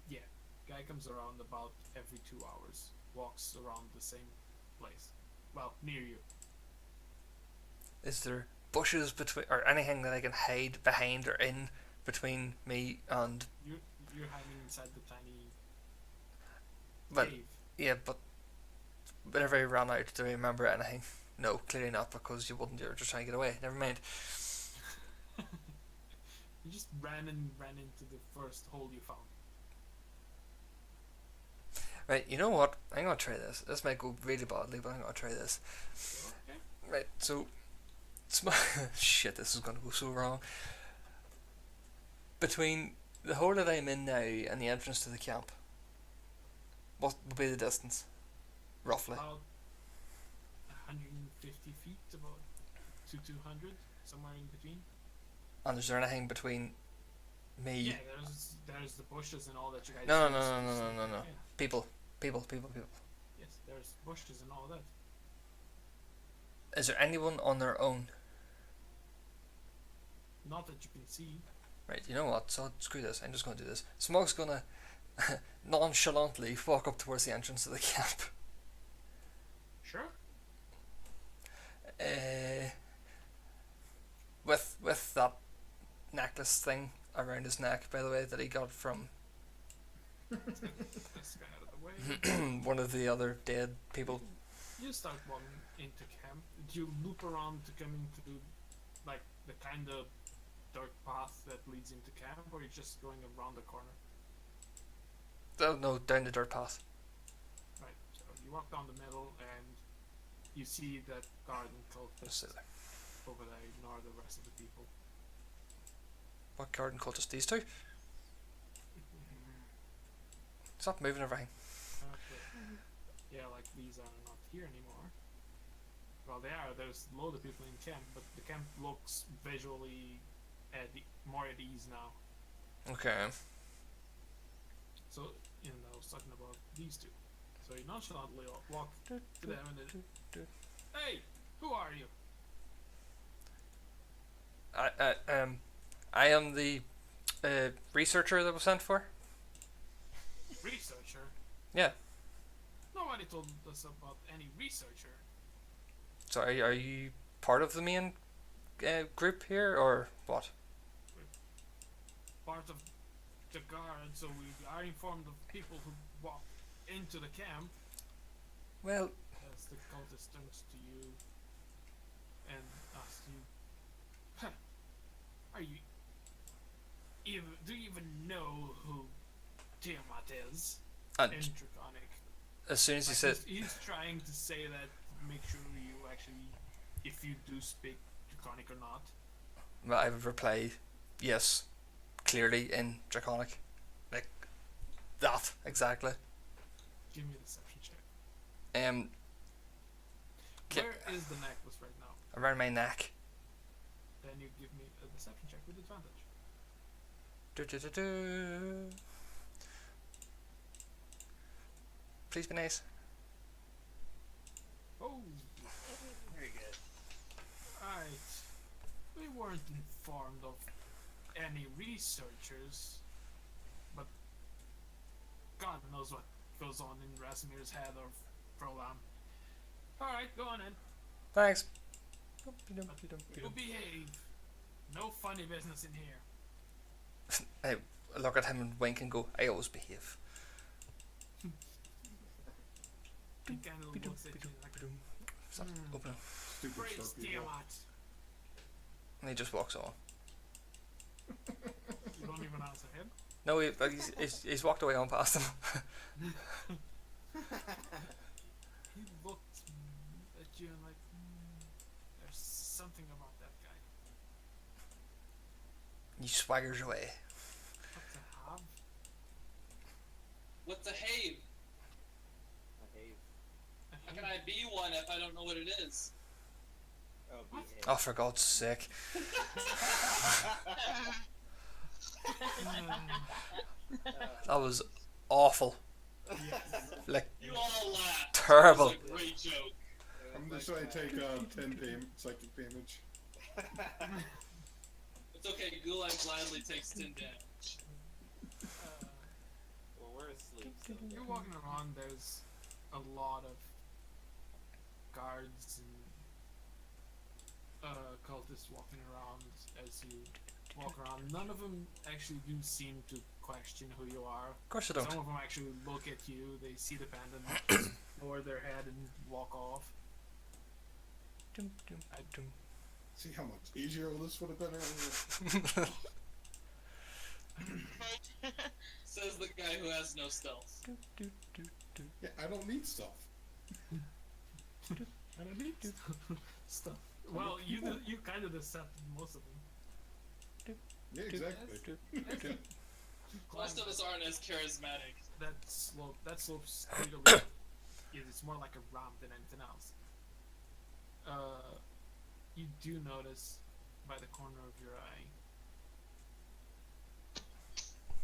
Yeah, guy comes around about every 2 hours, walks around the same place. Well, near you. Is there bushes between or anything that I can hide behind or in between me and? You're hiding inside the tiny Well, cave. yeah, but whenever I ran out, do I remember anything? No, clearly not, because you wouldn't. You're just trying to get away. Never mind. You just ran into the first hole you found. Right, you know what? I'm gonna try this. This might go really badly, but I'm gonna try this. Okay. Right, so shit, this is gonna go so wrong. Between the hole that I'm in now and the entrance to the camp, what would be the distance? roughly? About 150 feet, about to 200, somewhere in between. And is there anything between me? Yeah, there's the bushes and all that you guys. No, see, no, no, so no, it's no, like- no, no. yeah. People. Yes, there's bushes and all that. Is there anyone on their own? Not that you can see. Right, you know what? So screw this. I'm just gonna do this. Smog's gonna nonchalantly walk up towards the entrance of the camp. Sure. With that necklace thing around his neck, by the way, that he got from Let's get this guy out of the way. one of the other dead people. You start walking into camp. Do you loop around to come into like the kind of dark path that leads into camp, or you're just going around the corner? Oh no, down the dirt path. Right. So you walk down the middle and you see that garden Let's see cultist there. over there. Ignore the rest of the people. What garden cultist? These two? Stop moving everything. Okay. Yeah, like these are not here anymore. Well, they are. There's a load of people in camp, but the camp looks visually more at ease now. Okay. So, I was talking about these two. So you nonchalantly walk to them and then, hey, who are you? I am the researcher that was sent for. Researcher? Yeah. Nobody told us about any researcher. So are you part of the main group here, or what? Part of the guard, so we are informed of people who walk into the camp. Well, As the cultist turns to you and asks you, are you do you even know who Tiamat is and in Draconic? as soon as he Like, said, he's trying to say that to make sure you actually, if you do speak Draconic or not. well, I would reply, yes, clearly in Draconic, like that exactly. Give me a deception check. Ki- Where is the necklace right now? Around my neck. Then you give me a deception check with advantage. Do. Please be nice. Oh, Very good. right. We weren't informed of any researchers, but God knows what goes on in Rasimir's head or Frolam. Alright, go on in. Thanks. You behave. No funny business in here. I look at him and wink and go, I always behave. He kind of looks at you like, Stop, open it. Stupid praise short people. Tiamat. And he just walks on. You don't even answer him. No, he's walked away on past him. He looked at you and like, there's something about that guy. He swaggers away. What to have? What's a have? I hate. How can I be one if I don't know what it is? Oh, What? behave. Oh, for God's sake. That was awful. Like, You all laughed. terrible. It was a great joke. I'm just trying to take 10 psychic damage. It's okay, Gulag gladly takes 10 damage. Well, we're asleep. So You're walking around, there's a lot of guards and cultists walking around as you walk around. None of them actually do seem to question who you are. Of course I don't. Some of them actually look at you, they see the pendant, lower their head and walk off. See how much easier this would have been earlier? Says the guy who has no stealth. Yeah, I don't need stuff. I don't need stuff. Well, you kind of decepted most of them. Yeah, exactly. Most of us aren't as charismatic. That slopes straight away. it's more like a ramp than anything else. You do notice by the corner of your eye,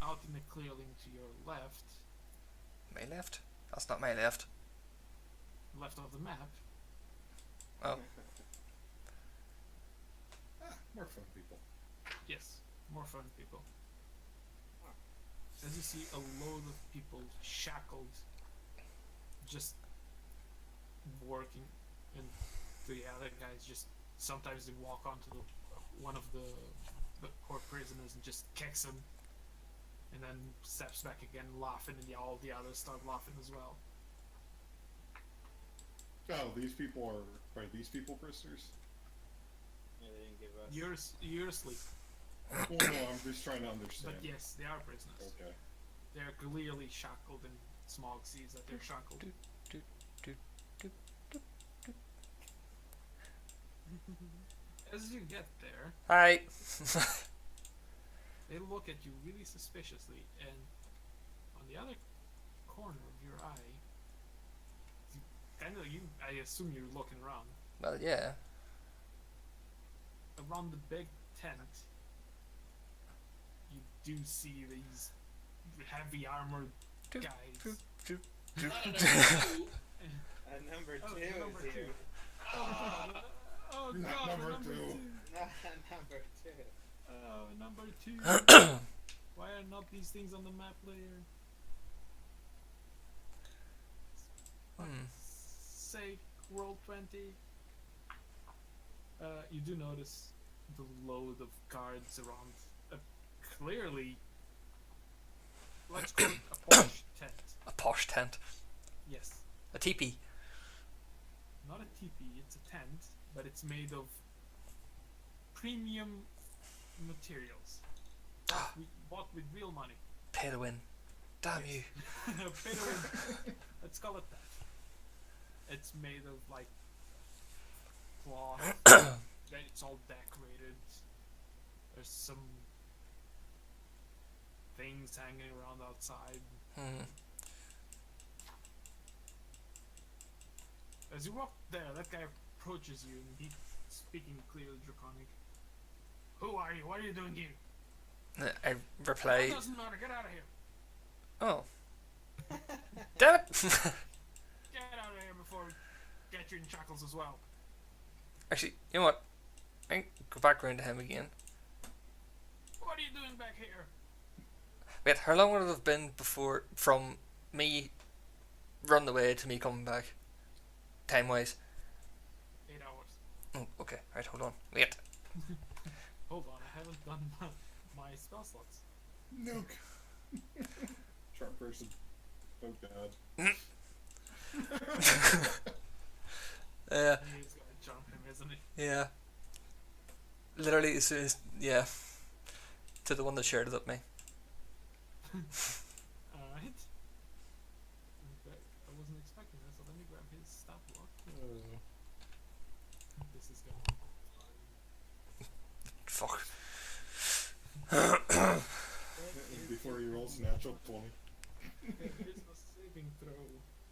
out in the clearing to your left My left? That's not my left. of the map, Oh. More fun people. yes, more fun people. As you see a load of people shackled, just working, and the other guys just sometimes they walk onto one of the poor prisoners and just kicks him, and then steps back again, laughing, and all the others start laughing as well. Oh, these people are these people prisoners? Yeah, they didn't give us. You're asleep, Well, no, I'm just trying to understand. but yes, they are prisoners. Okay. They're clearly shackled, and Smog sees that they're shackled. As you get there, Hi. they look at you really suspiciously, and on the other corner of your eye, I assume you're looking around. Well, yeah. Around the big tent, you do see these heavy armored guys. Not enough to do. Number two Oh, number is here. two. Oh Not god, number number two. two. Number two. Oh, number two. Why are not these things on the map layer? Say roll 20. You do notice the load of guards around. Clearly, let's call it a posh tent. A posh tent. Yes, A teepee. not a teepee. It's a tent, but it's made of premium materials. Bought with real money. Pay to win. Damn you. Pay to win. Let's call it that. It's made of like cloth. Then it's all decorated. There's some things hanging around outside. As you walk there, that guy approaches you and he's speaking clearly Draconic. Who are you? What are you doing here? I reply, It doesn't matter. Get out of here. oh. Damn it! Get out of here before we get you in shackles as well. Actually, you know what? I can go back round to him again. What are you doing back here? Wait, how long would it have been before, from me running away to me coming back? Time wise? 8 hours. Oh, okay. Right, hold on. Wait. Hold on, I haven't done my spell slots. Nuke. Sharp person. Oh god. He's gonna jump him, isn't he? Yeah. Literally, as soon as, yeah. To the one that shared it up me. Alright. Okay, I wasn't expecting that, so let me grab his stat block. This is gonna be fun. Fuck. Before he rolls a natural 20. Okay, here's the saving throw.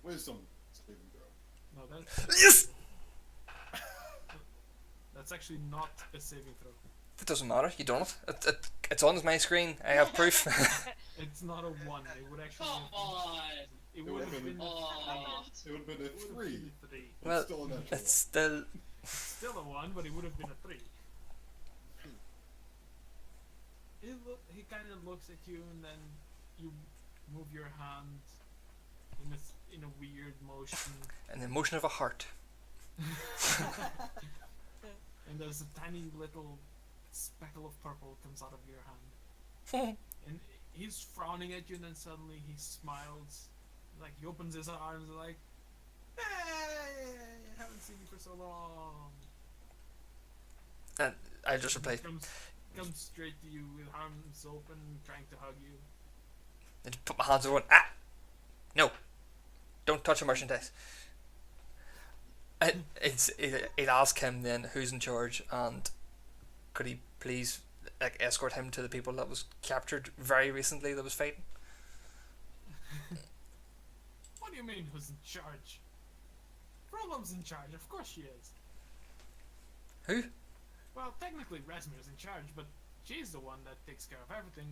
Wisdom saving throw. No, that's... Yes! That's actually not a saving throw. It doesn't matter, you done it. It's on my screen, I have proof. It's not a 1, it would actually Come have on. It would have been Oh. It would have been a it would have 3. been a 3. Well, Still a natural. it's still... Still a 1, but it would have been a 3. He kind of looks at you, and then you move your hand in a weird motion, an emotion of a heart. and there's a tiny little speckle of purple comes out of your hand. And he's frowning at you, and then suddenly he smiles, like he opens his arms, like, "Hey, I haven't seen you for so long." And I just replied, Comes straight to you with arms open, trying to hug you. I just put my hands over and, no, don't touch a merchandise. It ask him then who's in charge, and could he please like escort him to the people that was captured very recently that was fighting. What do you mean, who's in charge? Frolum's in charge, of course she is. Who? Well, technically Rasmir's in charge, but she's the one that takes care of everything.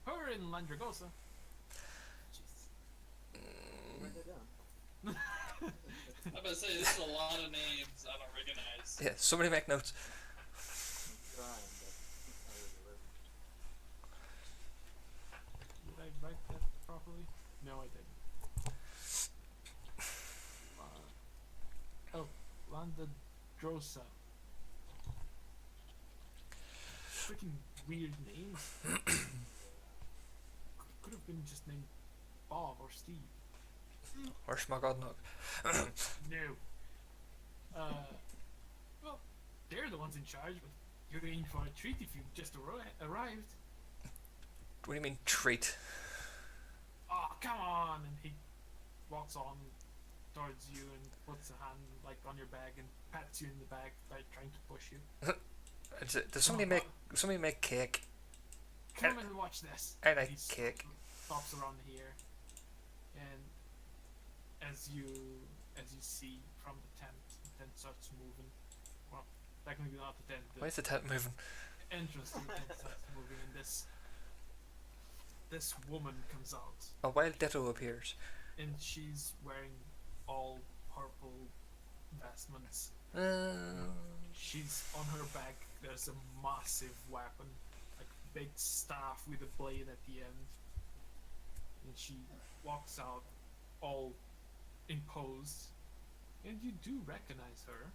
Her and Landragosa. Write that down. I'm about to say, this is a lot of names I don't recognize. Yeah, somebody make notes. Trying, but it's not really working. Did I write that properly? No, I didn't. Oh, Landadrosa. Freaking weird names. Could have been just named Bob or Steve. Or Schmagodnog. No. Well, they're the ones in charge, but you're in for a treat if you just arrived. What do you mean treat? Oh, come on! And he walks on towards you and puts a hand like on your back and pats you in the back by trying to push you. Does somebody make cake? Come and watch this. I like He cake. stops around here, and as you see from the tent starts moving. Well, technically not the tent. Why is the tent moving? Entrance to the tent starts moving, and this woman comes out, A wild ditto appears. and she's wearing all purple vestments. She's on her back. There's a massive weapon, like a big staff with a blade at the end, and she walks out, all imposed, and you do recognize her.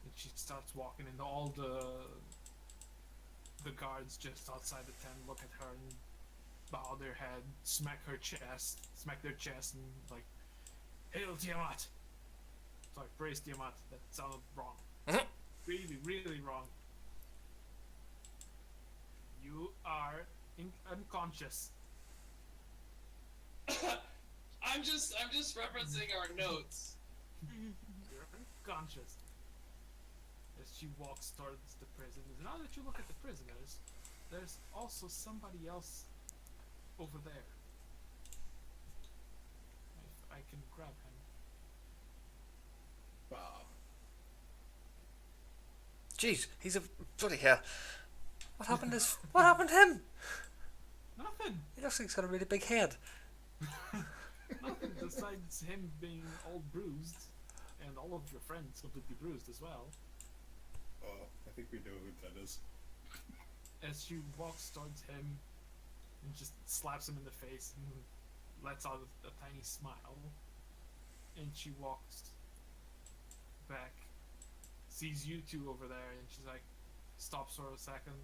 And she starts walking, and all the guards just outside the tent look at her and bow their head, smack their chest, and like, "Hail Tiamat!" Sorry, praise Tiamat. That sounded wrong. Really, really wrong. You are unconscious. I'm just referencing our notes. You're unconscious. As she walks towards the prisoners. Now that you look at the prisoners, there's also somebody else over there. If I can grab him. Bob. Jeez, he's a bloody hell. What happened to him? Nothing. He looks like he's got a really big head. Nothing besides him being all bruised, and all of your friends completely bruised as well. Oh, I think we know who that is. As she walks towards him and just slaps him in the face and lets out a tiny smile, and she walks back, sees you two over there, and she's like, stops for a second,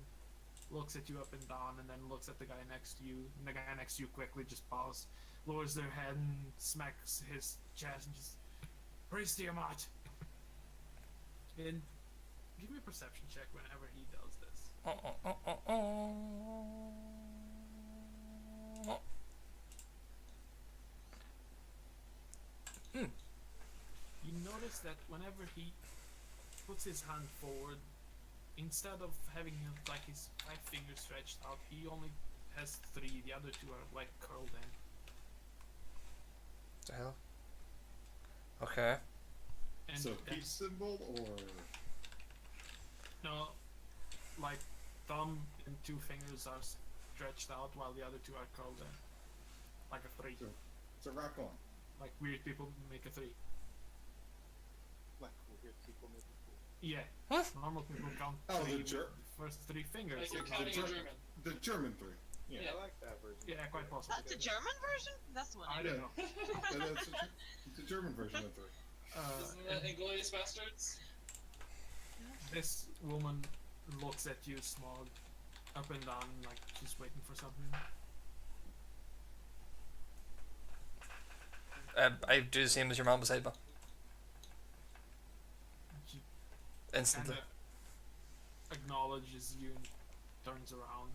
looks at you up and down, and then looks at the guy next to you, and the guy next to you quickly just bows, lowers their head and smacks his chest and just, "Praise Tiamat!" And give me a perception check whenever he does this. You notice that whenever he puts his hand forward, instead of having like his 5 fingers stretched out, he only has 3. The other 2 are like curled in. The hell? Okay. And So then- peace symbol or no, like thumb and 2 fingers are stretched out while the other 2 are curled in, like a 3. it's a rock on. Like weird people make a 3. Like weird people make it cool. Yeah. Huh? Normal people count Oh, 3 the with Ger- the first 3 fingers. Like you're and counting in not- German. The German 3. Yeah. I like that version. Yeah, quite possible. That's a German version? That's the one I I don't Yeah. know. It's a German version of 3. Isn't that Inglorious Bastards? This woman looks at you, smug, up and down, like she's waiting for something. I do the same as your mom beside me. She Instantly. kinda acknowledges you and turns around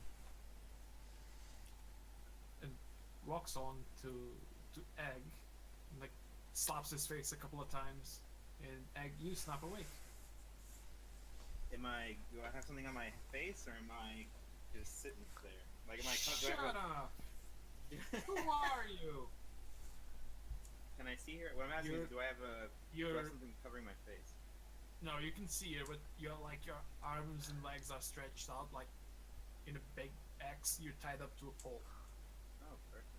and walks on to Egg and like slaps his face a couple of times, and Egg, you snap awake. Do I have something on my face, or am I just sitting there? Like, am I Shut up! do I Who are you? Can I see her? What I'm asking is, do I have something covering my face? No, you can see it with your arms and legs are stretched out like in a big X. You're tied up to a pole, Oh, perfect.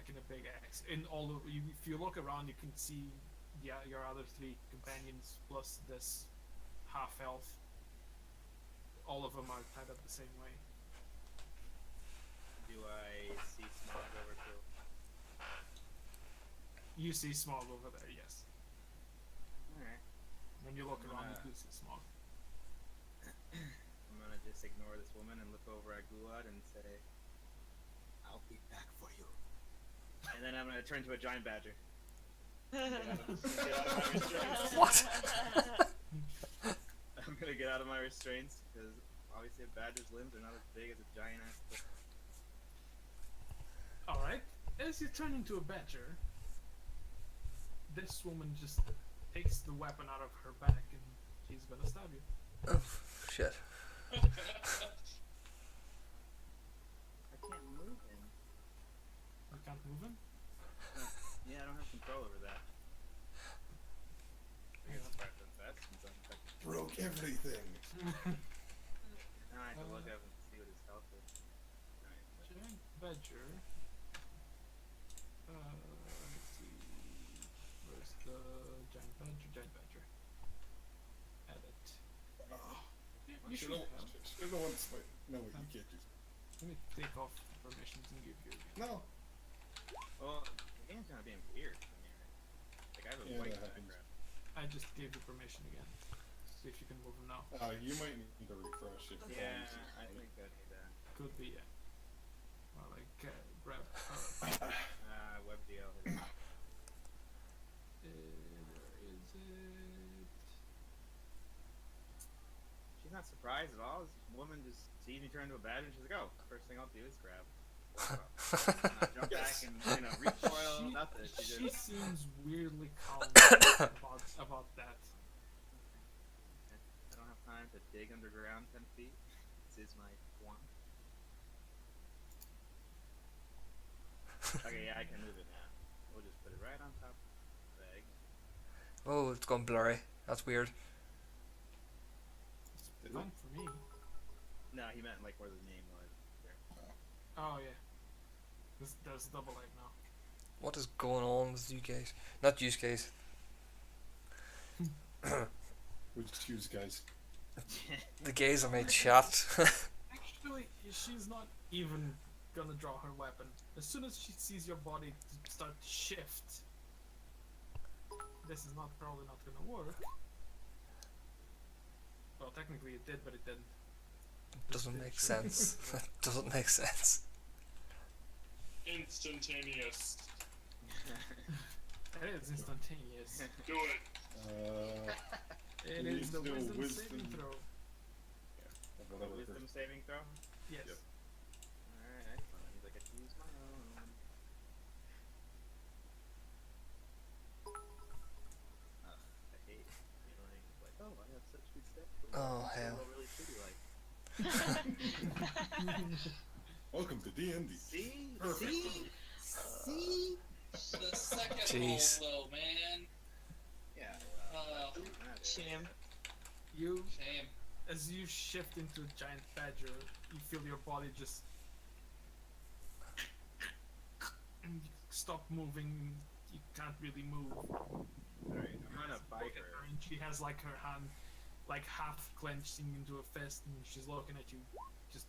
like in a big X. And all of you, if you look around, you can see your other 3 companions plus this half elf. All of them are tied up the same way. Do I see Smog over too? You see Smog over there, yes. Alright. When you look around, you do see Smog. I'm gonna just ignore this woman and look over at Gulad and say, I'll be back for you. And then I'm gonna turn to a giant badger. Get out of my restraints. What? I'm gonna get out of my restraints, because obviously a badger's limbs are not as big as a giant ass foot. Alright, as you turn into a badger, this woman just takes the weapon out of her back and she's gonna stab you. Oh, shit. I can't move him. You can't move him? Yeah, I don't have control over that. I guess I'll practice that since I'm technically... Broke everything. Now I have to look up and see what his health is. Alright, Giant badger. Let's see. Where's the giant badger? Giant badger. Edit. You should have. No, you can't do that. Let me take off permissions and give you again. No. well, the game's kind of being weird for me, right? Like, I have a Yeah, white that happens. background. I just gave you permission again. See if you can move him now. You might need to refresh it. Yeah, I think I need that. Could be, yeah. Or like, grab. WebDL. Where is it? She's not surprised at all. This woman just sees me turn into a badger and she's like, oh, first thing I'll do is grab. Not jump back and, recoil, nothing. She seems weirdly calm about that. I don't have time to dig underground 10 feet. This is my one. Okay, yeah, I can move it now. We'll just put it right on top of the bag. Oh, it's gone blurry. That's weird. It's fine for me. No, he meant like where the name was. There. Oh yeah. There's double light now. What is going on with you guys? Not you guys. Which choose, guys? The gays on my chat. Actually, she's not even gonna draw her weapon. As soon as she sees your body start to shift, this is probably not gonna work. Well, technically it did, but it didn't. Doesn't make sense. Doesn't make sense. Instantaneous. It is instantaneous. Do it. It We is need the to do a wisdom wisdom- saving throw. Whatever. Wisdom saving throw? Yes. Yep. Alright, excellent. That means I get to use my own. Ugh, I hate feeling like, oh, I have such good stuff. Oh, hell. Really shitty like. Welcome to D&D. See? Perfect. See? The second Jeez. roll, though, man. Yeah. Shame. You, Shame. as you shift into a giant badger, you feel your body just stop moving. You can't really move. Alright, I'm gonna bite Look at her. and she has like her hand, like half clenching into a fist, and she's looking at you. Just,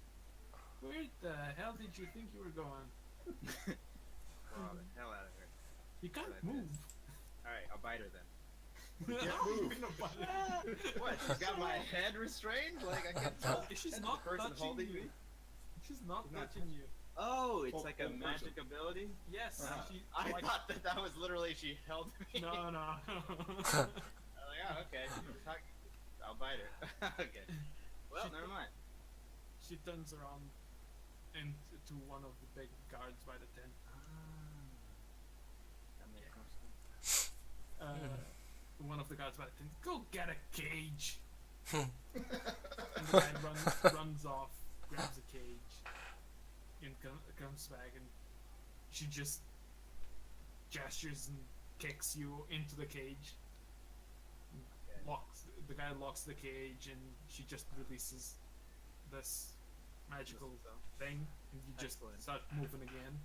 where the hell did you think you were going? Claw the hell out of her. You can't Like move. Alright, I'll bite her then. You can't move. What? She's got my head restrained? Like, I can't tell. She's the not person touching holding you. me? She's not She's not touching you. Oh, it's Oh, like a oh, magic ability? Yes. Ah. She, I like, thought that was literally she held me. no. I was like, oh, okay. I'll bite her. Okay. Well, She- never mind. She turns around and to one of the big guards by the tent. That makes more sense. One of the guards by the tent. Go get a cage. And the guy runs off, grabs a cage, and comes back, and she just gestures and kicks you into the cage. Okay. The guy locks the cage, and she just releases this magical thing, and you just Excellent. start moving again.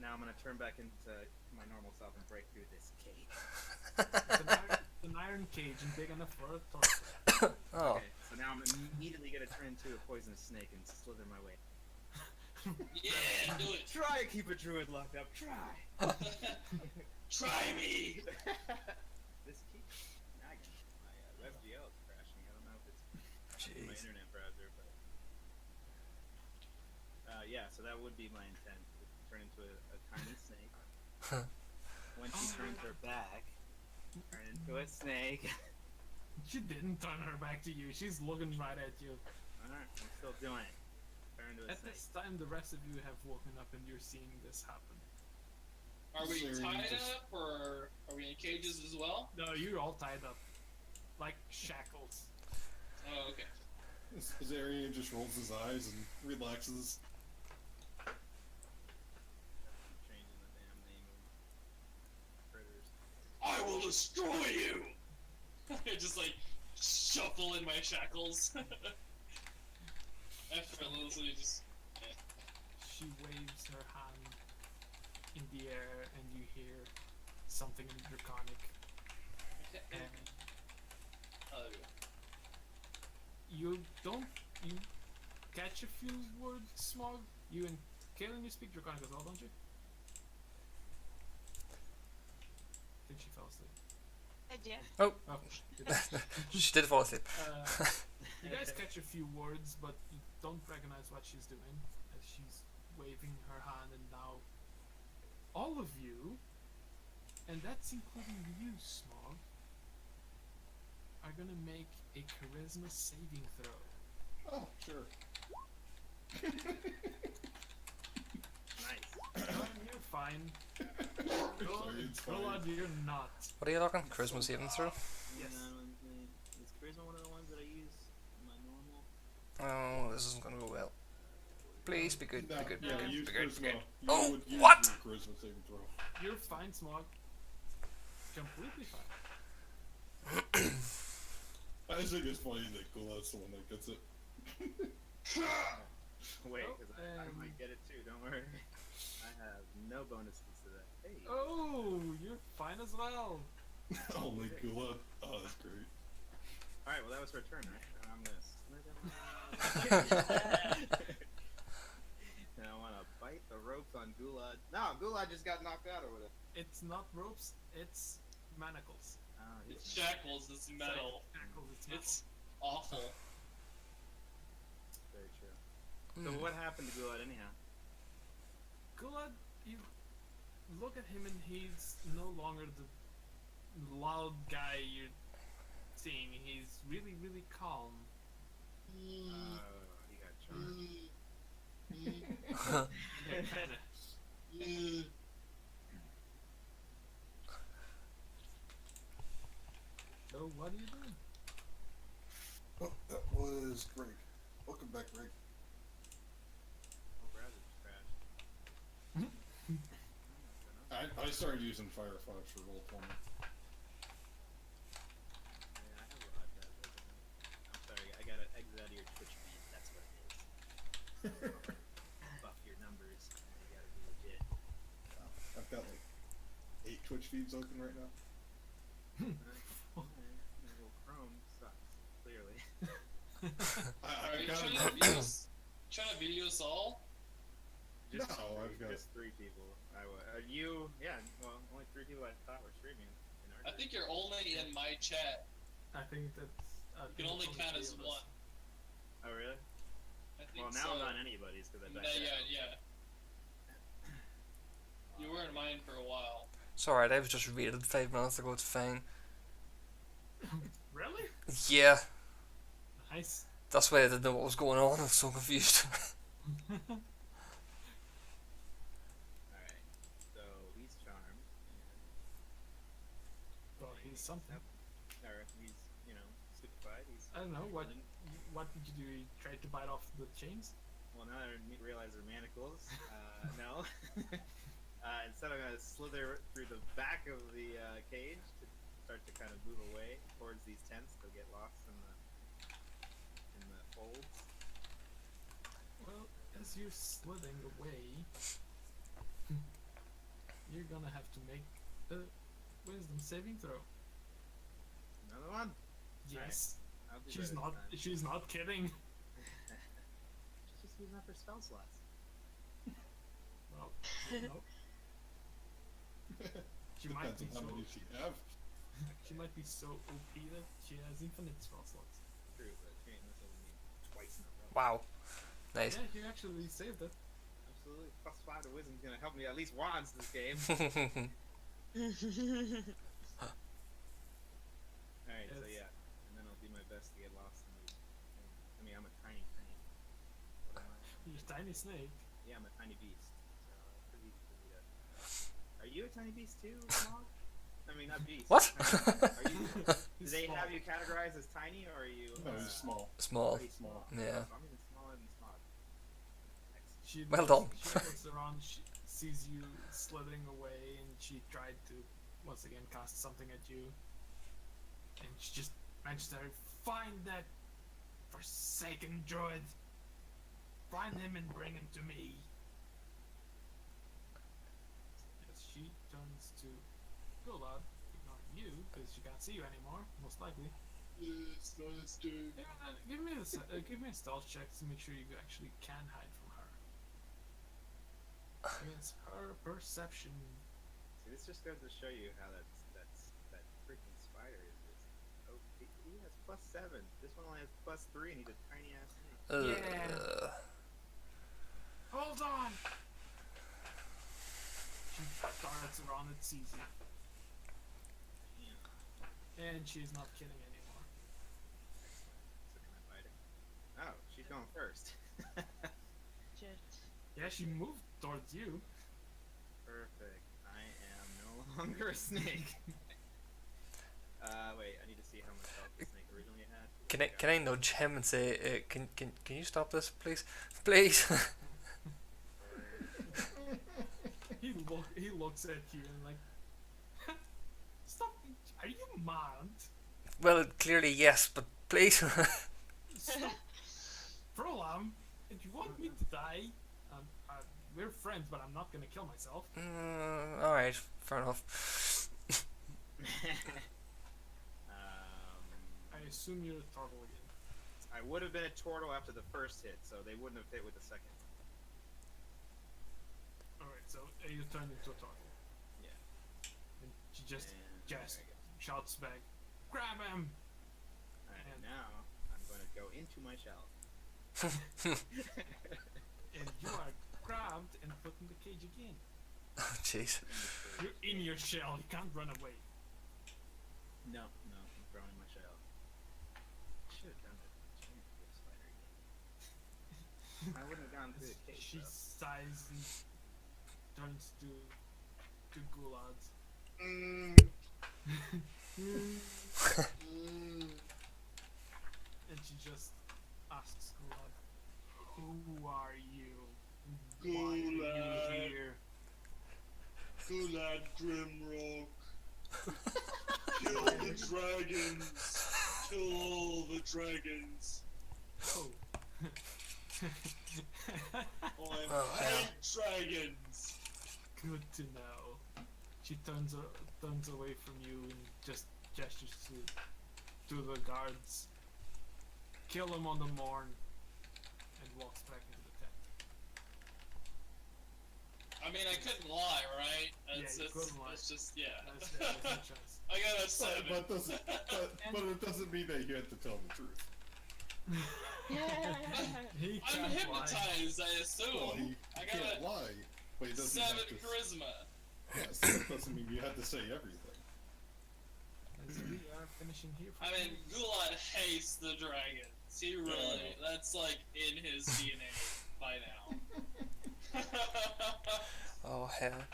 Now I'm gonna turn back into my normal self and break through this cage. It's an iron cage and big enough for a torso. Oh, Okay, so now I'm immediately gonna turn into a poisonous snake and slither my way. Yeah, do it. Try and keep a druid locked up. Try. Try me. This keeps nagging. My WebGL is crashing. I don't know if it's my jeez. internet browser, but yeah. So that would be my intent: to turn into a tiny snake. When she turns her back, turn into a snake. She didn't turn her back to you. She's looking right at you. Alright, I'm still doing it. Turn into a At snake. this time, the rest of you have woken up and you're seeing this happen. Are we So tied just- up, or are we in cages as well? No, you're all tied up. Like shackles. Oh, okay. Zarian just rolls his eyes and relaxes. Keep changing the damn name of critters. I will destroy you. Just like shuffle in my shackles. Effortlessly, just. She waves her hand in the air and you hear something in Draconic. And Oh, you catch a few words, Smog? You and Kaelin, you speak Draconic as well, don't you? I think she fell asleep. I did. Oh, Oh, good. she did fall asleep. You guys catch a few words, but you don't recognize what she's doing as she's waving her hand, and now all of you, and that's including you, Smog, are gonna make a charisma saving throw. Oh, sure. Nice. You're fine. It's fine. Roland, you're not. What are you looking? Charisma saving throw? Yes. Is charisma one of the ones that I use in my normal? Oh, this isn't gonna go well. Please be good, be No, good, be yeah, good, use be good, be charisma. good. You Oh, would use what? your charisma saving throw. You're fine, Smog. Completely fine. I just think it's funny that Gulat's the one that gets it. Wait, Oh, because I might get it too. Don't worry. I have no bonuses to that. Hey. Oh, you're fine as well. Oh my Gulat. Oh, that's great. All right. Well, that was her turn, right? And I'm gonna slither my. And I want to bite the ropes on Gulad. No, Gulad just got knocked out or whatever. It's not ropes, it's manacles. it's shackles. It's metal. Shackles, it's metal. It's awful. Very true. So what happened to Gulad anyhow? Gulad, you look at him and he's no longer the loud guy you're seeing. He's really, really calm. He got charmed. Yeah, kinda. So what are you doing? Oh, that was Greg. Welcome back, Greg. Oh, browser just crashed. I started using Firefox for Roll20. Yeah, I have a lot of that. I'm sorry, I gotta exit out of your Twitch feed. That's what it is. Buff your numbers. You gotta be legit. I've got like 8 Twitch feeds open right now. Well, Chrome sucks, clearly. Are you I've trying got to view us? Trying to video us all? Just No, I've got- just 3 people. You, yeah, well, only 3 people I thought were streaming. In our I think you're only in my chat. I think that's. You can only count as one. Oh, really? I think Well, now so. I'm not anybody's because I No, backed out. yeah. You were in mine for a while. It's alright, I was just raided 5 minutes ago, it's fine. Really? Yeah, Nice. that's why I didn't know what was going on, I was so confused. Alright, so he's charmed. Well, he's something. Or he's, stupefied. He's. I don't know what. running. What did you do? You tried to bite off the chains? Well, now I realize they're manacles. No. Instead, I'm gonna slither through the back of the cage to start to kind of move away towards these tents to get lost in the folds. Well, as you're slithing away, you're gonna have to make a wisdom saving throw. Another one. Yes. I'll do She's better not. this time. She's not kidding. She's just using up her spell slots. Well, no. She might Depends be on how so. many she have. She might be so OP that she has infinite spell slots. True, but she ain't messing with me twice in a row. Wow. Nice. Yeah, you actually saved it. Absolutely. +5 to wisdom's gonna help me at least once this game. Alright, so Yes. yeah. And then I'll do my best to get lost in the. I mean, I'm a tiny. What am I? You're a tiny snake. Yeah, I'm a tiny beast. So pretty easy for me to. Are you a tiny beast too, Mog? I mean, not beast. What? Are you? Do He's they small. have you categorized as tiny, or are you? No, it's small. Small. Pretty small. Yeah. So I'm even smaller than Smog. Excellent. She Well looks, done. She looks around, she sees you slithering away, and she tried to once again cast something at you. And she just managed to find that forsaken droid. Find him and bring him to me. As she turns to Gulad, ignoring you because she can't see you anymore, most likely. Yes, nice dude. Give me a stealth check to make sure you actually can hide from her. Against her perception. See, this just goes to show you how that freaking spider is just. Oh, he has +7. This one only has +3, and he's a tiny ass snake. Uh, Hold on! She darts around and sees you. And she's not kidding anymore. So can I bite her? Oh, she's going first. Shit. Yeah, she moved towards you. Perfect. I am no longer a snake. Wait, I need to see how much health the snake originally had. can I nudge him and say, can you stop this, please, please? He looks at you and like, stop! Are you mad? Well, clearly yes, but please. Stop! Prolam, if you want me to die, we're friends, but I'm not gonna kill myself. All right, fair enough. I assume you're a turtle again. I would have been a turtle after the first hit, so they wouldn't have hit with the second. Alright, so you turned into a turtle. Yeah. And she just And just there I go. shouts back, grab him! Alright, And- now I'm going to go into my shell. And you are grabbed and put in the cage again. Oh, jeez. You're in your shell, you can't run away. No, I'm thrown in my shell. Should have done it. Shouldn't be a spider again. I wouldn't have gone through the cage. She though. sighs and turns to Gulad. And she just asks Gulad, who are you? Why are you Gulad. here? Gulad Grimrock. Kill the dragons. Kill all the dragons. Oh. I Oh, hate dragons. Good to know. She turns away from you and just gestures to the guards. Kill him on the morn, and walks back into the tent. I mean, I couldn't lie, right? It's, you it's, couldn't lie. it's just, yeah. There's no chance. I got a 7. But it doesn't mean that you have to tell the truth. He I'm can't lie. hypnotized, I assume. Well, he I got can't a lie, but he doesn't 7 have to. charisma. Yes, that doesn't mean you have to say everything. As we are finishing here. For I mean, Gulad hates the dragons. He really, that's like in his DNA by now. Oh hell.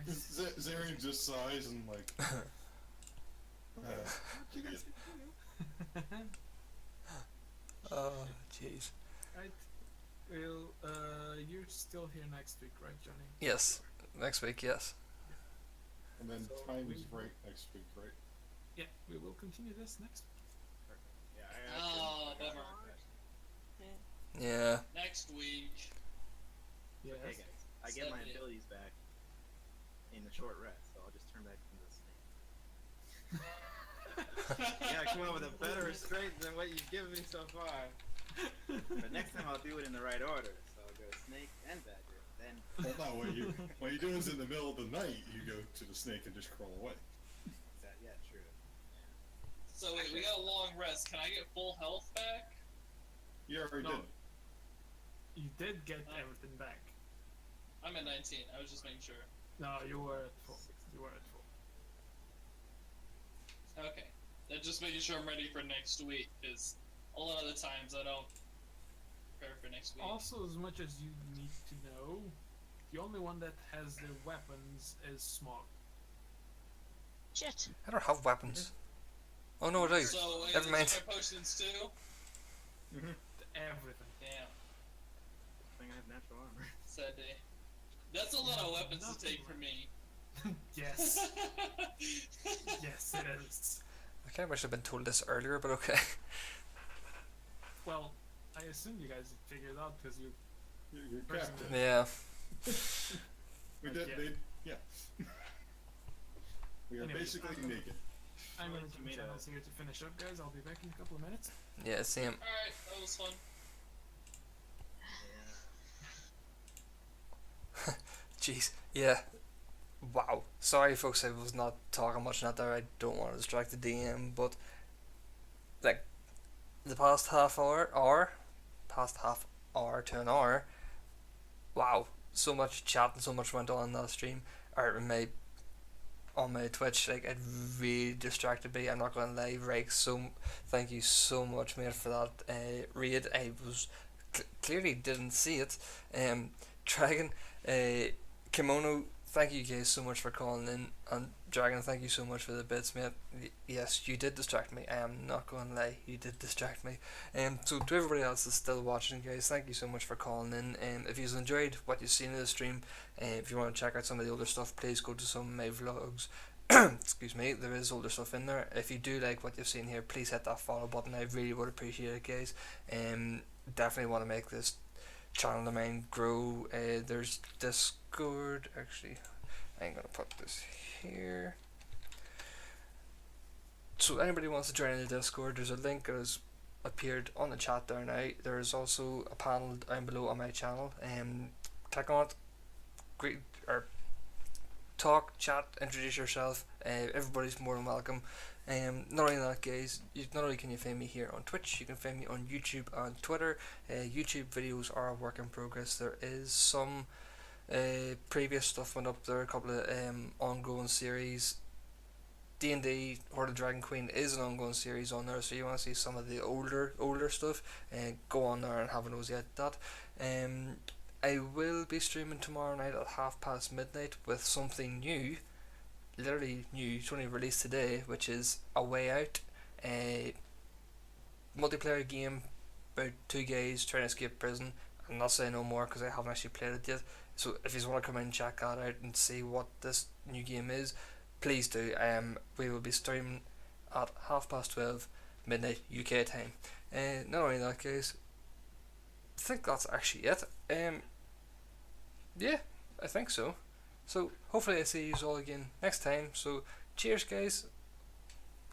Zarian just sighs and like. Oh jeez. Right. Well, you're still here next week, right, Johnny? Yes, next week, yes. And then So times we- right next week, right? Yeah, we will continue this next week. Yeah, Oh, forgot bummer. about that. Yeah. Next week. Yes. Okay, guys, I get my Sunday. abilities back in the short rest, so I'll just turn back into a snake. Yeah, come up with a better restraint than what you've given me so far. But next time I'll do it in the right order. So I'll go snake and badger, then. Well, no, what you do is in the middle of the night, you go to the snake and just crawl away. Yeah, true. So wait, we got a long rest. Can I get full health back? You already No. did. You did get everything back. I'm at 19. I was just making sure. No, you were at full. You were at full. Okay. Just making sure I'm ready for next week, because a lot of the times I don't prepare for next week. Also, as much as you need to know, the only one that has the weapons is Smog. Shit. I don't have weapons. Oh no, I do. So wait, Never mind. is my potions too? Everything. Damn. I think I have natural armor. Sad day. That's a lot of weapons to take from me. Yes. Yes, it is. I kind of wish I'd been told this earlier, but okay. Well, I assume you guys figured it out because you. You're Person captain. did. Yeah. We did, Yeah. yeah. We are Anyways, basically naked. I'm Well, gonna you jump made a- channels here to finish up, guys. I'll be back in a couple of minutes. Yeah, same. Alright, that was fun. Yeah. Jeez. Yeah. Wow. Sorry, folks. I was not talking much. Not that I don't want to distract the DM, but like the past half hour to an hour. Wow. So much chat and so much went on in that stream or on my Twitch. Like it really distracted me. I'm not gonna lie. Right. So thank you so much, mate, for that raid. I was clearly didn't see it. Dragon, Kimono, thank you guys so much for calling in, and Dragon, thank you so much for the bits, mate. Yes, you did distract me. I am not going to lie, you did distract me. So to everybody else that's still watching, guys, thank you so much for calling in. If you've enjoyed what you've seen in the stream, if you want to check out some of the older stuff, please go to some of my vlogs. Excuse me, there is older stuff in there. If you do like what you've seen here, please hit that follow button. I really would appreciate it, guys. Definitely want to make this channel of mine grow. There's Discord. Actually, I'm gonna put this here. So anybody wants to join the Discord, there's a link that has appeared on the chat there now. There is also a panel down below on my channel. Click on it. Great or talk, chat, introduce yourself. Everybody's more than welcome. Not only that, guys, not only can you find me here on Twitch, you can find me on YouTube and Twitter. YouTube videos are a work in progress. There is some previous stuff went up there, a couple of ongoing series. D&D Hoard of Dragon Queen is an ongoing series on there, so you want to see some of the older stuff, go on there and have a nosy at that. I will be streaming tomorrow night at midnight with something new. Literally new, it's only released today, which is A Way Out, a multiplayer game about two guys trying to escape prison. I'm not saying no more because I haven't actually played it yet, so if you want to come in and check that out and see what this new game is, please do. We will be streaming at 12:30 midnight UK time. Not only that, guys, I think that's actually it. Yeah, I think so. So hopefully I see you all again next time. So cheers, guys.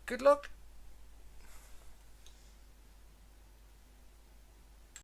Good luck.